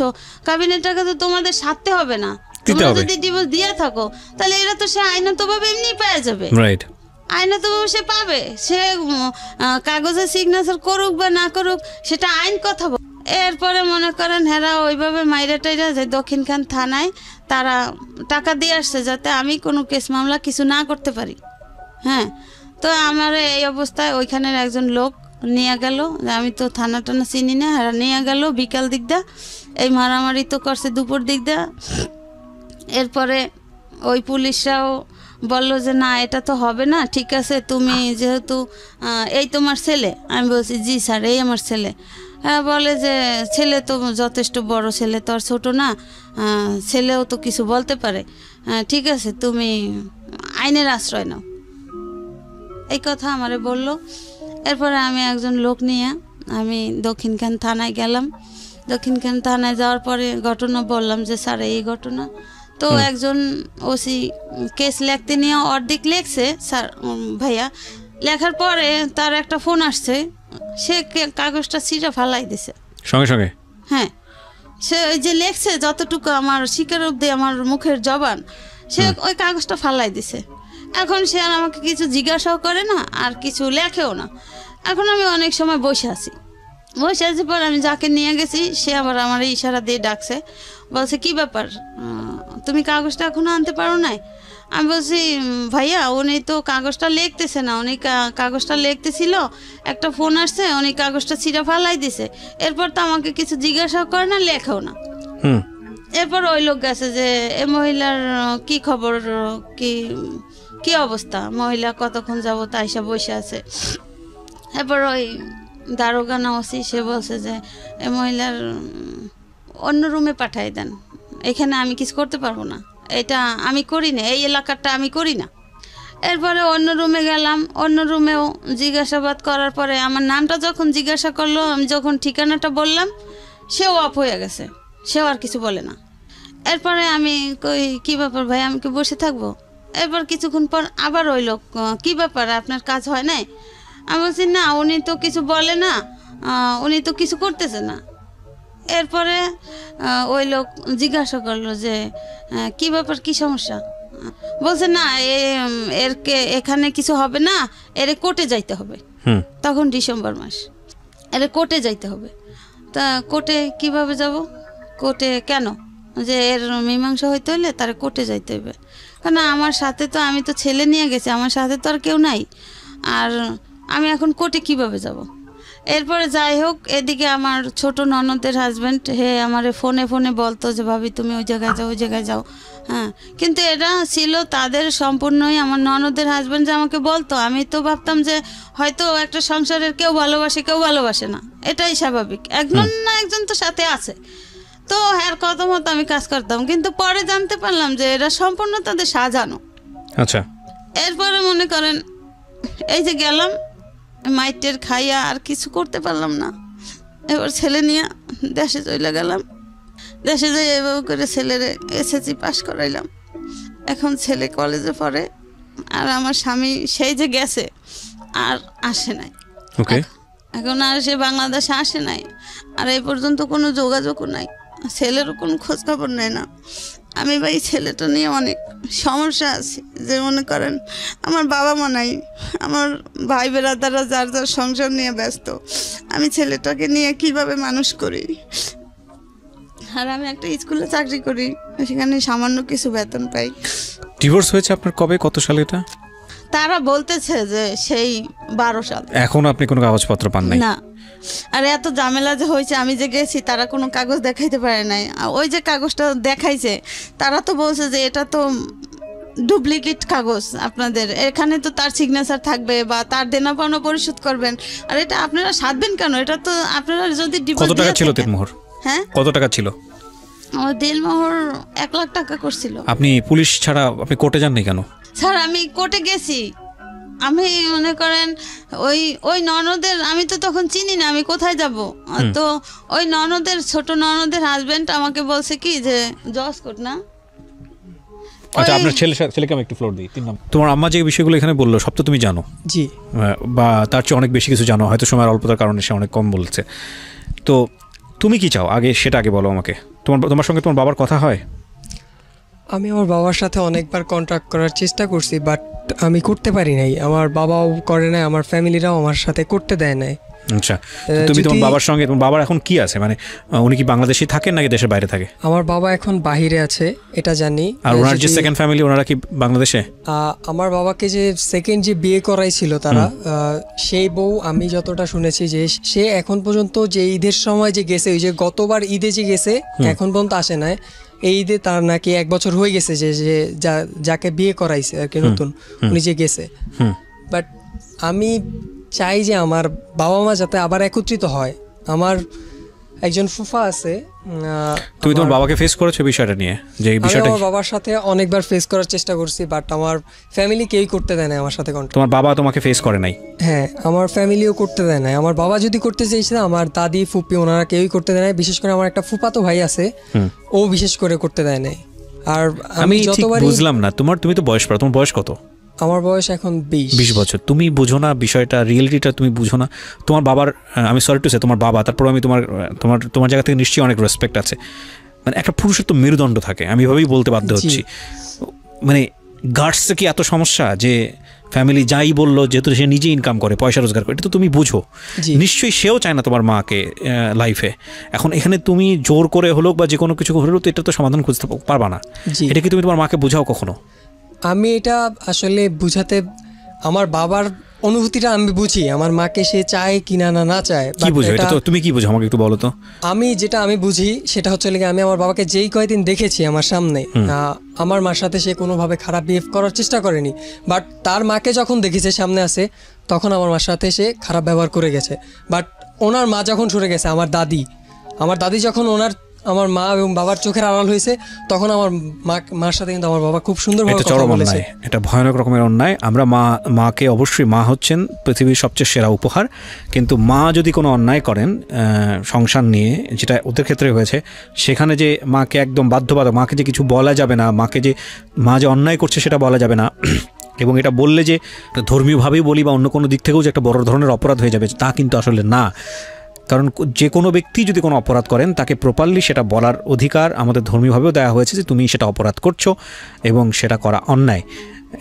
কাবিনের টাকা তো তোমাদের সারতে হবে না, তোমরা যদি ডিভোর্স দিয়ে থাকো তাহলে এরা তো সে আইনতভাবে এমনি পেয়ে যাবে, আইনতভাবে সে পাবে, সে কাগজে সিগনেচার করুক বা না করুক সেটা আইন কথা বল। এরপরে মনে করেন হেরা ওইভাবে মাইরা টাইরা যে দক্ষিণখান থানায় তারা টাকা দিয়ে আসছে যাতে আমি কোনো কেস মামলা কিছু না করতে পারি। হ্যাঁ, তো আমার এই অবস্থায় ওইখানের একজন লোক নিয়ে গেল, আমি তো থানা টানা চিনি না, হেরা নিয়ে গেল বিকাল দিকটা, এই মারামারি তো করছে দুপুর দিকটা। এরপরে ওই পুলিশরাও বললো যে না এটা তো হবে না, ঠিক আছে তুমি যেহেতু এই তোমার ছেলে, আমি বলছি জি স্যার এই আমার ছেলে। হ্যাঁ, বলে যে ছেলে তো যথেষ্ট বড় ছেলে, তো আর ছোটো না, ছেলেও তো কিছু বলতে পারে, ঠিক আছে তুমি আইনের আশ্রয় নাও, এই কথা আমারে বলল। এরপরে আমি একজন লোক নিয়ে আমি দক্ষিণখান থানায় গেলাম। দক্ষিণখান থানায় যাওয়ার পরে ঘটনা বললাম যে স্যার এই ঘটনা। তো একজন ওসি কেস লিখতে নিয়ে অর্ধেক লেখছে স্যার ভাইয়া, লেখার পরে তার একটা ফোন আসছে, সে কাগজটা ছিঁড়ে ফালাই দিছে সঙ্গে সঙ্গে। হ্যাঁ, সে ওই যে লেখছে যতটুকু আমার শিকার অব্দি আমার মুখের জবান, সে ওই কাগজটা ফালাই দিছে। এখন সে আর আমাকে কিছু জিজ্ঞাসাও করে না আর কিছু লেখেও না। এখন আমি অনেক সময় বসে আছি পর আমি যাকে নিয়ে গেছি সে আবার আমার ইশারা দিয়ে ডাকছে, বলছে কি ব্যাপার তুমি কাগজটা এখনো আনতে পারো নাই? আমি বলছি ভাইয়া উনি তো কাগজটা লিখতেছে না, উনি কাগজটা লিখতেছিল, একটা ফোন আসছে, উনি কাগজটা ছিঁড়া ফালাই দিছে, এরপর তো আমাকে কিছু জিজ্ঞাসাও করে না, লেখাও না। এরপর ওই লোক গেছে যে এ মহিলার কি খবর, কি অবস্থা, মহিলা কতক্ষণ যাবত আইসা বসে আছে। এরপর ওই দারোগা নাওসি সে বলছে যে এ মহিলার অন্য রুমে পাঠাই দেন, এখানে আমি কিছু করতে পারবো না, এটা আমি করি না, এই এলাকাটা আমি করি না। এরপরে অন্য রুমে গেলাম, অন্য রুমেও জিজ্ঞাসাবাদ করার পরে আমার নামটা যখন জিজ্ঞাসা করলো, আমি যখন ঠিকানাটা বললাম, সেও অফ হয়ে গেছে, সেও আর কিছু বলে না। এরপরে আমি কই কী ব্যাপার ভাই, আমি কি বসে থাকবো? এরপর কিছুক্ষণ পর আবার ওই লোক, কী ব্যাপার আপনার কাজ হয় নাই? আমি বলছি না, উনি তো কিছু বলে না, উনি তো কিছু করতেছে না। এরপরে ওই লোক জিজ্ঞাসা করলো যে কী ব্যাপার, কী সমস্যা? বলছে না, এখানে কিছু হবে না, এর কোর্টে যাইতে হবে। তখন ডিসেম্বর মাস, এর কোর্টে যাইতে হবে। তা কোর্টে কিভাবে যাব? কোর্টে কেন? যে এর মীমাংসা হইতে হলে তার কোর্টে যাইতে হবে। কারণ আমার সাথে তো, আমি তো ছেলে নিয়ে গেছি, আমার সাথে তো আর কেউ নাই, আর আমি এখন কোর্টে কিভাবে যাব? এরপরে যাই হোক, এদিকে আমার ছোট ননদের হাজব্যান্ড আমার ফোনে ফোনে বলতো যে ভাবি তুমি ওই জায়গায় যাও, ওই জায়গায় যাও। হ্যাঁ, কিন্তু এটা ছিল তাদের সম্পূর্ণই, আমার ননদের হাজব্যান্ড যে আমাকে বলতো, আমি তো ভাবতাম যে হয়তো একটা সংসারের কেউ ভালোবাসে, কেউ ভালোবাসে না, এটাই স্বাভাবিক, একজন না একজন তো সাথে আছে। তো এর কথা মতো আমি কাজ করতাম, কিন্তু পরে জানতে পারলাম যে এরা সম্পূর্ণ তাদের সাজানো। আচ্ছা। এরপরে মনে করেন এই যে গেলাম, মাইটের খাইয়া আর কিছু করতে পারলাম না। এবার ছেলে নিয়ে দেশে চলে গেলাম। দেশে যাই এভাবে করে ছেলেরে এসএসসি পাস করাইলাম। এখন ছেলে কলেজে পড়ে, আর আমার স্বামী সেই যে গেছে আর আসে নাই। এখন আর সে বাংলাদেশে আসে নাই, আর এই পর্যন্ত কোনো যোগাযোগও নাই, ছেলেরও কোনো খোঁজ খবর নেয় না। আমি ভাই ছেলেটা নিয়ে অনেক সমস্যা আছে, যে মনে করেন আমার বাবা মা নাই, আমার ভাই বেরাদাররা যার যার সংসার নিয়ে ব্যস্ত, আমি ছেলেটাকে নিয়ে কিভাবে মানুষ করি? আর আমি একটা স্কুলে চাকরি করি, সেখানে সামান্য কিছু বেতন পাই। ডিভোর্স হয়েছে আপনার কবে, কত সালে এটা? তারা বলতেছে যে সেই 12 সাল। এখন আপনি কোনো কাগজপত্র পান নাই? না। আর এত ঝামেলা যে হয়েছে, আমি যে গেছি তারা কোনো কাগজ দেখাইতে পারে নাই। ওই যে কাগজটা দেখাইছে, তারা তো বলছে যে এটা তো ডুপ্লিকেট কাগজ, আপনাদের এখানে তো তার সিগনেচার থাকবে বা তার দেনা পাওনা পরিশোধ করবেন, আর এটা আপনারা সাধবেন কেন? এটা তো আপনারা যদি কত টাকা ছিল দিলমোহর? হ্যাঁ, কত টাকা ছিল? আমার দিলমোহর 1 লাখ টাকা করছিল। আপনি পুলিশ ছাড়া আপনি কোর্টে যাননি কেন? স্যার আমি কোর্টে গেছি, আমি মনে করেন ওই ননদের, আমি তো তখন চিনি না আমি কোথায় যাব। তো ওই ননদের, ছোট ননদের হাজবেন্ড আমাকে বলছে কি যে জজ কোর্ট না। আচ্ছা, আপনার ছেলেকে আমি একটু ফ্লোর দিই। 3 নম্বর, তোমার আম্মা যে বিষয়গুলো এখানে বললো সব তো তুমি জানো? জি। বা তার চেয়ে অনেক বেশি কিছু জানো, হয়তো সময়ের অল্পতার কারণে সে অনেক কম বলছে। তো তুমি কি চাও আগে সেটা আগে বলো আমাকে। তোমার সঙ্গে তোমার বাবার কথা হয়? আমি আমার বাবার সাথে অনেকবার কন্ট্যাক্ট করার চেষ্টা করছি, বাট আমি করতে পারি নাই। আমার বাবাও করে নাই, আমার ফ্যামিলিরাও আমার সাথে করতে দেয় নাই। আচ্ছা, তুমি তোমার বাবার সঙ্গে, তোমার বাবার এখন কি আছে, মানে উনি কি বাংলাদেশে থাকেন নাকি দেশের বাইরে থাকে? আমার বাবা এখন বাহিরে আছে, এটা জানি। আর ওনার যে সেকেন্ড ফ্যামিলি, ওনারা কি বাংলাদেশে? আমার বাবাকে যে সেকেন্ড যে বিয়ে করাইছিল তারা, সেই বউ আমি যতটা শুনেছি যে সে এখন পর্যন্ত যে ঈদের সময় যে গেছে, ওই যে গতবার ঈদে যে গেছে, এখন পর্যন্ত আসে নাই। এই ঈদে তার নাকি 1 বছর হয়ে গেছে যে যাকে বিয়ে করাইছে আর কি নতুন, উনি যে গেছে। বাট আমি চাই যে আমার বাবা মা যাতে আবার একত্রিত হয়। আমার একজন ফুফা আছে। তুমি তোমার বাবাকে ফেস করেছো বিষয়টা নিয়ে? যে বিষয়টা আমার বাবার সাথে অনেকবার ফেস করার চেষ্টা করছি, বাট আমার ফ্যামিলি কেউই করতে দেয় না আমার সাথে কন্ট্যাক্ট। তোমার বাবা তোমাকে ফেস করে নাই? হ্যাঁ, আমার ফ্যামিলিও করতে দেয় না। আমার বাবা যদি করতে চাইছে, আমার দাদি ফুপি ওনারা কেউই করতে দেয় না। বিশেষ করে আমার একটা ফুফাতো ভাই আছে, ও বিশেষ করে করতে দেয় নাই। আর আমি যতবার বুঝলাম না, তুমি তো বয়স পড়া, তোমার বয়স কত? আমার বয়স এখন 20 বছর। তুমি বুঝো না বিষয়টা, রিয়েলিটিটা তুমি বুঝো না। তোমার বাবার, আমি সরি টু সে, তোমার বাবা, তারপর আমি তোমার জায়গা থেকে নিশ্চয়ই অনেক রেসপেক্ট আছে। মানে একটা পুরুষের তো মেরুদণ্ড থাকে, আমি এভাবেই বলতে বাধ্য হচ্ছি। মানে গার্ডসে কি এত সমস্যা যে ফ্যামিলি যাই বললো, যেহেতু সে নিজে ইনকাম করে, পয়সা রোজগার করে, এটা তো তুমি বুঝো। নিশ্চয়ই সেও চায় না তোমার মাকে লাইফে। এখন এখানে তুমি জোর করে হলো বা যে কোনো কিছু হলেও তো এটা তো সমাধান খুঁজতে পারবা না। এটা কি তুমি তোমার মাকে বোঝাও কখনো? আমি এটা আসলে বুঝাতে, আমার বাবার অনুভূতিটা আমি বুঝি, আমার মাকে সে চায় কিনা না চায়। কি বুঝো এটা? তো তুমি কি বুঝো আমাকে একটু বলো তো। আমি বুঝি সেটা হচ্ছে আমি আমার বাবাকে যেই কয়দিন দেখেছি আমার সামনে, আমার মার সাথে সে কোনোভাবে খারাপ বিহেভ করার চেষ্টা করেনি, বাট তার মাকে যখন দেখেছে সামনে আছে, তখন আমার মার সাথে সে খারাপ ব্যবহার করে গেছে। বাট ওনার মা যখন সরে গেছে, আমার দাদি যখন ওনার আমার মা এবং বাবার চোখের আড়াল হয়েছে, তখন আমার মার সাথে কিন্তু আমার বাবা খুব সুন্দরভাবে এটা চরম অন্যায়, এটা ভয়ানক রকমের অন্যায়। আমরা মাকে অবশ্যই, মা হচ্ছেন পৃথিবীর সবচেয়ে সেরা উপহার, কিন্তু মা যদি কোনো অন্যায় করেন সংসার নিয়ে, যেটা ওদের ক্ষেত্রে হয়েছে, সেখানে যে মাকে একদম বাধ্যবাধক, মাকে যে কিছু বলা যাবে না, মা যে অন্যায় করছে সেটা বলা যাবে না, এবং এটা বললে যে ধর্মীয়ভাবেই বলি বা অন্য কোনো দিক থেকেও যে একটা বড় ধরনের অপরাধ হয়ে যাবে, তা কিন্তু আসলে না। কারণ যে কোনো ব্যক্তি যদি কোনো অপরাধ করেন তাকে প্রপারলি সেটা বলার অধিকার আমাদের ধর্মীয়ভাবেও দেওয়া হয়েছে যে তুমি সেটা অপরাধ করছো এবং সেটা করা অন্যায়।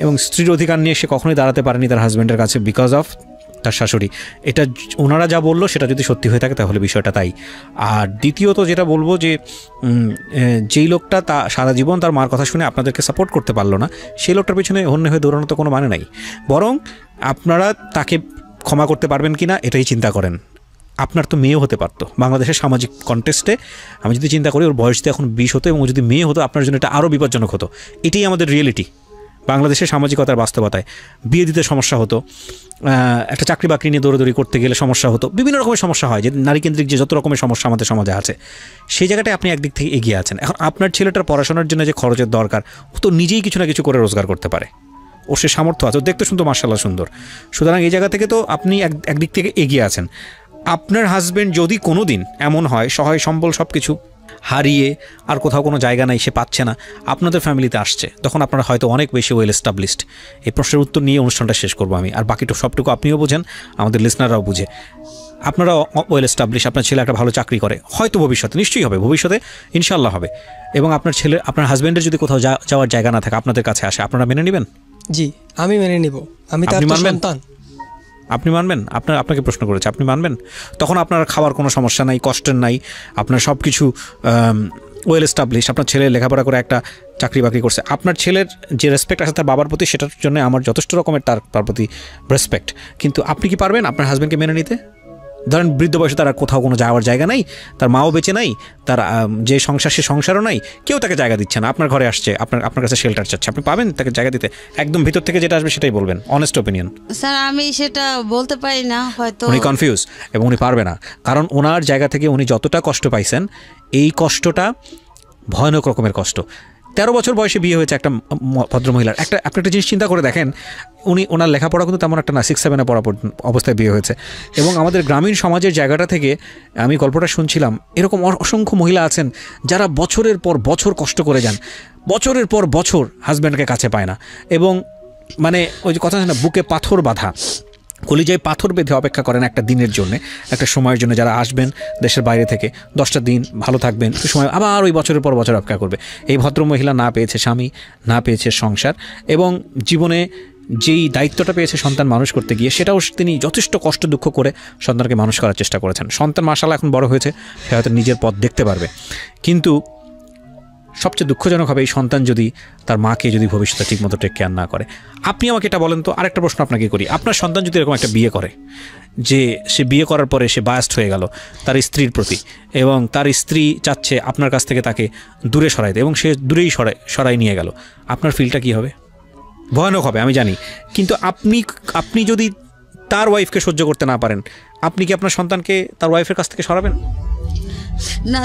এবং স্ত্রীর অধিকার নিয়ে সে কখনোই দাঁড়াতে পারেনি তার হাজব্যান্ডের কাছে বিকজ অফ তার শাশুড়ি। এটা ওনারা যা বললো সেটা যদি সত্যি হয়ে থাকে তাহলে বিষয়টা তাই। আর দ্বিতীয়ত যেটা বলবো যে যেই লোকটা সারা জীবন তার মার কথা শুনে আপনাদেরকে সাপোর্ট করতে পারলো না, সেই লোকটার পিছনে হন্যে হয়ে দৌড়ানো তো কোনো মানে নাই। বরং আপনারা তাকে ক্ষমা করতে পারবেন কি না এটাই চিন্তা করেন। আপনার তো মেয়েও হতে পারতো বাংলাদেশের সামাজিক কন্টেস্টে। আমি যদি চিন্তা করি ওর বয়স যদি এখন 20 হতো এবং যদি মেয়ে হতো আপনার জন্য এটা আরও বিপজ্জনক হতো। এটাই আমাদের রিয়েলিটি, বাংলাদেশের সামাজিকতার বাস্তবতায়। বিয়ে দিতে সমস্যা হতো, একটা চাকরি বাকরি নিয়ে দৌড়াদৌড়ি করতে গেলে সমস্যা হতো, বিভিন্ন রকমের সমস্যা হয়, যে নারীকেন্দ্রিক যে যত রকমের সমস্যা আমাদের সমাজে আছে, সেই জায়গাটায় আপনি একদিক থেকে এগিয়ে আছেন। এখন আপনার ছেলেটার পড়াশোনার জন্য যে খরচের দরকার, ও তো নিজেই কিছু না কিছু করে রোজগার করতে পারে, ও সে সামর্থ্য আছে, ও দেখতে শুনতো মাশাআল্লাহ সুন্দর। সুতরাং এই জায়গা থেকে তো আপনি একদিক থেকে এগিয়ে আছেন। আপনার হাজব্যান্ড যদি কোনো দিন এমন হয় সহায় সম্বল সব কিছু হারিয়ে আর কোথাও কোনো জায়গা নাই, সে পাচ্ছে না, আপনাদের ফ্যামিলিতে আসছে, তখন আপনারা হয়তো অনেক বেশি ওয়েল এস্টাবলিশড। এই প্রশ্নের উত্তর নিয়ে অনুষ্ঠানটা শেষ করবো আমি, আর বাকিটা সবটুকু আপনিও বোঝেন, আমাদের লিসনাররাও বুঝে। আপনারা ওয়েল এস্টাবলিশ, আপনার ছেলে একটা ভালো চাকরি করে, হয়তো ভবিষ্যতে নিশ্চয়ই হবে, ভবিষ্যতে ইনশাআল্লাহ হবে, এবং আপনার হাজব্যান্ডের যদি কোথাও যাওয়ার জায়গা না থাকে আপনাদের কাছে আসে, আপনারা মেনে নেবেন? জি, আমি মেনে নিব। আমি তার সন্তান। আপনি মানবেন? আপনাকে প্রশ্ন করেছে, আপনি মানবেন? তখন আপনার খাওয়ার কোনো সমস্যা নাই, কষ্টের নাই, আপনার সব কিছু ওয়েল এস্টাবলিশ, আপনার ছেলে লেখাপড়া করে একটা চাকরি বাকরি করছে, আপনার ছেলের যে রেসপেক্ট আছে তার বাবার প্রতি, সেটার জন্য আমার যথেষ্ট রকমের তার প্রতি রেসপেক্ট। কিন্তু আপনি কি পারবেন আপনার হাজব্যান্ডকে মেনে নিতে? ধরেন বৃদ্ধ বয়সে তার কোথাও কোনো যাওয়ার জায়গা নাই, তার মাও বেঁচে নাই, তার যে সংসার সে সংসারও নাই, কেউ তাকে জায়গা দিচ্ছে না, আপনার ঘরে আসছে, আপনার কাছে শেল্টার চাচ্ছে, আপনি পাবেন তাকে জায়গা দিতে? একদম ভিতর থেকে যেটা আসবে সেটাই বলবেন, অনেস্ট ওপিনিয়ন। স্যার আমি সেটা বলতে পারি না, হয়তো উনি কনফিউজ এবং উনি পারবে না, কারণ ওনার জায়গা থেকে উনি যতটা কষ্ট পাইছেন, এই কষ্টটা ভয়ানক রকমের কষ্ট। 13 বছর বয়সে বিয়ে হয়েছে একটা ভদ্রমহিলার। আপনি একটা জিনিস চিন্তা করে দেখেন, ওনার লেখাপড়া কিন্তু তেমন একটা না, 6-7-এ পড়া অবস্থায় বিয়ে হয়েছে। এবং আমাদের গ্রামীণ সমাজের জায়গাটা থেকে আমি গল্পটা শুনছিলাম, এরকম অসংখ্য মহিলা আছেন যারা বছরের পর বছর কষ্ট করে যান, বছরের পর বছর হাজব্যান্ডকে কাছে পায় না, এবং মানে ওই যে কথা আছে না, বুকে পাথর বাঁধা, কলিজায় পাথর বেঁধে অপেক্ষা করেন একটা দিনের জন্য, একটা সময়ের জন্য, যারা আসবেন দেশের বাইরে থেকে, 10টা দিন ভালো থাকবেন, একটু সময় আবার ওই বছরের পর বছর অপেক্ষা করবে। এই ভদ্রমহিলা না পেয়েছে স্বামী, না পেয়েছে সংসার, এবং জীবনে যেই দায়িত্বটা পেয়েছে সন্তান মানুষ করতে গিয়ে, সেটাও তিনি যথেষ্ট কষ্ট দুঃখ করে সন্তানকে মানুষ করার চেষ্টা করেছেন। সন্তান মাশাআল্লাহ এখন বড় হয়েছে, সে হয়তো নিজের পথ দেখতে পারবে, কিন্তু সবচেয়ে দুঃখজনক হবে এই সন্তান যদি তার মাকে যদি ভবিষ্যতে ঠিকমতো টেক কেয়ার না করে। আপনি আমাকে এটা বলেন তো, আরেকটা প্রশ্ন আপনাকে করি, আপনার সন্তান যদি এরকম একটা বিয়ে করে, যে সে বিয়ে করার পরে সে বায়াসড হয়ে গেল তার স্ত্রীর প্রতি, এবং তার স্ত্রী চাচ্ছে আপনার কাছ থেকে তাকে দূরে সরাইতে, এবং সে দূরেই সরাই নিয়ে গেল, আপনার ফিলটা কী হবে? ভয়ানক হবে আমি জানি, কিন্তু আপনি যদি তার ওয়াইফকে সহ্য করতে না পারেন, আপনি কি আপনার সন্তানকে তার ওয়াইফের কাছ থেকে সরাবেন? না।